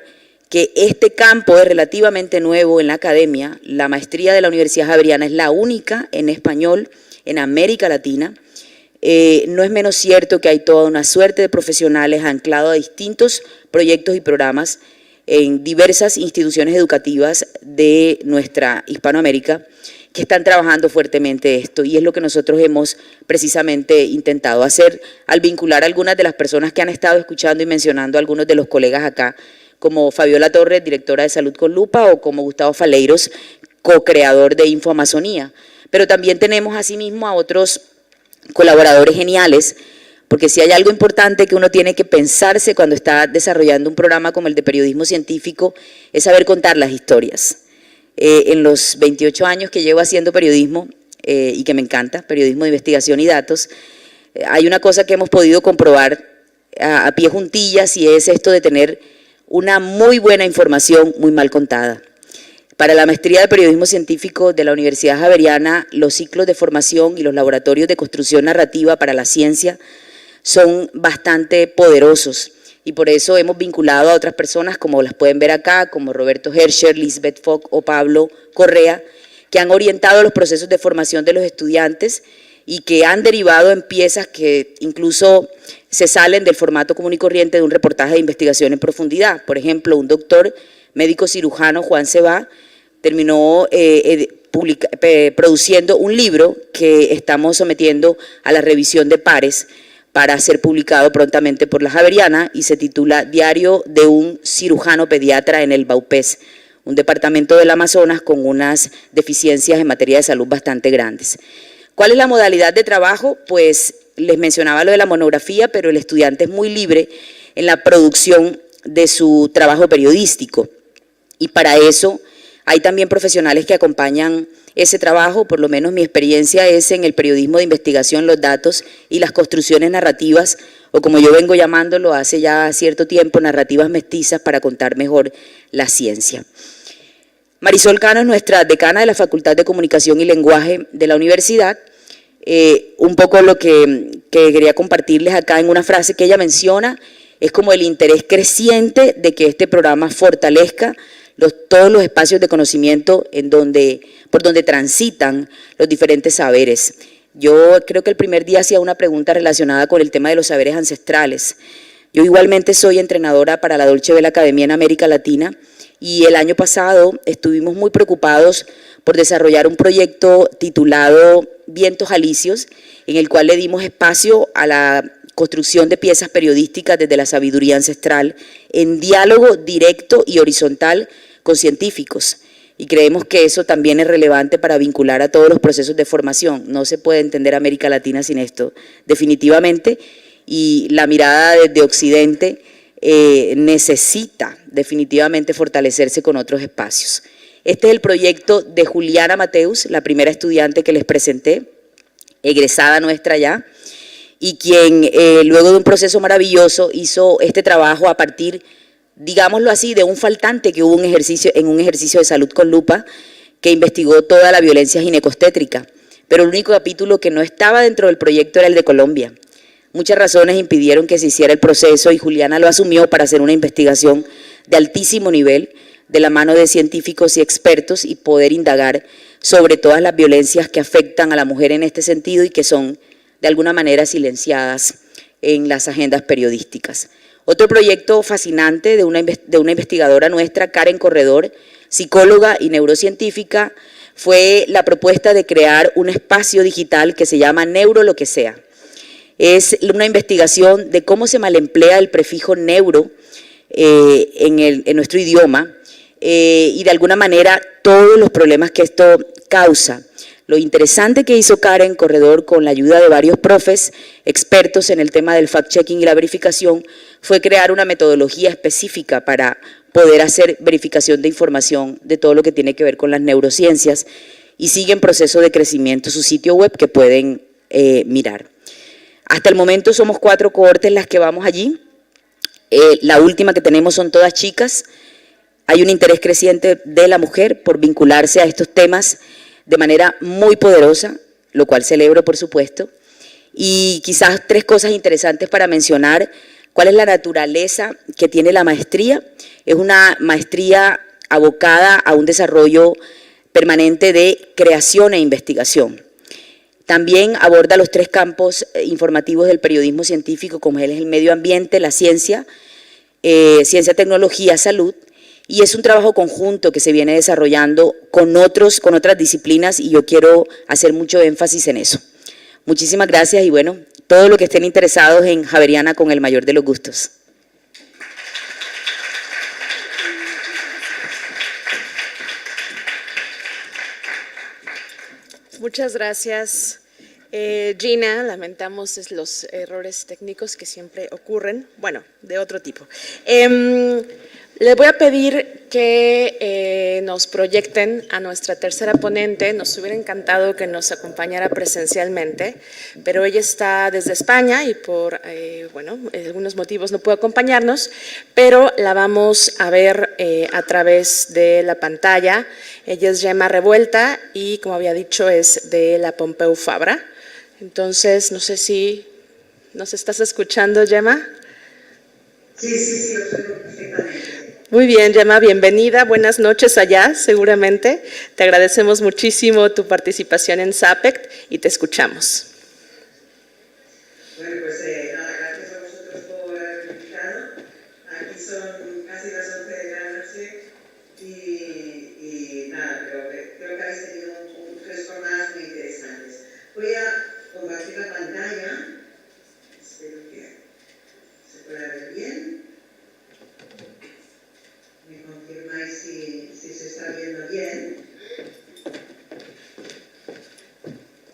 que este campo es relativamente nuevo en la academia, la maestría de la Universidad Javeriana es la única en español en América Latina, no es menos cierto que hay toda una suerte de profesionales anclados a distintos proyectos y programas en diversas instituciones educativas de nuestra Hispanoamérica que están trabajando fuertemente esto, y es lo que nosotros hemos precisamente intentado hacer al vincular a algunas de las personas que han estado escuchando y mencionando a algunos de los colegas acá, como Fabiola Torres, directora de Salud con Lupa, o como Gustavo Faleiros, co-creador de Infoamazonía. Pero también tenemos asimismo a otros colaboradores geniales, porque si hay algo importante que uno tiene que pensarse cuando está desarrollando un programa como el de periodismo científico, es saber contar las historias. En los 28 años que llevo haciendo periodismo, y que me encanta, periodismo de investigación y datos, hay una cosa que hemos podido comprobar a pie juntillas, y es esto de tener una muy buena información muy mal contada. Para la maestría de periodismo científico de la Universidad Javeriana, los ciclos de formación y los laboratorios de construcción narrativa para la ciencia son bastante poderosos, y por eso hemos vinculado a otras personas, como las pueden ver acá, como Roberto Herscher, Lisbeth Fock o Pablo Correa, que han orientado los procesos de formación de los estudiantes y que han derivado en piezas que incluso se salen del formato común y corriente de un reportaje de investigación en profundidad. Por ejemplo, un doctor médico cirujano, Juan Cebá, terminó produciendo un libro que estamos sometiendo a la revisión de pares para ser publicado prontamente por la Javeriana, y se titula Diario de un cirujano pediatra en el Baupés, un departamento del Amazonas con unas deficiencias en materia de salud bastante grandes. ¿Cuál es la modalidad de trabajo? Pues les mencionaba lo de la monografía, pero el estudiante es muy libre en la producción de su trabajo periodístico, y para eso hay también profesionales que acompañan ese trabajo. Por lo menos mi experiencia es en el periodismo de investigación, los datos y las construcciones narrativas, o como yo vengo llamándolo hace ya cierto tiempo, narrativas mestizas para contar mejor la ciencia. Marisol Cano es nuestra decana de la Facultad de Comunicación y Lenguaje de la Universidad. Un poco lo que quería compartirles acá en una frase que ella menciona es como el interés creciente de que este programa fortalezca todos los espacios de conocimiento por donde transitan los diferentes saberes. Yo creo que el primer día hacía una pregunta relacionada con el tema de los saberes ancestrales. Yo igualmente soy entrenadora para la Dolce Vele Academia en América Latina, y el año pasado estuvimos muy preocupados por desarrollar un proyecto titulado Vientos Alicios, en el cual le dimos espacio a la construcción de piezas periodísticas desde la sabiduría ancestral, en diálogo directo y horizontal con científicos, y creemos que eso también es relevante para vincular a todos los procesos de formación. No se puede entender América Latina sin esto, definitivamente, y la mirada desde Occidente necesita definitivamente fortalecerse con otros espacios. Este es el proyecto de Juliana Mateus, la primera estudiante que les presenté, egresada nuestra ya, y quien luego de un proceso maravilloso hizo este trabajo a partir, digámoslo así, de un faltante que hubo en un ejercicio de Salud con Lupa, que investigó toda la violencia ginecostétrica, pero el único capítulo que no estaba dentro del proyecto era el de Colombia. Muchas razones impidieron que se hiciera el proceso, y Juliana lo asumió para hacer una investigación de altísimo nivel, de la mano de científicos y expertos, y poder indagar sobre todas las violencias que afectan a la mujer en este sentido y que son de alguna manera silenciadas en las agendas periodísticas. Otro proyecto fascinante de una investigadora nuestra, Karen Corredor, psicóloga y neurocientífica, fue la propuesta de crear un espacio digital que se llama Neuro lo que sea. Es una investigación de cómo se malemplea el prefijo neuro en nuestro idioma, y de alguna manera todos los problemas que esto causa. Lo interesante que hizo Karen Corredor, con la ayuda de varios profes expertos en el tema del fact-checking y la verificación, fue crear una metodología específica para poder hacer verificación de información de todo lo que tiene que ver con las neurociencias, y sigue en proceso de crecimiento su sitio web, que pueden mirar. Hasta el momento somos 4 cohortes las que vamos allí. La última que tenemos son todas chicas. Hay un interés creciente de la mujer por vincularse a estos temas de manera muy poderosa, lo cual celebro, por supuesto. Y quizás 3 cosas interesantes para mencionar. ¿Cuál es la naturaleza que tiene la maestría? Es una maestría abocada a un desarrollo permanente de creación e investigación. También aborda los 3 campos informativos del periodismo científico, como es el medio ambiente, la ciencia, tecnología, salud, Y es un trabajo conjunto que se viene desarrollando con otras disciplinas y yo quiero hacer mucho énfasis en eso. Muchísimas gracias y bueno, todo lo que estén interesados en Javeriana con el mayor de los gustos. Muchas gracias, Gina. Lamentamos los errores técnicos que siempre ocurren, bueno, de otro tipo. Les voy a pedir que nos proyecten a nuestra tercera ponente. Nos hubiera encantado que nos acompañara presencialmente, pero ella está desde España y por algunos motivos no puede acompañarnos, pero la vamos a ver a través de la pantalla. Ella es Gemma Revuelta y, como había dicho, es de la Pompeu Fabra. Entonces, no sé si nos estás escuchando, Gemma. Sí, lo oigo perfectamente. Muy bien, Gemma, bienvenida. Buenas noches allá, seguramente. Te agradecemos muchísimo tu participación en Sapecct y te escuchamos. Bueno, pues nada, gracias a vosotros por haberme invitado. Aquí son casi las 11 de la noche y nada, pero creo que habéis tenido tres jornadas muy interesantes. Voy a compartir la pantalla. Espero que se pueda ver bien. Me confirmáis si se está viendo bien.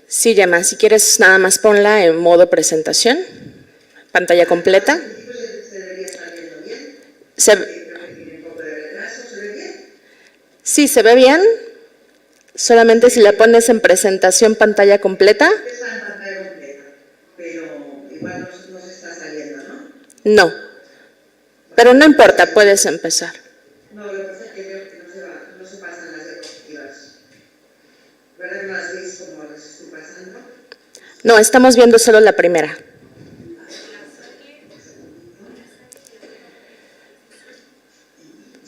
Sí, Gemma, si quieres nada más ponla en modo presentación, pantalla completa. ¿Se debería estar viendo bien? Creo que tiene un poco de retraso, ¿se ve bien? Sí, se ve bien, solamente si la pones en presentación pantalla completa. Está en pantalla completa, pero igual no se está saliendo, ¿no? No, pero no importa, puedes empezar. No, lo que pasa es que veo que no se pasan las diapositivas. ¿Verdad que no las veis como las estoy pasando? No, estamos viendo solo la primera.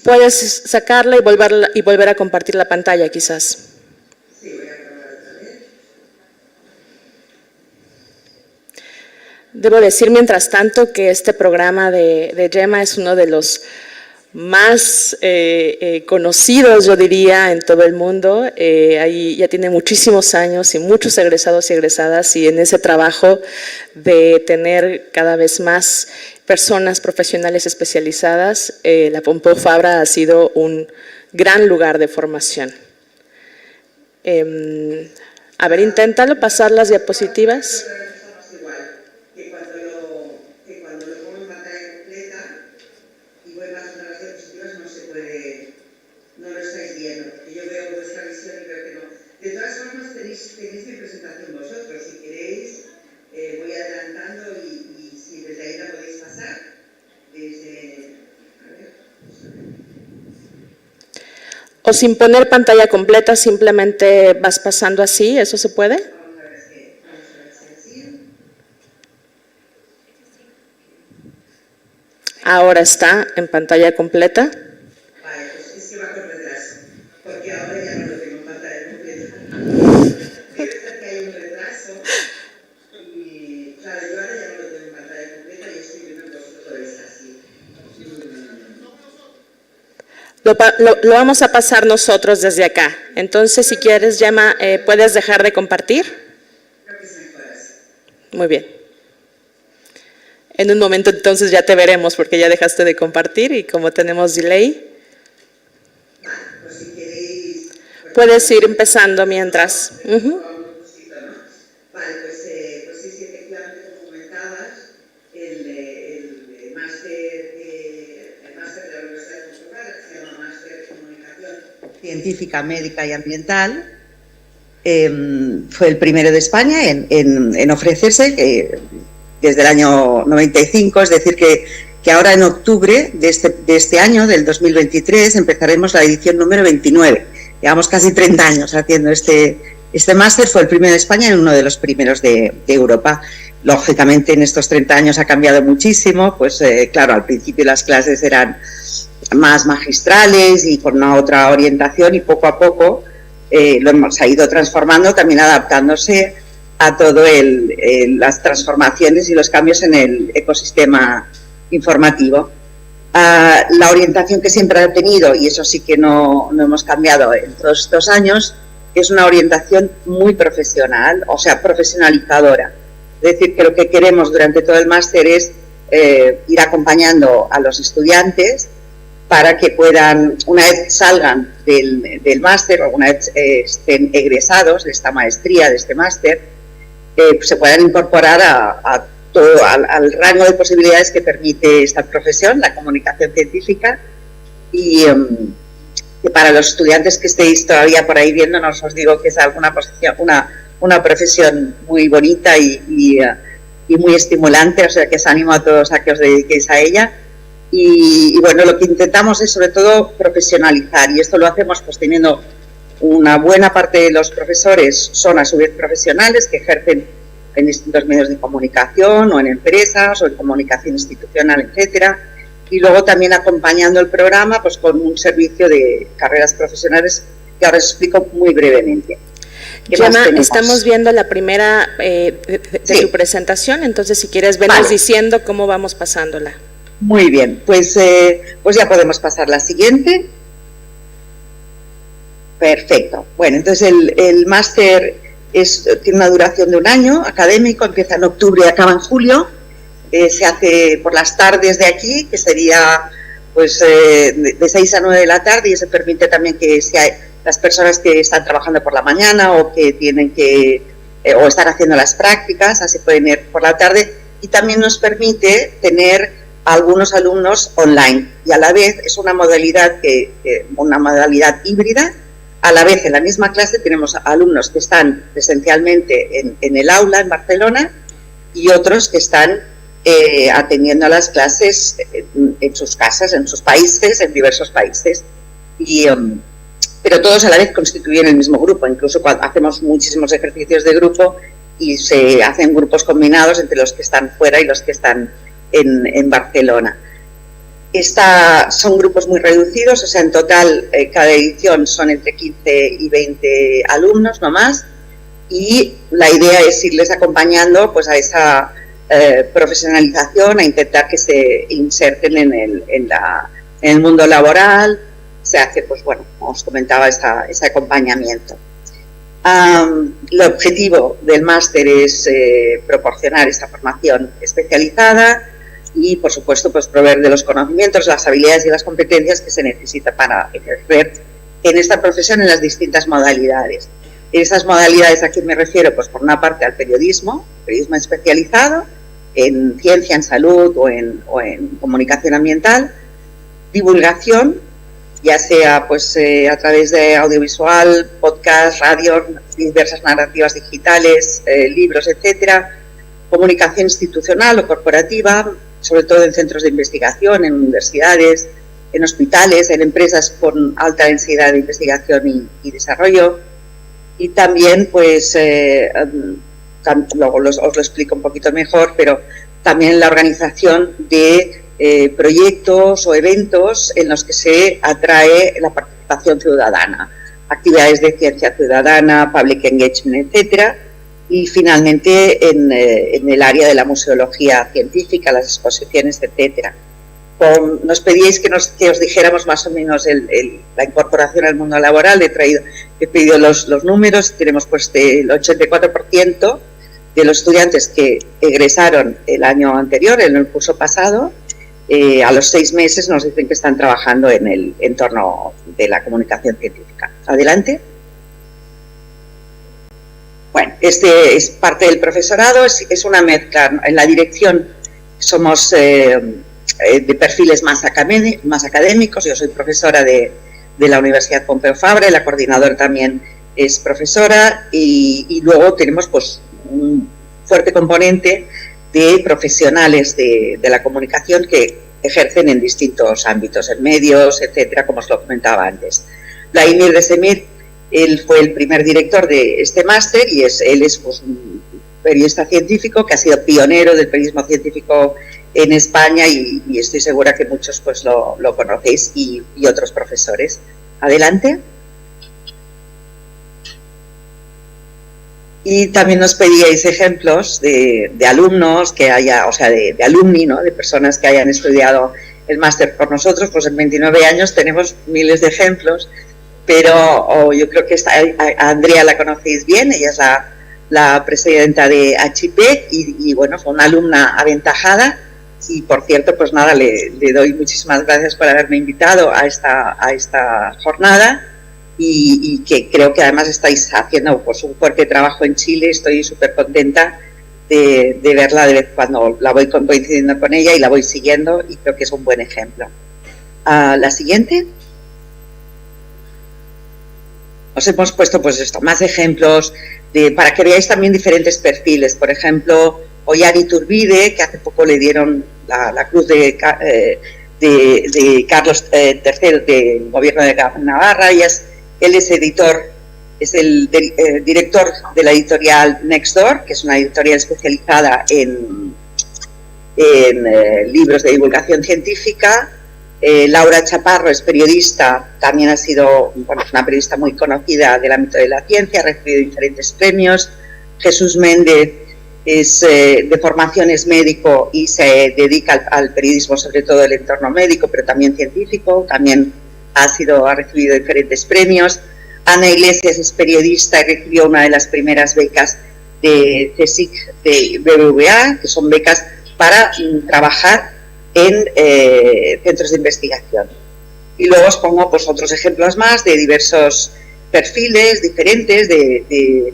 Puedes sacarla y volver a compartir la pantalla, quizás. Sí, voy a probar otra vez. Debo decir, mientras tanto, que este programa de Gemma es uno de los más conocidos, yo diría, en todo el mundo. Ahí ya tiene muchísimos años y muchos egresados y egresadas, y en ese trabajo de tener cada vez más personas profesionales especializadas, la Pompeu Fabra ha sido un gran lugar de formación. A ver, inténtalo, pasar las diapositivas. De todas formas, tenéis mi presentación vosotros. Si queréis, voy adelantando y si desde ahí la podéis pasar. O sin poner pantalla completa, simplemente vas pasando así, ¿eso se puede? Vamos a ver si así. Ahora está en pantalla completa. Vale, pues es que va con retraso, porque ahora ya no lo tengo en pantalla completa. Debe ser que hay un retraso y, claro, yo ahora ya no lo tengo en pantalla completa y estoy viendo que vosotros es así. Lo vamos a pasar nosotros desde acá. Entonces, si quieres, Gemma, ¿puedes dejar de compartir? Creo que es mejor así. Muy bien. En un momento entonces ya te veremos porque ya dejaste de compartir y como tenemos delay. Vale, pues si queréis... Puedes ir empezando mientras. Vale, pues sí, efectivamente, como comentabas, el máster de la Universidad de Portugal, que se llama Máster de Comunicación Científica, Médica y Ambiental, fue el primero de España en ofrecerse, desde el año 95, es decir, que ahora en octubre de este año, del 2023, empezaremos la edición número 29. Llevamos casi 30 años haciendo este máster, fue el primero de España y uno de los primeros de Europa. Lógicamente, en estos 30 años ha cambiado muchísimo, pues claro, al principio las clases eran más magistrales y con una otra orientación, y poco a poco lo hemos ido transformando, también adaptándose a todo las transformaciones y los cambios en el ecosistema informativo. La orientación que siempre ha tenido, y eso sí que no hemos cambiado en todos estos años, es una orientación muy profesional, o sea, profesionalizadora. Es decir, que lo que queremos durante todo el máster es ir acompañando a los estudiantes para que puedan, una vez salgan del máster o una vez estén egresados de esta maestría, de este máster, se puedan incorporar al rango de posibilidades que permite esta profesión, la comunicación científica, y que para los estudiantes que estéis todavía por ahí viéndonos, os digo que es una profesión muy bonita y muy estimulante, o sea que os animo a todos a que os dediquéis a ella. Y bueno, lo que intentamos es sobre todo profesionalizar, y esto lo hacemos pues teniendo una buena parte de los profesores son a su vez profesionales que ejercen en distintos medios de comunicación o en empresas o en comunicación institucional, etcétera, y luego también acompañando el programa pues con un servicio de carreras profesionales que ahora os explico muy brevemente. Gemma, estamos viendo la primera de tu presentación, entonces si quieres venos diciendo cómo vamos pasándola. Muy bien, pues ya podemos pasar la siguiente. Perfecto. Bueno, entonces el máster tiene una duración de 1 año académico, empieza en octubre y acaba en julio. Se hace por las tardes de aquí, que sería pues de 6 a 9 de la tarde, y eso permite también que si hay las personas que están trabajando por la mañana o que tienen que o están haciendo las prácticas, así pueden ir por la tarde, y también nos permite tener a algunos alumnos online, y a la vez es una modalidad híbrida. A la vez en la misma clase tenemos alumnos que están presencialmente en el aula en Barcelona y otros que están atendiendo a las clases en sus casas, en sus países, en diversos países, pero todos a la vez constituyen el mismo grupo. Incluso cuando hacemos muchísimos ejercicios de grupo y se hacen grupos combinados entre los que están fuera y los que están en Barcelona. Son grupos muy reducidos, o sea, en total cada edición son entre 15 y 20 alumnos, no más, y la idea es irles acompañando pues a esa profesionalización, a intentar que se inserten en el mundo laboral. Se hace, pues bueno, como os comentaba, ese acompañamiento. El objetivo del máster es proporcionar esta formación especializada y, por supuesto, pues proveer de los conocimientos, las habilidades y las competencias que se necesita para ejercer en esta profesión en las distintas modalidades. En esas modalidades, ¿a qué me refiero? Pues por una parte al periodismo especializado en ciencia, en salud o en comunicación ambiental, divulgación, ya sea pues a través de audiovisual, podcast, radio, diversas narrativas digitales, libros, etcétera, comunicación institucional o corporativa, sobre todo en centros de investigación, en universidades, en hospitales, en empresas con alta densidad de investigación y desarrollo, y también pues luego os lo explico un poquito mejor, pero también la organización de proyectos o eventos en los que se atrae la participación ciudadana, actividades de ciencia ciudadana, public engagement, etcétera, y finalmente en el área de la museología científica, las exposiciones, etcétera. Nos pedíais que os dijéramos más o menos la incorporación al mundo laboral. He pedido los números. Tenemos pues el 84% de los estudiantes que egresaron el año anterior, en el curso pasado, a los 6 meses nos dicen que están trabajando en el entorno de la comunicación científica. Adelante. Bueno, este es parte del profesorado, es una mezcla. En la dirección somos de perfiles más académicos. Yo soy profesora de la Universidad Pompeu Fabra, la coordinadora también es profesora, y luego tenemos pues un fuerte componente de profesionales de la comunicación que ejercen en distintos ámbitos, en medios, etcétera, como os lo comentaba antes. Vladimir Desemir, él fue el primer director de este máster y él es pues, un periodista científico que ha sido pionero del periodismo científico en España y estoy segura que muchos pues lo conocéis y otros profesores. Adelante. Y también nos pedíais ejemplos de alumnos que haya, o sea, de alumni, ¿no? De personas que hayan estudiado el máster por nosotros, pues en 29 años tenemos miles de ejemplos, pero yo creo que a Andrea la conocéis bien, ella es la presidenta de Sapecct y bueno, fue una alumna aventajada. Y por cierto, pues nada, le doy muchísimas gracias por haberme invitado a esta jornada y que creo que además estáis haciendo pues un fuerte trabajo en Chile. Estoy súper contenta de verla de vez cuando la voy coincidiendo con ella y la voy siguiendo y creo que es un buen ejemplo. La siguiente. Os hemos puesto pues esto, más ejemplos para que veáis también diferentes perfiles. Por ejemplo, Ollán Iturbide, que hace poco le dieron la Cruz de Carlos III del Gobierno de Navarra, y él es editor, es el director de la editorial Nextdoor, que es una editorial especializada en libros de divulgación científica. Laura Chaparro es periodista, también ha sido una periodista muy conocida del ámbito de la ciencia, ha recibido diferentes premios. Jesús Méndez es de formación es médico y se dedica al periodismo, sobre todo el entorno médico, pero también científico, también ha recibido diferentes premios. Ana Iglesias es periodista y recibió una de las primeras becas de CSIC de BBVA, que son becas para trabajar en centros de investigación. Y luego os pongo pues otros ejemplos más de diversos perfiles diferentes de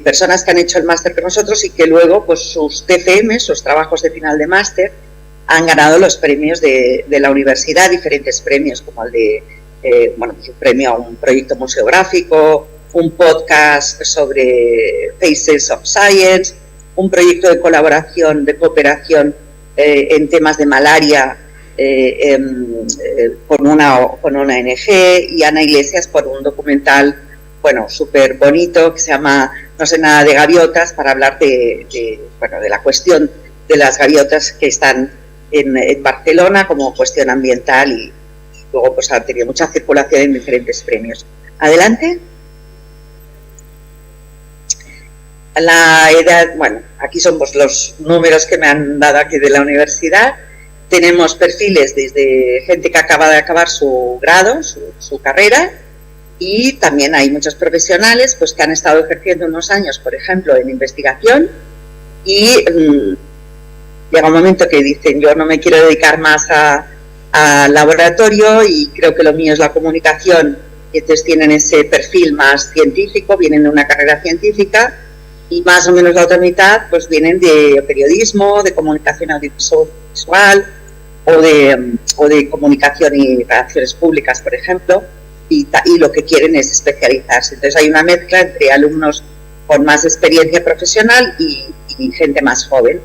personas que han hecho el máster con nosotros y que luego pues sus TFM, sus trabajos de final de máster, han ganado los premios de la universidad, diferentes premios como el de pues un premio a un proyecto museográfico, un podcast sobre Faces of Science, un proyecto de colaboración, de cooperación en temas de malaria con una ONG, y Ana Iglesias por un documental súper bonito que se llama No sé nada de gaviotas, para hablar de la cuestión de las gaviotas que están en Barcelona como cuestión ambiental, y luego pues ha tenido mucha circulación en diferentes premios. Adelante. La edad, aquí son pues los números que me han dado aquí de la universidad. Tenemos perfiles desde gente que acaba de acabar su grado, su carrera, y también hay muchos profesionales pues que han estado ejerciendo unos años, por ejemplo, en investigación, y llega un momento que dicen: yo no me quiero dedicar más a laboratorio y creo que lo mío es la comunicación, y entonces tienen ese perfil más científico, vienen de una carrera científica, y más o menos la otra mitad pues vienen de periodismo, de comunicación audiovisual o de comunicación y relaciones públicas, por ejemplo, y lo que quieren es especializarse. Entonces hay una mezcla entre alumnos con más experiencia profesional y gente más joven.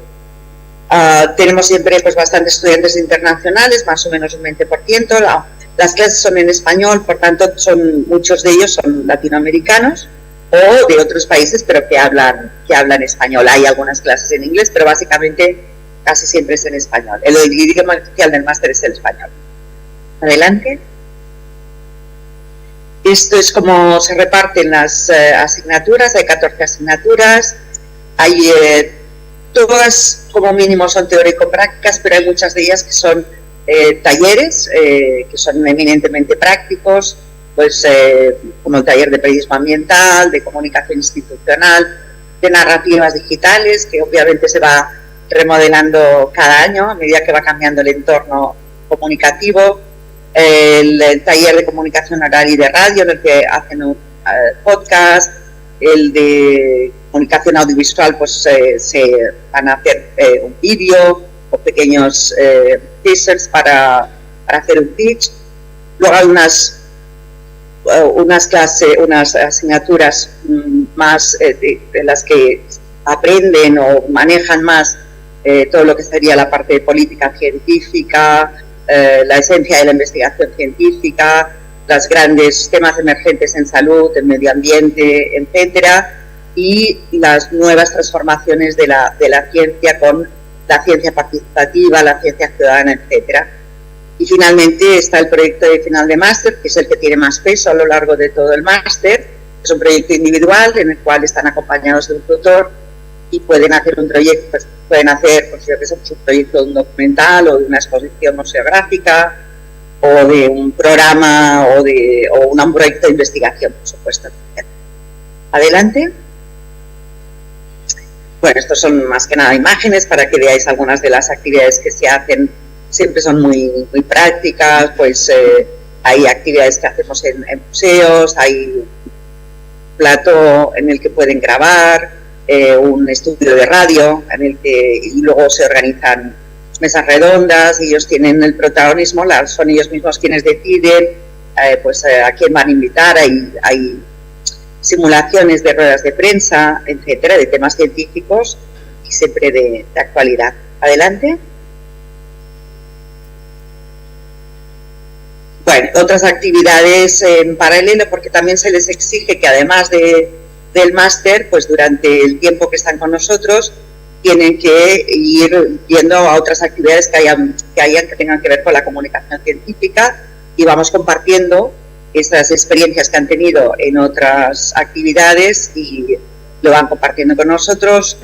Tenemos siempre pues bastantes estudiantes internacionales, más o menos un 20%. Las clases son en español, por tanto muchos de ellos son latinoamericanos o de otros países, pero que hablan español. Hay algunas clases en inglés, pero básicamente casi siempre es en español. El idioma oficial del máster es el español. Adelante. Esto es como se reparten las asignaturas. Hay 14 asignaturas. Hay todas como mínimo son teórico-prácticas, pero hay muchas de ellas que son talleres que son eminentemente prácticos, pues como el taller de periodismo ambiental, de comunicación institucional, de narrativas digitales, que obviamente se va remodelando cada año a medida que va cambiando el entorno comunicativo, el taller de comunicación oral y de radio, en el que hacen un podcast, el de comunicación audiovisual, pues se van a hacer un vídeo o pequeños teasers para hacer un pitch. Luego hay unas asignaturas más de las que aprenden o manejan más todo lo que sería la parte de política científica, la esencia de la investigación científica, los grandes temas emergentes en salud, en medio ambiente, etcétera, y las nuevas transformaciones de la ciencia con la ciencia participativa, la ciencia ciudadana, etcétera. Y finalmente está el proyecto de final de máster, que es el que tiene más peso a lo largo de todo el máster. Es un proyecto individual en el cual están acompañados de un tutor y pueden hacer un proyecto, pues, pueden hacer, pues, yo que sé, un proyecto de un documental o de una exposición museográfica o de un programa o un proyecto de investigación, por supuesto. Adelante. Bueno, estos son más que nada imágenes para que veáis algunas de las actividades que se hacen. Siempre son muy prácticas, pues hay actividades que hacemos en museos, hay un plato en el que pueden grabar, un estudio de radio en el que, y luego se organizan mesas redondas, ellos tienen el protagonismo, son ellos mismos quienes deciden a quién van a invitar, hay simulaciones de ruedas de prensa, etcétera, de temas científicos y siempre de actualidad. Adelante. Bueno, otras actividades en paralelo, porque también se les exige que además del máster, pues durante el tiempo que están con nosotros, tienen que ir viendo a otras actividades que tengan que ver con la comunicación científica, y vamos compartiendo esas experiencias que han tenido en otras actividades y lo van compartiendo con nosotros,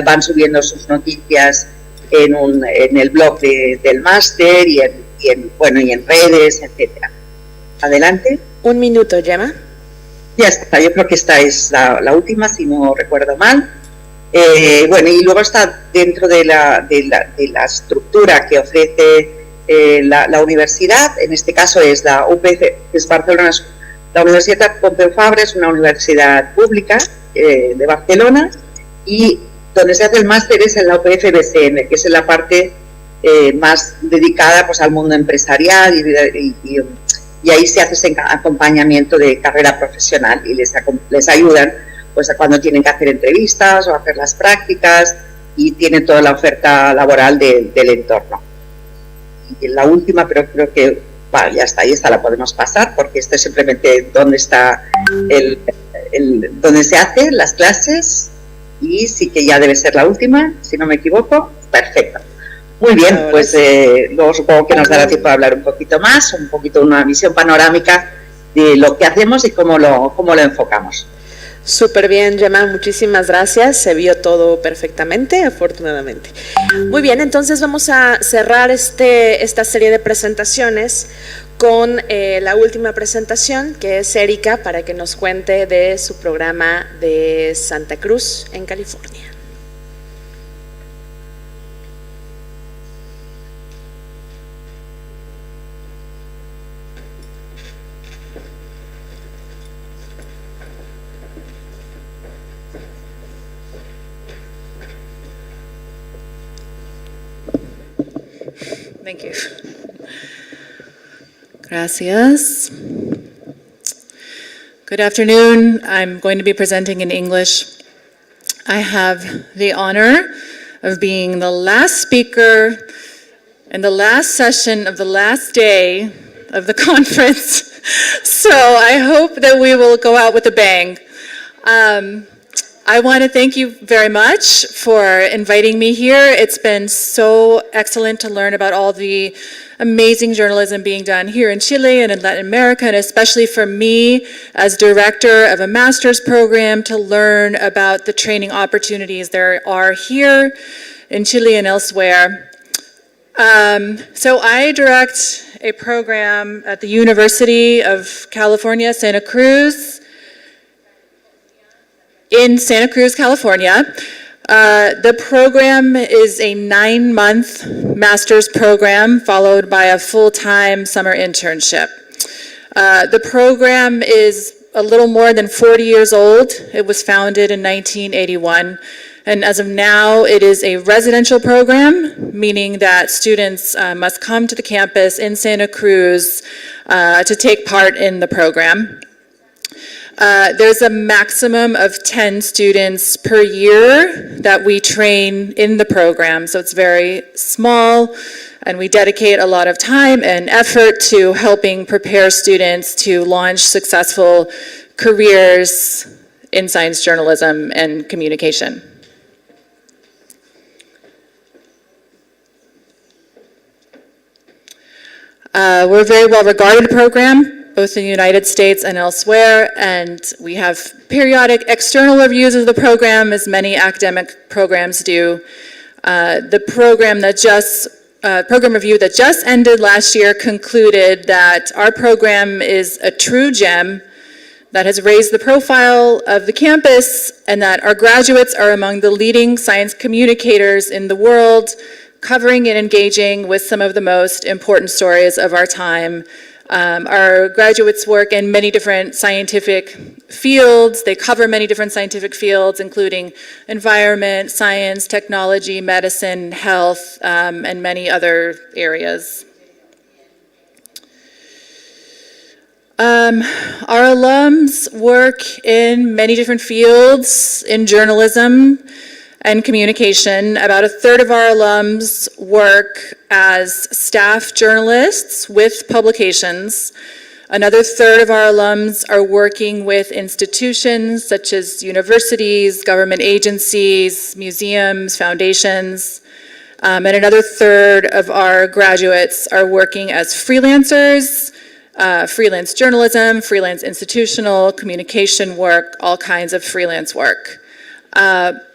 van subiendo sus noticias en el blog del máster y en redes, etcétera. Adelante. 1 minuto, Gemma. Ya está, yo creo que esta es la última, si no recuerdo mal. Bueno, y luego está dentro de la estructura que ofrece la universidad, en este caso es la UPF, es Barcelona, la Universidad Pompeu Fabra es una universidad pública de Barcelona, y donde se hace el máster es en la UPF BCM, que es en la parte más dedicada pues al mundo empresarial y ahí se hace ese acompañamiento de carrera profesional y les ayudan pues a cuando tienen que hacer entrevistas o hacer las prácticas, y tienen toda la oferta laboral del entorno. Y la última, pero creo que ya está, ahí la podemos pasar, porque esto es simplemente donde está donde se hacen las clases, y sí que ya debe ser la última, si no me equivoco. Perfecto. Muy bien, pues luego supongo que nos dará tiempo de hablar un poquito más, una visión panorámica de lo que hacemos y cómo lo enfocamos. Súper bien, Gemma, muchísimas gracias. Se vio todo perfectamente, afortunadamente. Muy bien, entonces vamos a cerrar esta serie de presentaciones con la última presentación, que es Erika, para que nos cuente de su programa de Santa Cruz, en California. Thank you. Gracias. Good afternoon. I'm going to be presenting in English. I have the honor of being the last speaker and the last session of the last day of the conference. So I hope that we will go out with a bang. I want to thank you very much for inviting me here. It's been so excellent to learn about all the amazing journalism being done here in Chile and in Latin America, and especially for me as director of a master's program to learn about the training opportunities there are here in Chile and elsewhere. So I direct a program at the University of California, Santa Cruz, in Santa Cruz, California. The program is a 9-month master's program followed by a full-time summer internship. The program is a little more than 40 years old. It was founded in 1981. And as of now, it is a residential program, meaning that students must come to the campus in Santa Cruz to take part in the program. There's a maximum of 10 students per year that we train in the program, so it's very small, and we dedicate a lot of time and effort to helping prepare students to launch successful careers in science journalism and communication. We're a very well-regarded program both in the United States and elsewhere, and we have periodic external reviews of the program, as many academic programs do. The program review that just ended last year concluded that our program is a true gem that has raised the profile of the campus, and that our graduates are among the leading science communicators in the world, covering and engaging with some of the most important stories of our time. Our graduates work in many different scientific fields. They cover many different scientific fields, including environment, science, technology, medicine, health, and many other areas. Our alums work in many different fields in journalism and communication. About a third of our alums work as staff journalists with publications. Another third of our alums are working with institutions such as universities, government agencies, museums, foundations. And another third of our graduates are working as freelancers, freelance journalism, freelance institutional, communication work, all kinds of freelance work.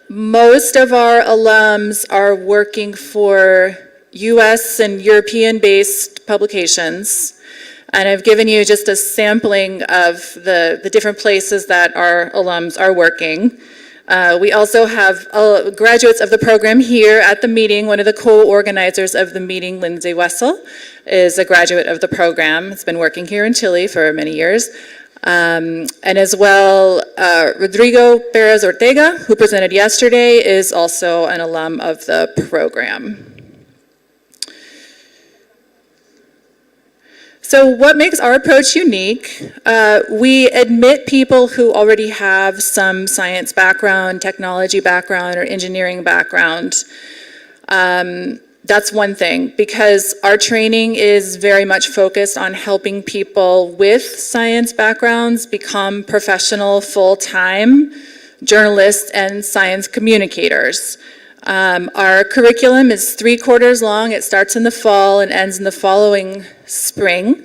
Most of our alums are working for US and European-based publications, and I've given you just a sampling of the different places that our alums are working. We also have graduates of the program here at the meeting. One of the co-organizers of the meeting, Lindzi Wessel, is a graduate of the program. Has been working here in Chile for many years. And as well, Rodrigo Perez Ortega, who presented yesterday, is also an alum of the program. So what makes our approach unique? We admit people who already have some science background, technology background, or engineering background. That's one thing, because our training is very much focused on helping people with science backgrounds become professional, full-time journalists and science communicators. Our curriculum is 3 quarters long. It starts in the fall and ends in the following spring.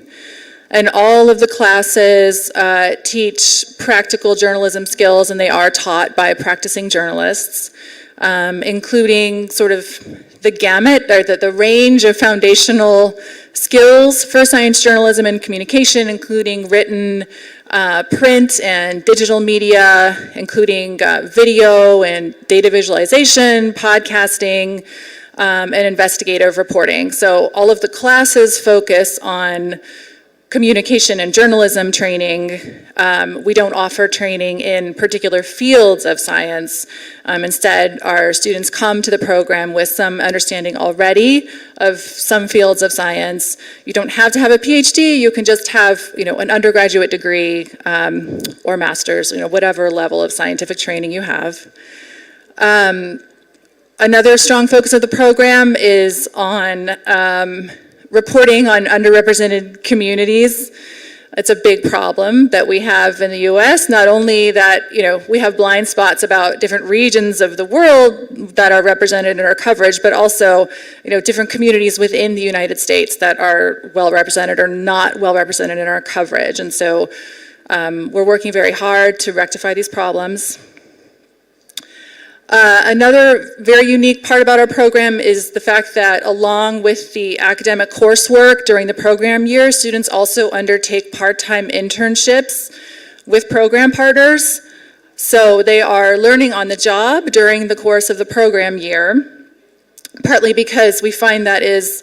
And all of the classes teach practical journalism skills, and they are taught by practicing journalists, including sort of the gamut, or the range of foundational skills for science journalism and communication, including written, print, and digital media, including video and data visualization, podcasting, and investigative reporting. So all of the classes focus on communication and journalism training. We don't offer training in particular fields of science. Instead, our students come to the program with some understanding already of some fields of science. You don't have to have a PhD. You can just have, an undergraduate degree or master's, whatever level of scientific training you have. Another strong focus of the program is on reporting on underrepresented communities. It's a big problem that we have in the US. Not only that, we have blind spots about different regions of the world that are represented in our coverage, but also, different communities within the United States that are well represented or not well represented in our coverage. And so we're working very hard to rectify these problems. Another very unique part about our program is the fact that along with the academic coursework during the program year, students also undertake part-time internships with program partners. So they are learning on the job during the course of the program year, partly because we find that is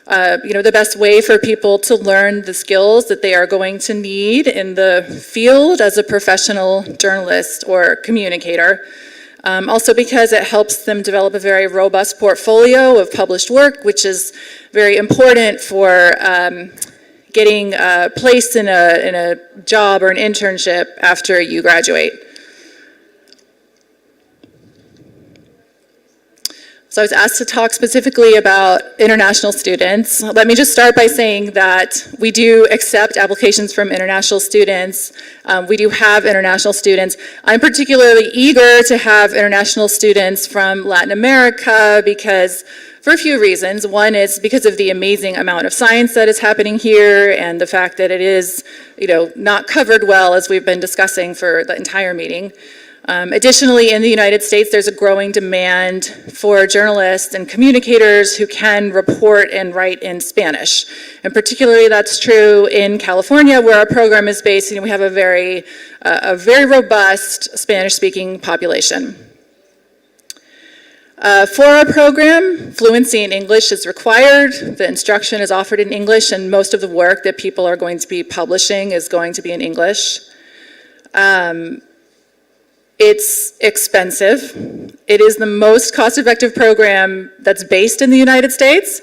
the best way for people to learn the skills that they are going to need in the field as a professional journalist or communicator. Also because it helps them develop a very robust portfolio of published work, which is very important for getting placed in a job or an internship after you graduate. So I was asked to talk specifically about international students. Let me just start by saying that we do accept applications from international students. We do have international students. I'm particularly eager to have international students from Latin America because for a few reasons. One is because of the amazing amount of science that is happening here and the fact that it is, not covered well, as we've been discussing for the entire meeting. Additionally, in the United States, there's a growing demand for journalists and communicators who can report and write in Spanish. And particularly that's true in California, where our program is based, and we have a very robust Spanish-speaking population. For our program, fluency in English is required. The instruction is offered in English, and most of the work that people are going to be publishing is going to be in English. It's expensive. It is the most cost-effective program that's based in the United States,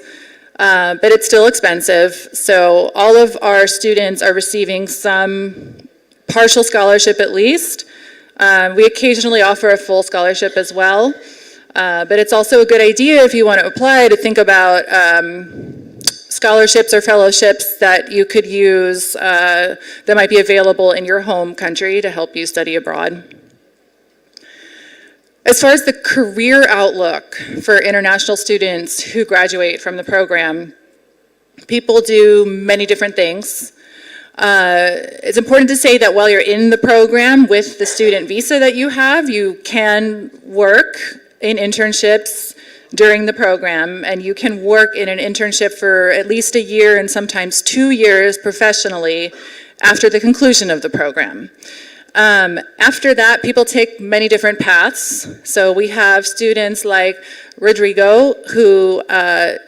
but it's still expensive. So all of our students are receiving some partial scholarship at least. We occasionally offer a full scholarship as well, but it's also a good idea if you want to apply to think about scholarships or fellowships that you could use that might be available in your home country to help you study abroad. As far as the career outlook for international students who graduate from the program, people do many different things. It's important to say that while you're in the program with the student visa that you have, you can work in internships during the program, and you can work in an internship for at least a year and sometimes 2 years professionally after the conclusion of the program. After that, people take many different paths. So we have students like Rodrigo, who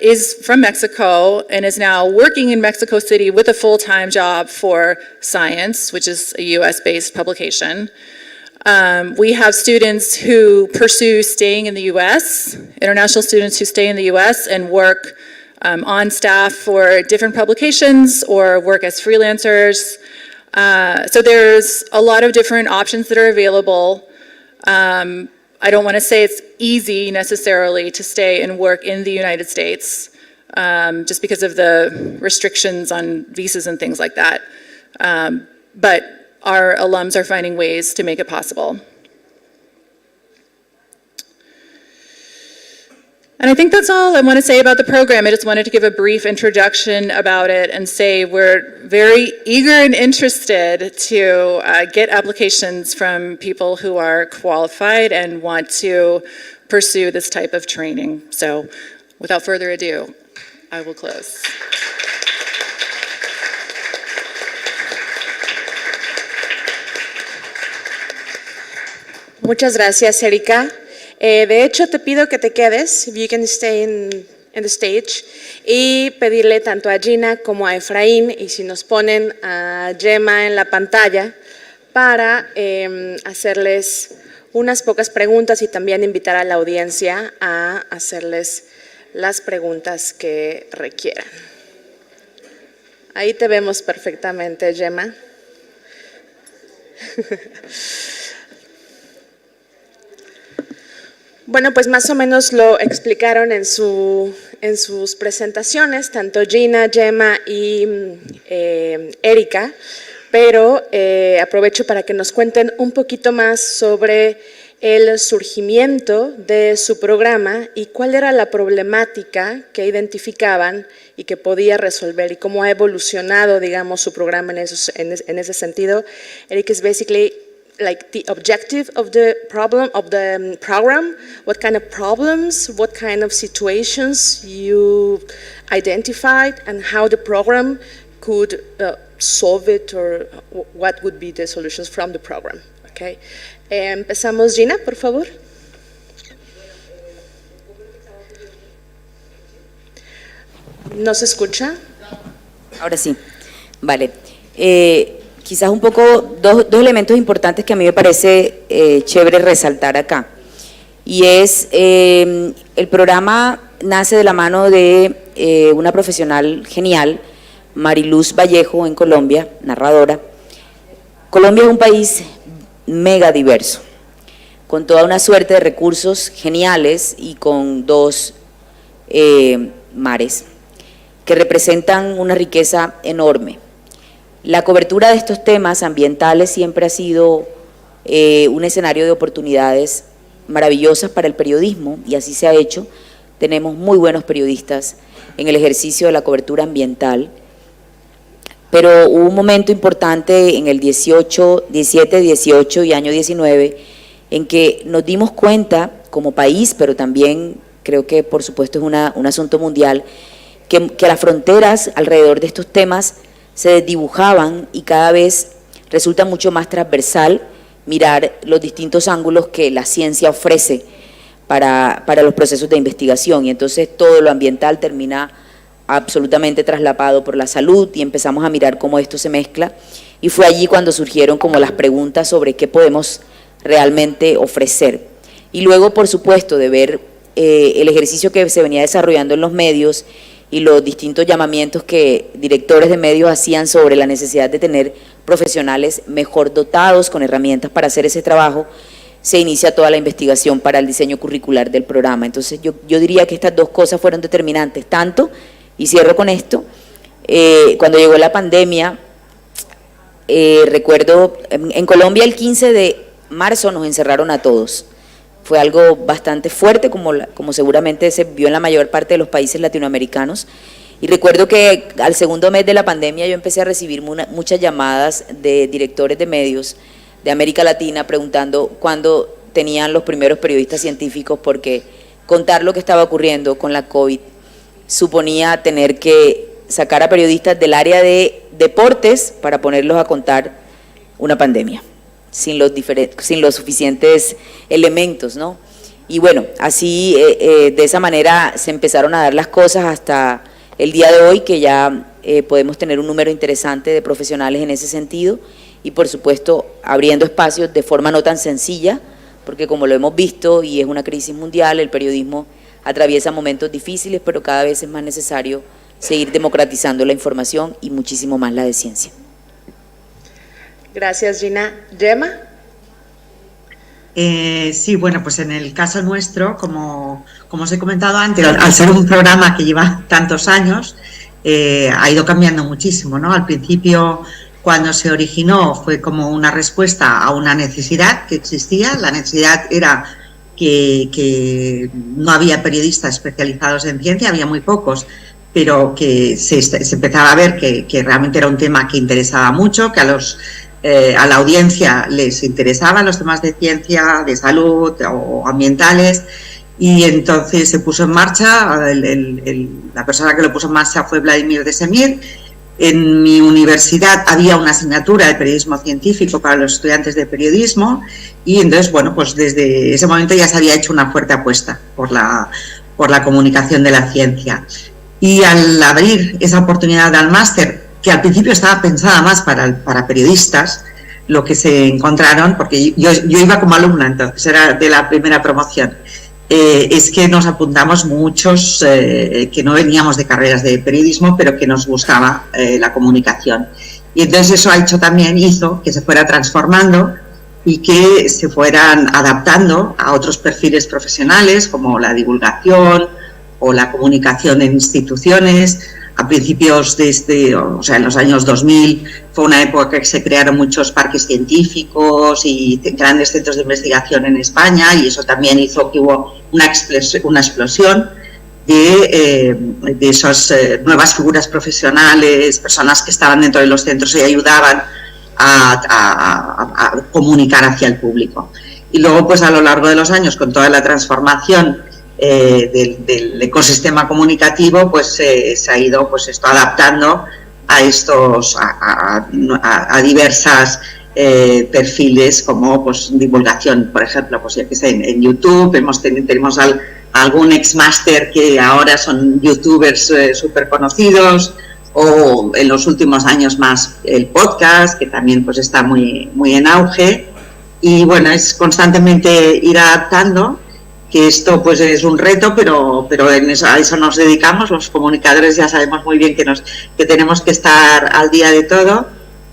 is from Mexico and is now working in Mexico City with a full-time job for Science, which is a US-based publication. We have students who pursue staying in the US, international students who stay in the US and work on staff for different publications or work as freelancers. So there's a lot of different options that are available. I don't want to say it's easy necessarily to stay and work in the United States, just because of the restrictions on visas and things like that. But our alums are finding ways to make it possible. And I think that's all I want to say about the program. I just wanted to give a brief introduction about it and say we're very eager and interested to get applications from people who are qualified and want to pursue this type of training. So without further ado, I will close. Muchas gracias, Erika. De hecho, te pido que te quedes, if you can stay in the stage, y pedirle tanto a Gina como a Efraín, y si nos ponen a Gemma en la pantalla, para hacerles unas pocas preguntas y también invitar a la audiencia a hacerles las preguntas que requieran. Ahí te vemos perfectamente, Gemma. Bueno, pues más o menos lo explicaron en sus presentaciones, tanto Gina, Gemma y Erika, pero aprovecho para que nos cuenten un poquito más sobre el surgimiento de su programa y cuál era la problemática que identificaban y que podía resolver y cómo ha evolucionado, digamos, su programa en ese sentido. Erika is basically like the objective of the program, what kind of problems, what kind of situations you identified, and how the program could solve it, or what would be the solutions from the program. Okay. Empezamos, Gina, por favor. ¿No se escucha? Ahora sí. Vale. Quizás un poco, dos elementos importantes que a mí me parece chévere resaltar acá. Y es, el programa nace de la mano de una profesional genial, Mariluz Vallejo, en Colombia, narradora. Colombia es un país mega diverso, con toda una suerte de recursos geniales y con dos mares que representan una riqueza enorme. La cobertura de estos temas ambientales siempre ha sido un escenario de oportunidades maravillosas para el periodismo, y así se ha hecho, tenemos muy buenos periodistas en el ejercicio de la cobertura ambiental, pero hubo un momento importante en el 17, 18 y año 19 en que nos dimos cuenta como país, pero también creo que por supuesto es un asunto mundial, que las fronteras alrededor de estos temas se desdibujaban y cada vez resulta mucho más transversal mirar los distintos ángulos que la ciencia ofrece para los procesos de investigación, y entonces todo lo ambiental termina absolutamente traslapado por la salud y empezamos a mirar cómo esto se mezcla, y fue allí cuando surgieron como las preguntas sobre qué podemos realmente ofrecer. Y luego, por supuesto, de ver el ejercicio que se venía desarrollando en los medios y los distintos llamamientos que directores de medios hacían sobre la necesidad de tener profesionales mejor dotados con herramientas para hacer ese trabajo, se inicia toda la investigación para el diseño curricular del programa. Entonces yo diría que estas dos cosas fueron determinantes, tanto, y cierro con esto, cuando llegó la pandemia, recuerdo, en Colombia el 15 de marzo nos encerraron a todos. Fue algo bastante fuerte, como seguramente se vio en la mayor parte de los países latinoamericanos. Y recuerdo que al segundo mes de la pandemia yo empecé a recibir muchas llamadas de directores de medios de América Latina preguntando cuándo tenían los primeros periodistas científicos, porque contar lo que estaba ocurriendo con la COVID suponía tener que sacar a periodistas del área de deportes para ponerlos a contar una pandemia, sin los suficientes elementos, ¿no? Y bueno, así de esa manera se empezaron a dar las cosas hasta el día de hoy, que ya podemos tener un número interesante de profesionales en ese sentido, y por supuesto abriendo espacios de forma no tan sencilla, porque como lo hemos visto y es una crisis mundial, el periodismo atraviesa momentos difíciles, pero cada vez es más necesario seguir democratizando la información y muchísimo más la de ciencia. Gracias, Gina. ¿Gemma? Sí, bueno, pues en el caso nuestro, como os he comentado antes, al ser un programa que lleva tantos años, ha ido cambiando muchísimo, ¿no? Al principio, cuando se originó, fue como una respuesta a una necesidad que existía. La necesidad era que no había periodistas especializados en ciencia, había muy pocos, pero que se empezaba a ver que realmente era un tema que interesaba mucho, que a la audiencia les interesaban los temas de ciencia, de salud o ambientales, y entonces se puso en marcha, la persona que lo puso en marcha fue Vladimir de Semir. En mi universidad había una asignatura de periodismo científico para los estudiantes de periodismo, y entonces, bueno, pues desde ese momento ya se había hecho una fuerte apuesta por la comunicación de la ciencia. Y al abrir esa oportunidad al máster, que al principio estaba pensada más para periodistas, lo que se encontraron, porque yo iba como alumna, entonces era de la primera promoción, es que nos apuntamos muchos que no veníamos de carreras de periodismo, pero que nos gustaba la comunicación. Y entonces eso hizo que se fuera transformando y que se fueran adaptando a otros perfiles profesionales, como la divulgación o la comunicación en instituciones. A principios en los años 2000 fue una época que se crearon muchos parques científicos y grandes centros de investigación en España, y eso también hizo que hubo una explosión de esas nuevas figuras profesionales, personas que estaban dentro de los centros y ayudaban a comunicar hacia el público. Y luego, pues a lo largo de los años, con toda la transformación del ecosistema comunicativo, pues se ha ido adaptando a diversas perfiles, como pues divulgación, por ejemplo, pues ya que sé, en YouTube tenemos algún ex-máster que ahora son youtubers súper conocidos, o en los últimos años más el podcast, que también pues está muy en auge. Y bueno, es constantemente ir adaptando, que esto pues es un reto, pero a eso nos dedicamos. Los comunicadores ya sabemos muy bien que tenemos que estar al día de todo,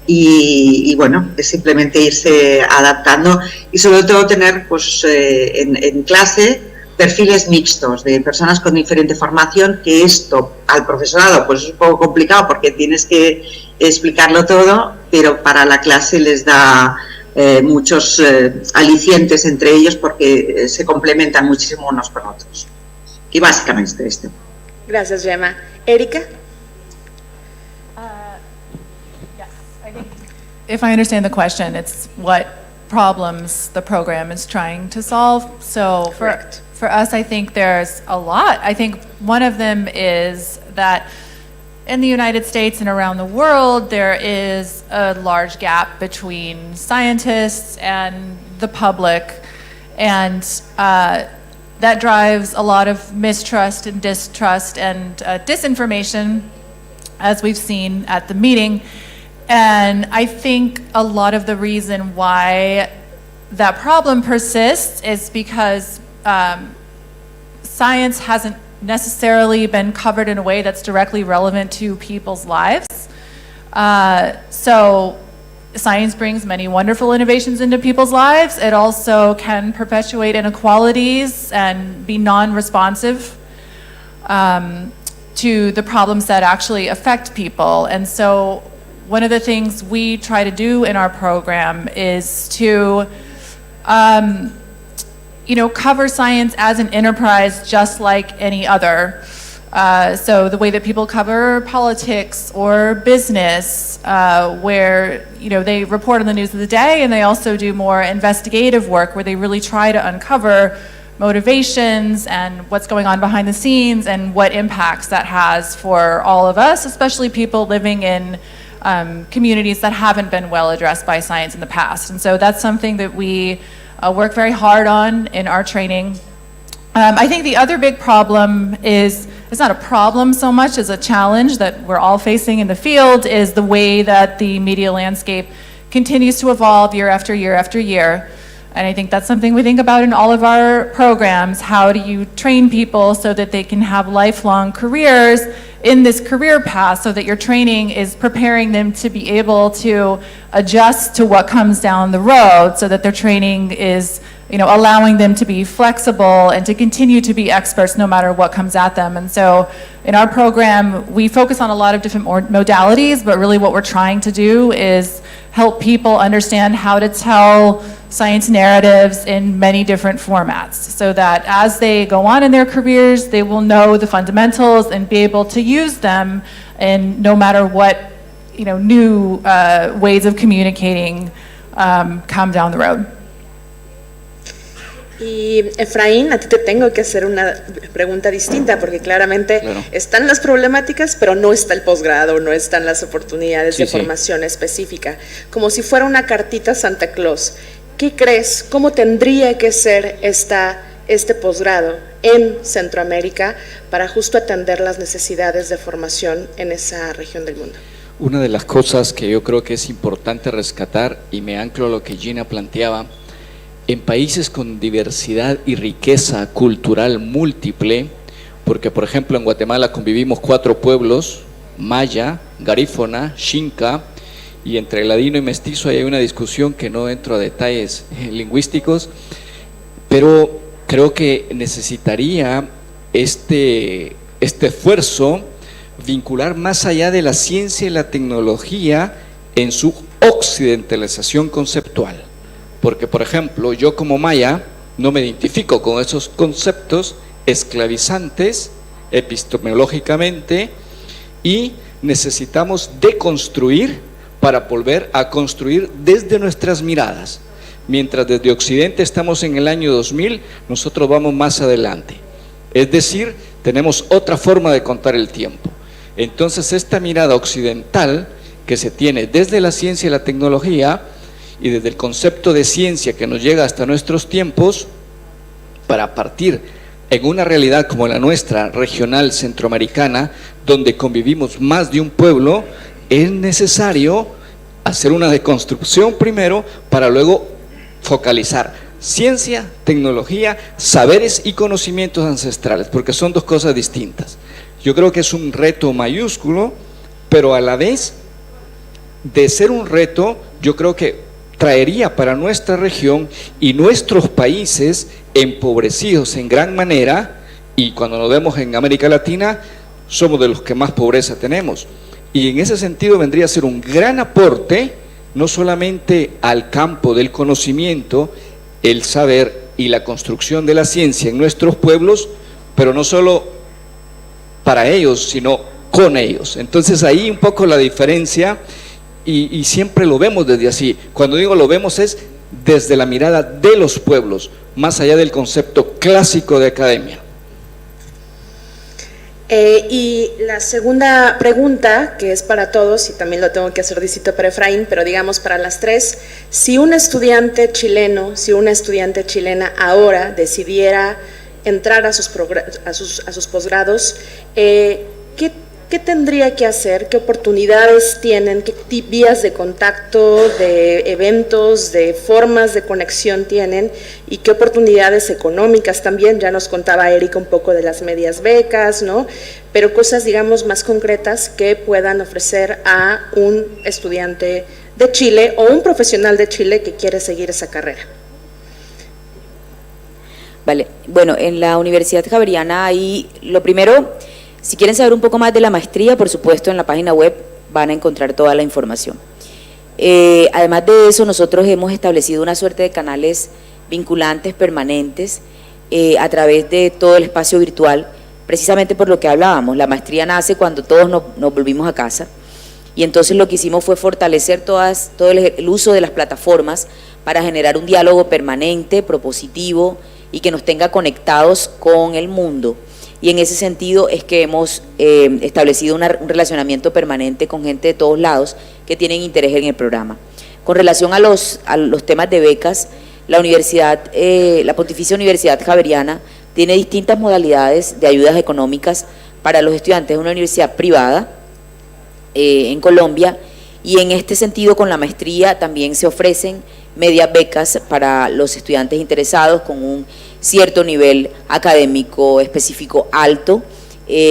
y bueno, es simplemente irse adaptando, y sobre todo tener pues en clase perfiles mixtos de personas con diferente formación, que esto al profesorado pues es un poco complicado porque tienes que explicarlo todo, pero para la clase les da muchos alicientes entre ellos, porque se complementan muchísimo unos con otros. Y básicamente este. Gracias, Gemma. Erika? If I understand the question, it's what problems the program is trying to solve. So for us, I think there's a lot. I think one of them is that in the United States and around the world, there is a large gap between scientists and the public, and that drives a lot of mistrust and distrust and disinformation, as we've seen at the meeting. And I think a lot of the reason why that problem persists is because science hasn't necessarily been covered in a way that's directly relevant to people's lives. So science brings many wonderful innovations into people's lives. It also can perpetuate inequalities and be non-responsive to the problems that actually affect people. And so one of the things we try to do in our program is to cover science as an enterprise just like any other. So the way that people cover politics or business, where they report on the news of the day, and they also do more investigative work where they really try to uncover motivations and what's going on behind the scenes and what impacts that has for all of us, especially people living in communities that haven't been well addressed by science in the past. And so that's something that we work very hard on in our training. I think the other big problem is, it's not a problem so much as a challenge that we're all facing in the field, is the way that the media landscape continues to evolve year after year after year. And I think that's something we think about in all of our programs. How do you train people so that they can have lifelong careers in this career path, so that your training is preparing them to be able to adjust to what comes down the road, so that their training is allowing them to be flexible and to continue to be experts no matter what comes at them. And so in our program, we focus on a lot of different modalities, but really what we're trying to do is help people understand how to tell science narratives in many different formats, so that as they go on in their careers, they will know the fundamentals and be able to use them in no matter what new ways of communicating come down the road. Y Efraín, a ti te tengo que hacer una pregunta distinta, porque claramente están las problemáticas, pero no está el posgrado, no están las oportunidades de formación específica. Como si fuera una cartita Santa Claus. ¿Qué crees? ¿Cómo tendría que ser este posgrado en Centroamérica para justo atender las necesidades de formación en esa región del mundo? Una de las cosas que yo creo que es importante rescatar, y me anclo a lo que Gina planteaba, en países con diversidad y riqueza cultural múltiple, porque por ejemplo en Guatemala convivimos 4 pueblos, maya, garífona, xinca, y entre ladino y mestizo hay una discusión que no entro a detalles lingüísticos, pero creo que necesitaría este esfuerzo vincular más allá de la ciencia y la tecnología en su occidentalización conceptual. Porque, por ejemplo, yo como maya no me identifico con esos conceptos esclavizantes epistemológicamente, y necesitamos deconstruir para volver a construir desde nuestras miradas. Mientras desde Occidente estamos en el año 2000, nosotros vamos más adelante. Es decir, tenemos otra forma de contar el tiempo. Entonces, esta mirada occidental que se tiene desde la ciencia y la tecnología, y desde el concepto de ciencia que nos llega hasta nuestros tiempos, para partir en una realidad como la nuestra, regional centroamericana, donde convivimos más de un pueblo, es necesario hacer una deconstrucción primero para luego focalizar ciencia, tecnología, saberes y conocimientos ancestrales, porque son dos cosas distintas. Yo creo que es un reto mayúsculo, pero a la vez de ser un reto, yo creo que traería para nuestra región y nuestros países empobrecidos en gran manera, y cuando nos vemos en América Latina, somos de los que más pobreza tenemos. Y en ese sentido vendría a ser un gran aporte, no solamente al campo del conocimiento, el saber y la construcción de la ciencia en nuestros pueblos, pero no solo para ellos, sino con ellos. Entonces ahí un poco la diferencia, y siempre lo vemos desde así. Cuando digo lo vemos es desde la mirada de los pueblos, más allá del concepto clásico de academia. Y la segunda pregunta, que es para todos, y también lo tengo que hacer distinto para Efraín, pero digamos para las tres, si un estudiante chileno, si una estudiante chilena ahora decidiera entrar a sus posgrados, ¿qué tendría que hacer? ¿Qué oportunidades tienen? ¿Qué vías de contacto, de eventos, de formas de conexión tienen? ¿Y qué oportunidades económicas también? Ya nos contaba Erika un poco de las medias becas, ¿no? Pero cosas, digamos, más concretas que puedan ofrecer a un estudiante de Chile o un profesional de Chile que quiere seguir esa carrera. Vale, bueno, en la Universidad Javeriana hay, lo primero, si quieren saber un poco más de la maestría, por supuesto en la página web van a encontrar toda la información. Además de eso, nosotros hemos establecido una suerte de canales vinculantes permanentes a través de todo el espacio virtual, precisamente por lo que hablábamos. La maestría nace cuando todos nos volvimos a casa, y entonces lo que hicimos fue fortalecer todo el uso de las plataformas para generar un diálogo permanente, propositivo, y que nos tenga conectados con el mundo. Y en ese sentido es que hemos establecido un relacionamiento permanente con gente de todos lados que tienen interés en el programa. Con relación a los temas de becas, la Pontificia Universidad Javeriana tiene distintas modalidades de ayudas económicas para los estudiantes. Es una universidad privada en Colombia, y en este sentido con la maestría también se ofrecen medias becas para los estudiantes interesados con un cierto nivel académico específico alto,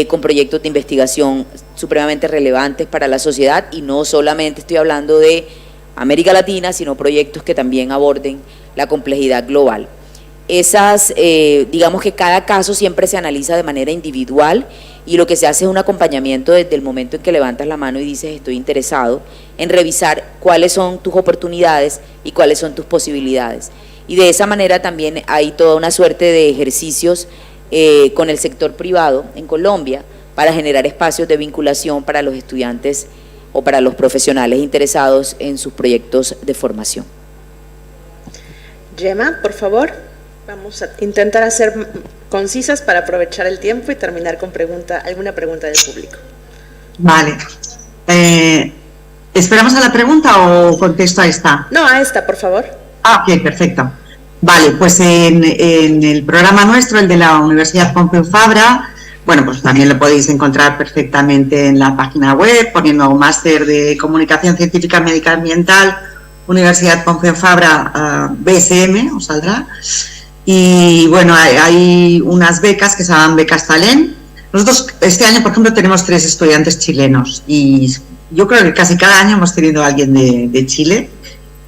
con proyectos de investigación supremamente relevantes para la sociedad, y no solamente estoy hablando de América Latina, sino proyectos que también aborden la complejidad global. Digamos que cada caso siempre se analiza de manera individual, y lo que se hace es un acompañamiento desde el momento en que levantas la mano y dices estoy interesado, en revisar cuáles son tus oportunidades y cuáles son tus posibilidades. Y de esa manera también hay toda una suerte de ejercicios con el sector privado en Colombia para generar espacios de vinculación para los estudiantes o para los profesionales interesados en sus proyectos de formación. Gemma, por favor, vamos a intentar hacer concisas para aprovechar el tiempo y terminar con alguna pregunta del público. Vale. ¿Esperamos a la pregunta o contesto a esta? No, a esta, por favor. Ok, perfecto. Vale, pues en el programa nuestro, el de la Universidad Pompeu Fabra, bueno, pues también lo podéis encontrar perfectamente en la página web, poniendo Máster de Comunicación Científica Médica Ambiental, Universidad Pompeu Fabra, BSM, os saldrá. Y bueno, hay unas becas que se llaman becas Talent. Nosotros este año, por ejemplo, tenemos 3 estudiantes chilenos, y yo creo que casi cada año hemos tenido a alguien de Chile.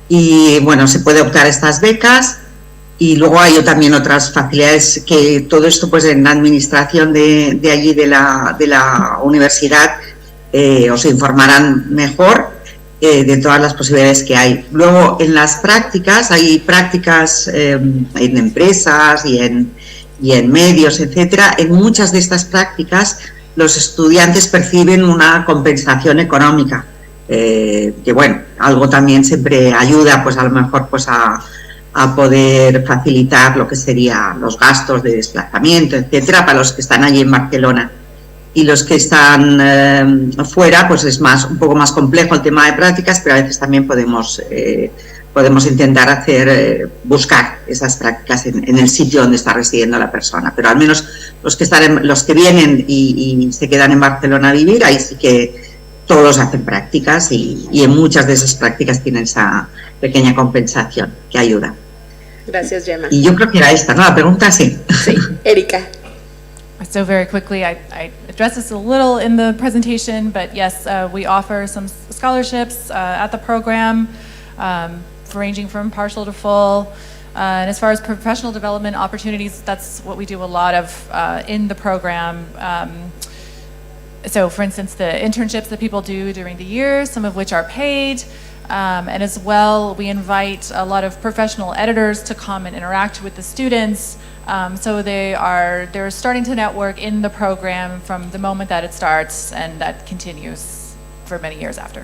Y bueno, se puede optar a estas becas, y luego hay también otras facilidades, que todo esto pues en la administración de allí de la universidad os informarán mejor de todas las posibilidades que hay. Luego en las prácticas, hay prácticas en empresas y en medios, etcétera. En muchas de estas prácticas los estudiantes perciben una compensación económica, que bueno, algo también siempre ayuda pues a lo mejor pues a poder facilitar lo que serían los gastos de desplazamiento, etcétera, para los que están allí en Barcelona. Y los que están fuera, pues es un poco más complejo el tema de prácticas, pero a veces también podemos intentar buscar esas prácticas en el sitio donde está residiendo la persona. Pero al menos los que vienen y se quedan en Barcelona a vivir, ahí sí que todos hacen prácticas, y en muchas de esas prácticas tienen esa pequeña compensación que ayuda. Gracias, Gemma. Y yo creo que era esta, ¿no? La pregunta sí. Sí, Erika. So very quickly, I addressed this a little in the presentation, but yes, we offer some scholarships at the program, ranging from partial to full. And as far as professional development opportunities, that's what we do a lot of in the program. So for instance, the internships that people do during the year, some of which are paid, And as well, we invite a lot of professional editors to come and interact with the students. So they're starting to network in the program from the moment that it starts, and that continues for many years after.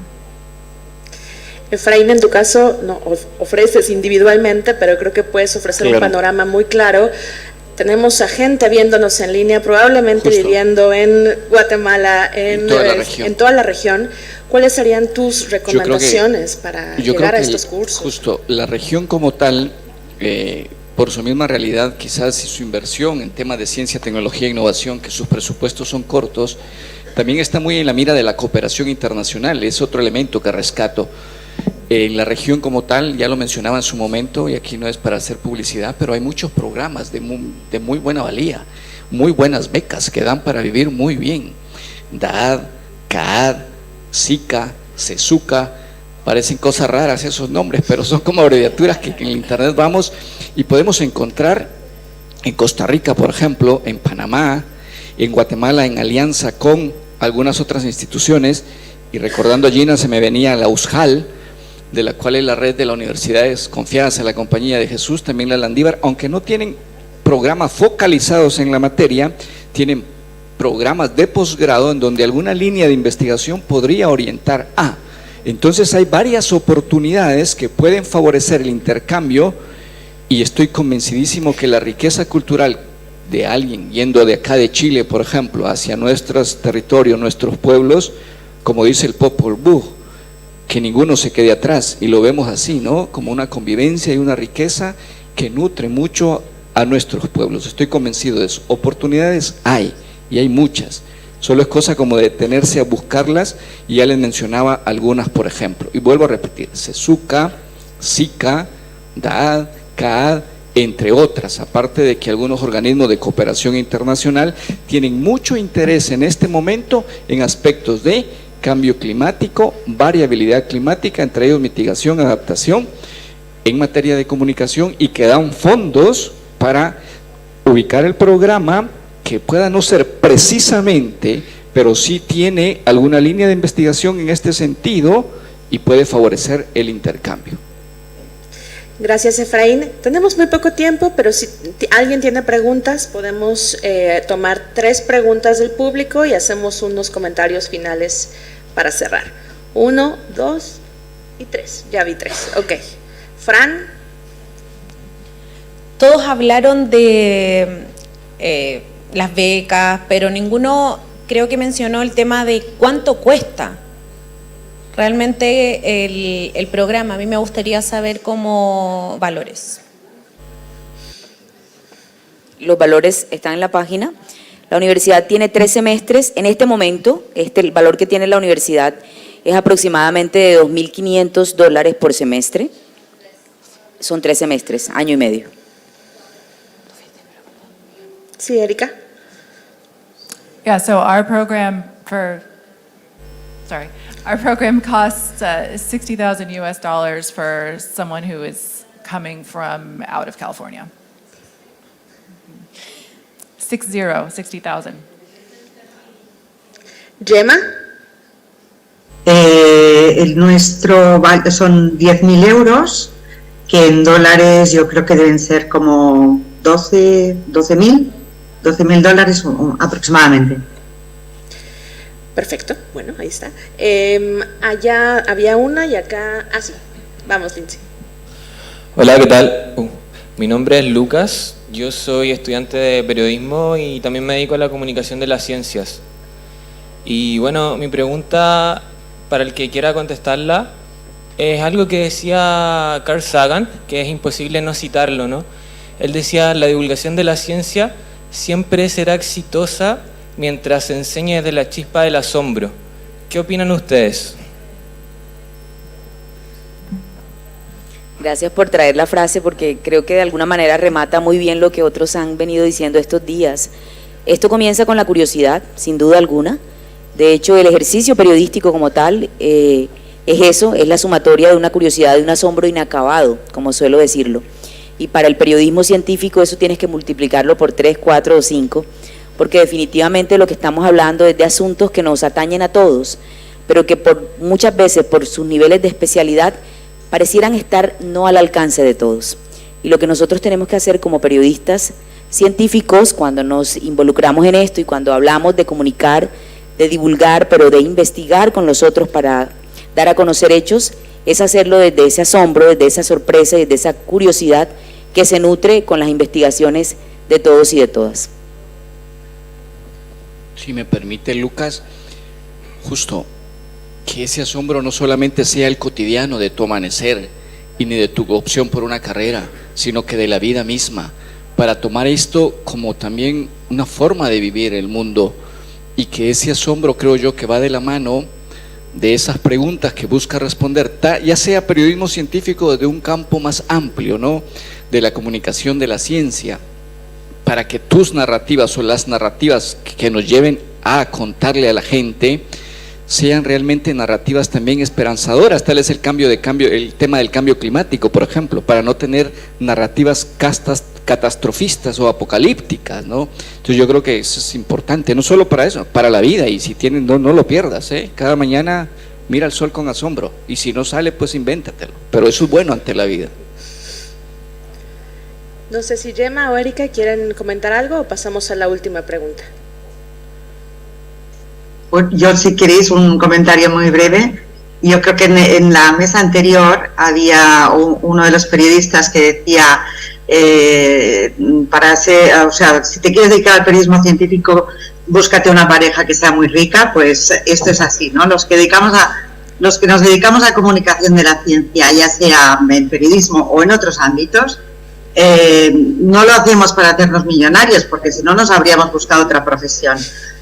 Efraín, en tu caso, no ofreces individualmente, pero creo que puedes ofrecer un panorama muy claro. Tenemos a gente viéndonos en línea, probablemente viviendo en Guatemala, en toda la región. ¿Cuáles serían tus recomendaciones para llegar a estos cursos? Justo, la región como tal, por su misma realidad, quizás y su inversión en temas de ciencia, tecnología e innovación, que sus presupuestos son cortos, también está muy en la mira de la cooperación internacional. Es otro elemento que rescato. En la región como tal, ya lo mencionaba en su momento, y aquí no es para hacer publicidad, pero hay muchos programas de muy buena valía, muy buenas becas que dan para vivir muy bien. DAD, CAD, SICA, CESUCA, parecen cosas raras esos nombres, pero son como abreviaturas que en el internet vamos y podemos encontrar en Costa Rica, por ejemplo, en Panamá, en Guatemala, en alianza con algunas otras instituciones, y recordando a Gina se me venía la USJAL, de la cual es la red de las universidades confiadas en la Compañía de Jesús, también la Landívar, aunque no tienen programas focalizados en la materia, tienen programas de posgrado en donde alguna línea de investigación podría orientar a. Entonces hay varias oportunidades que pueden favorecer el intercambio, y estoy convencidísimo que la riqueza cultural de alguien yendo de acá de Chile, por ejemplo, hacia nuestros territorios, nuestros pueblos, como dice el Popol Vuh, que ninguno se quede atrás, y lo vemos así, ¿no? Como una convivencia y una riqueza que nutre mucho a nuestros pueblos. Estoy convencido de eso. Oportunidades hay, y hay muchas. Solo es cosa como de detenerse a buscarlas, y ya les mencionaba algunas, por ejemplo. Y vuelvo a repetir, CESUCA, SICA, DAD, CAD, entre otras, aparte de que algunos organismos de cooperación internacional tienen mucho interés en este momento en aspectos de cambio climático, variabilidad climática, entre ellos mitigación, adaptación, en materia de comunicación, y que dan fondos para ubicar el programa que pueda no ser precisamente, pero sí tiene alguna línea de investigación en este sentido y puede favorecer el intercambio. Gracias, Efraín. Tenemos muy poco tiempo, pero si alguien tiene preguntas, podemos tomar 3 preguntas del público y hacemos unos comentarios finales para cerrar. 1, 2 y 3. Ya vi 3. Ok. Fran. Todos hablaron de las becas, pero ninguno creo que mencionó el tema de cuánto cuesta realmente el programa. A mí me gustaría saber cómo valores. Los valores están en la página. La universidad tiene 3 semestres. En este momento, el valor que tiene la universidad es aproximadamente de $2.500 por semestre. Son 3 semestres, año y medio. Sí, Erika. Yeah, so our program costs $60,000 US for someone who is coming from out of California. 60,000. Gemma. El nuestro son 10.000 euros, que en dólares yo creo que deben ser como $12.000 aproximadamente. Perfecto, bueno, ahí está. Allá había una y acá... Ah, sí, vamos, Lindzi. Hola, ¿qué tal? Mi nombre es Lucas, yo soy estudiante de periodismo y también me dedico a la comunicación de las ciencias. Y bueno, mi pregunta, para el que quiera contestarla, es algo que decía Carl Sagan, que es imposible no citarlo, ¿no? Él decía, la divulgación de la ciencia siempre será exitosa mientras se enseñe desde la chispa del asombro. ¿Qué opinan ustedes? Gracias por traer la frase, porque creo que de alguna manera remata muy bien lo que otros han venido diciendo estos días. Esto comienza con la curiosidad, sin duda alguna. De hecho, el ejercicio periodístico como tal es eso, es la sumatoria de una curiosidad, de un asombro inacabado, como suelo decirlo. Y para el periodismo científico eso tienes que multiplicarlo por 3, 4 o 5, porque definitivamente lo que estamos hablando es de asuntos que nos atañen a todos, pero que muchas veces por sus niveles de especialidad parecieran estar no al alcance de todos. Y lo que nosotros tenemos que hacer como periodistas científicos, cuando nos involucramos en esto y cuando hablamos de comunicar, de divulgar, pero de investigar con los otros para dar a conocer hechos, es hacerlo desde ese asombro, desde esa sorpresa, desde esa curiosidad que se nutre con las investigaciones de todos y de todas. Si me permite, Lucas, justo que ese asombro no solamente sea el cotidiano de tu amanecer y ni de tu opción por una carrera, sino que de la vida misma, para tomar esto como también una forma de vivir el mundo, y que ese asombro, creo yo, que va de la mano de esas preguntas que busca responder, ya sea periodismo científico desde un campo más amplio, ¿no?, de la comunicación, de la ciencia, para que tus narrativas o las narrativas que nos lleven a contarle a la gente sean realmente narrativas también esperanzadoras. Tal es el tema del cambio climático, por ejemplo, para no tener narrativas catastrofistas o apocalípticas, ¿no? Entonces yo creo que eso es importante, no solo para eso, para la vida, y si tienes, no lo pierdas, ¿eh? Cada mañana mira el sol con asombro, y si no sale, pues invéntatelo, pero eso es bueno ante la vida. No sé si Gemma o Erika quieren comentar algo o pasamos a la última pregunta. Yo, si queréis, un comentario muy breve. Yo creo que en la mesa anterior había uno de los periodistas que decía, si te quieres dedicar al periodismo científico, búscate una pareja que sea muy rica. Pues esto es así, ¿no? Los que nos dedicamos a comunicación de la ciencia, ya sea en periodismo o en otros ámbitos, no lo hacemos para hacernos millonarios, porque si no nos habríamos buscado otra profesión.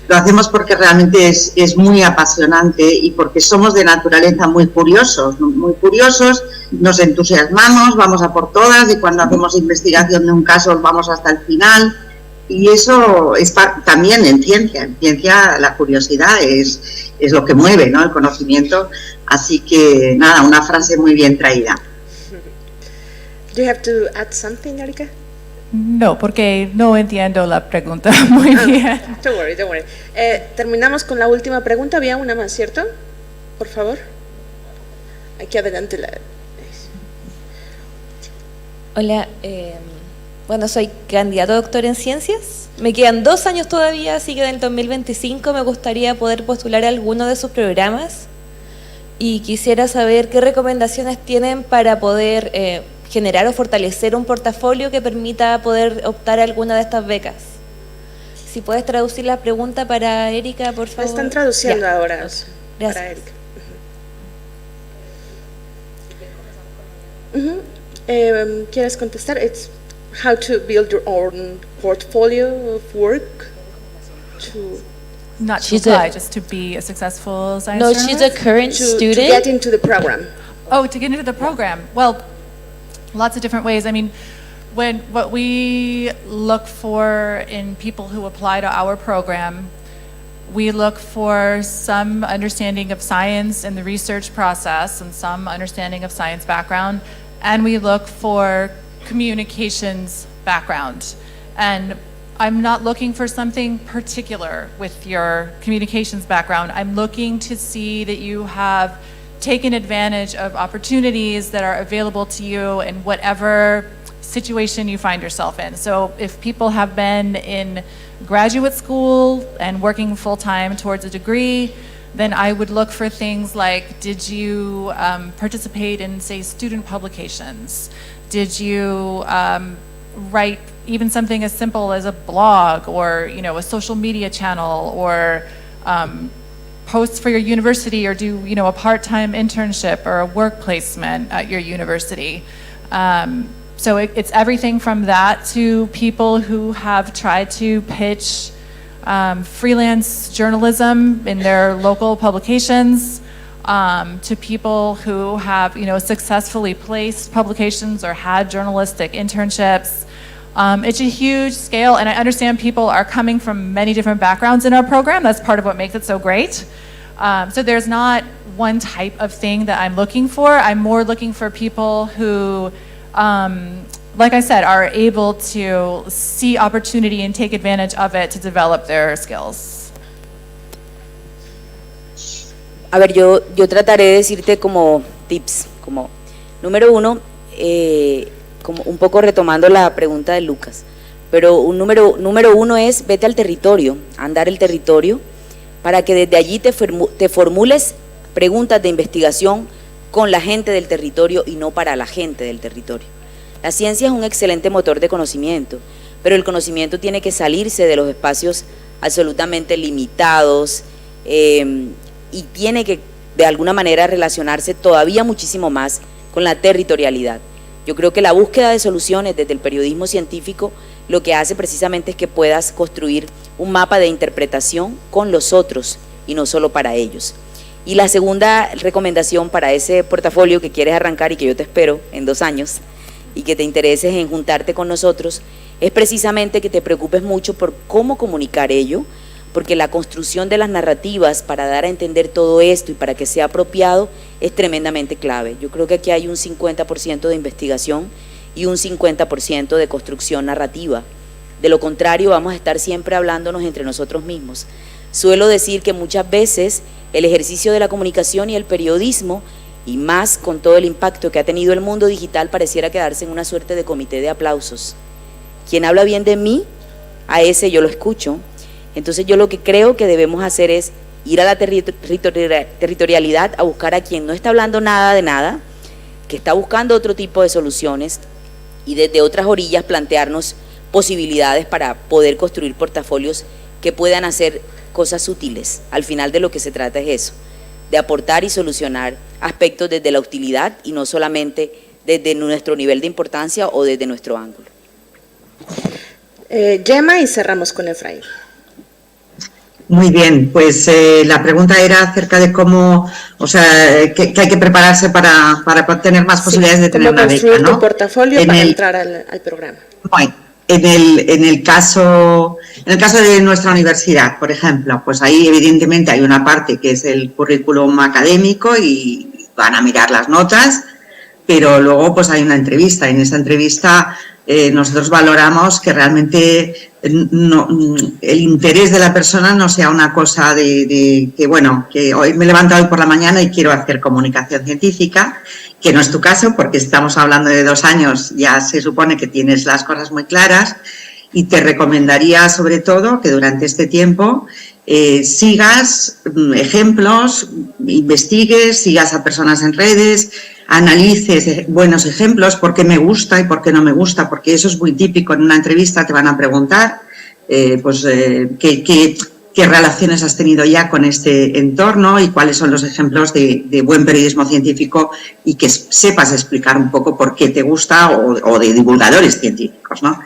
Lo hacemos porque realmente es muy apasionante y porque somos de naturaleza muy curiosos, nos entusiasmamos, vamos a por todas, y cuando hacemos investigación de un caso vamos hasta el final, y eso es también en ciencia la curiosidad es lo que mueve, ¿no?, el conocimiento. Así que nada, una frase muy bien traída. Do you have to add something, Erika? No, porque no entiendo la pregunta muy bien. Don't worry. Terminamos con la última pregunta. Había una más, ¿cierto? Por favor. Aquí adelante. Hola, bueno, soy candidato a doctor en ciencias. Me quedan 2 años todavía, así que en el 2025 me gustaría poder postular a alguno de sus programas. Y quisiera saber qué recomendaciones tienen para poder generar o fortalecer un portafolio que permita poder optar a alguna de estas becas. Si puedes traducir la pregunta para Erika, por favor. Están traduciendo ahora. Gracias. Para Erika. ¿Quieres contestar? It's how to build your own portfolio of work. Not to apply, just to be a successful science No, journalist? she's a current student. To get into the program. Oh, to get into the program. Well, lots of different ways. I mean, what we look for in people who apply to our program, we look for some understanding of science and the research process and some understanding of science background, and we look for communications background. And I'm not looking for something particular with your communications background. I'm looking to see that you have taken advantage of opportunities that are available to you in whatever situation you find yourself in. So if people have been in graduate school and working full-time towards a degree, then I would look for things like, did you participate in, say, student publications? Did you write even something as simple as a blog or, a social media channel, or posts for your university, or do a part-time internship or a work placement at your university. So it's everything from that to people who have tried to pitch freelance journalism in their local publications, to people who have successfully placed publications or had journalistic internships. It's a huge scale, and I understand people are coming from many different backgrounds in our program. That's part of what makes it so great. So there's not one type of thing that I'm looking for. I'm more looking for people who, like I said, are able to see opportunity and take advantage of it to develop their skills. A ver, yo trataré de decirte como tips, como número uno, como un poco retomando la pregunta de Lucas, pero un número uno es vete al territorio, andar el territorio, para que desde allí te formules preguntas de investigación con la gente del territorio y no para la gente del territorio. La ciencia es un excelente motor de conocimiento, pero el conocimiento tiene que salirse de los espacios absolutamente limitados, y tiene que de alguna manera relacionarse todavía muchísimo más con la territorialidad. Yo creo que la búsqueda de soluciones desde el periodismo científico lo que hace precisamente es que puedas construir un mapa de interpretación con los otros y no solo para ellos. Y la segunda recomendación para ese portafolio que quieres arrancar y que yo te espero en 2 años y que te intereses en juntarte con nosotros es precisamente que te preocupes mucho por cómo comunicar ello, porque la construcción de las narrativas para dar a entender todo esto y para que sea apropiado es tremendamente clave. Yo creo que aquí hay un 50% de investigación y un 50% de construcción narrativa. De lo contrario, vamos a estar siempre hablándonos entre nosotros mismos. Suelo decir que muchas veces el ejercicio de la comunicación y el periodismo, y más con todo el impacto que ha tenido el mundo digital, pareciera quedarse en una suerte de comité de aplausos. Quien habla bien de mí, a ese yo lo escucho. Entonces yo lo que creo que debemos hacer es ir a la territorialidad a buscar a quien no está hablando nada de nada, que está buscando otro tipo de soluciones y desde otras orillas plantearnos posibilidades para poder construir portafolios que puedan hacer cosas útiles. Al final de lo que se trata es eso, de aportar y solucionar aspectos desde la utilidad y no solamente desde nuestro nivel de importancia o desde nuestro ángulo. Gemma, y cerramos con Efraín. Muy bien, pues la pregunta era acerca de cómo, o sea, que hay que prepararse para tener más posibilidades de tener una beca, ¿no? Cómo construir tu portafolio para entrar al programa. Bueno, en el caso de nuestra universidad, por ejemplo, pues ahí evidentemente hay una parte que es el currículum académico y van a mirar las notas, pero luego pues hay una entrevista. En esa entrevista nosotros valoramos que realmente el interés de la persona no sea una cosa de que, bueno, que hoy me he levantado hoy por la mañana y quiero hacer comunicación científica, que no es tu caso porque estamos hablando de 2 años, ya se supone que tienes las cosas muy claras, y te recomendaría sobre todo que durante este tiempo sigas ejemplos, investigues, sigas a personas en redes, analices buenos ejemplos, por qué me gusta y por qué no me gusta, porque eso es muy típico. En una entrevista te van a preguntar qué relaciones has tenido ya con este entorno y cuáles son los ejemplos de buen periodismo científico, y que sepas explicar un poco por qué te gusta, o de divulgadores científicos, ¿no?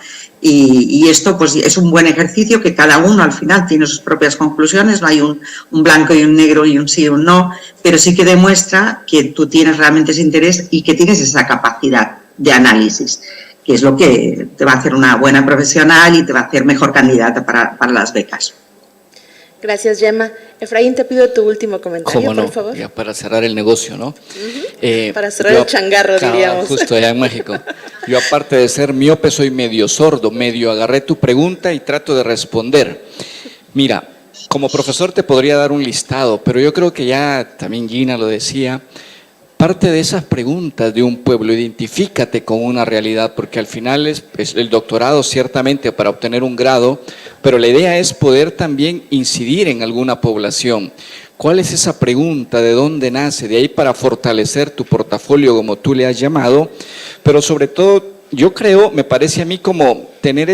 Y esto pues es un buen ejercicio que cada uno al final tiene sus propias conclusiones, no hay un blanco y un negro y un sí y un no, pero sí que demuestra que tú tienes realmente ese interés y que tienes esa capacidad de análisis, que es lo que te va a hacer una buena profesional y te va a hacer mejor candidata para las becas. Gracias, Gemma. Efraín, te pido tu último comentario, ¿Cómo no? por favor. Ya para cerrar el negocio, ¿no? Para cerrar el changarro, diríamos. Justo allá en México. Yo, aparte de ser miope, soy medio sordo, medio agarré tu pregunta y trato de responder. Mira, como profesor te podría dar un listado, pero yo creo que ya también Gina lo decía, parte de esas preguntas de un pueblo, identifícate con una realidad, porque al final es el doctorado ciertamente para obtener un grado, pero la idea es poder también incidir en alguna población. ¿Cuál es esa pregunta? ¿De dónde nace? De ahí para fortalecer tu portafolio, como tú le has llamado, pero sobre todo, yo creo, me parece a mí como tener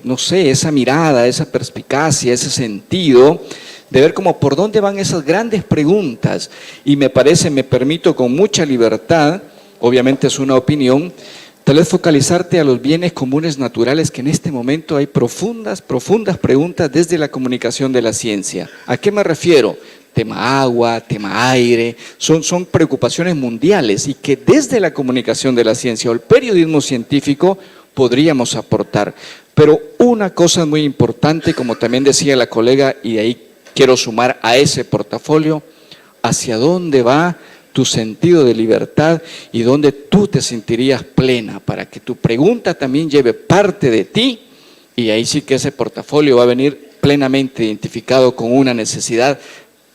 no sé, esa mirada, esa perspicacia, ese sentido de ver como por dónde van esas grandes preguntas, y me permito con mucha libertad, obviamente es una opinión, tal vez focalizarte a los bienes comunes naturales, que en este momento hay profundas preguntas desde la comunicación de la ciencia. ¿A qué me refiero? Tema agua, tema aire, son preocupaciones mundiales y que desde la comunicación de la ciencia o el periodismo científico podríamos aportar. Pero una cosa muy importante, como también decía la colega, y de ahí quiero sumar a ese portafolio, hacia dónde va tu sentido de libertad y dónde tú te sentirías plena, para que tu pregunta también lleve parte de ti, y ahí sí que ese portafolio va a venir plenamente identificado con una necesidad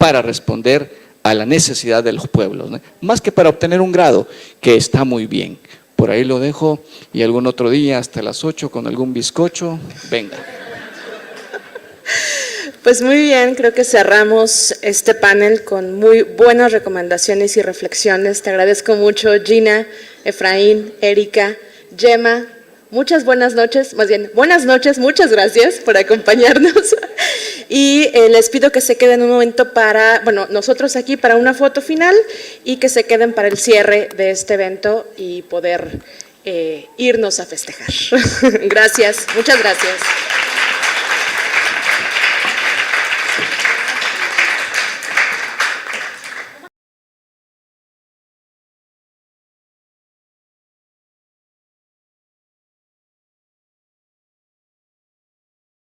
para responder a la necesidad de los pueblos, ¿no? Más que para obtener un grado, que está muy bien. Por ahí lo dejo y algún otro día hasta las 8 con algún bizcocho, venga. Pues muy bien, creo que cerramos este panel con muy buenas recomendaciones y reflexiones. Te agradezco mucho, Gina, Efraín, Erika, Gemma. Muchas buenas noches, más bien, buenas noches, muchas gracias por acompañarnos. Y les pido que se queden un momento para, bueno, nosotros aquí para una foto final y que se queden para el cierre de este evento y poder irnos a festejar. Gracias, muchas gracias.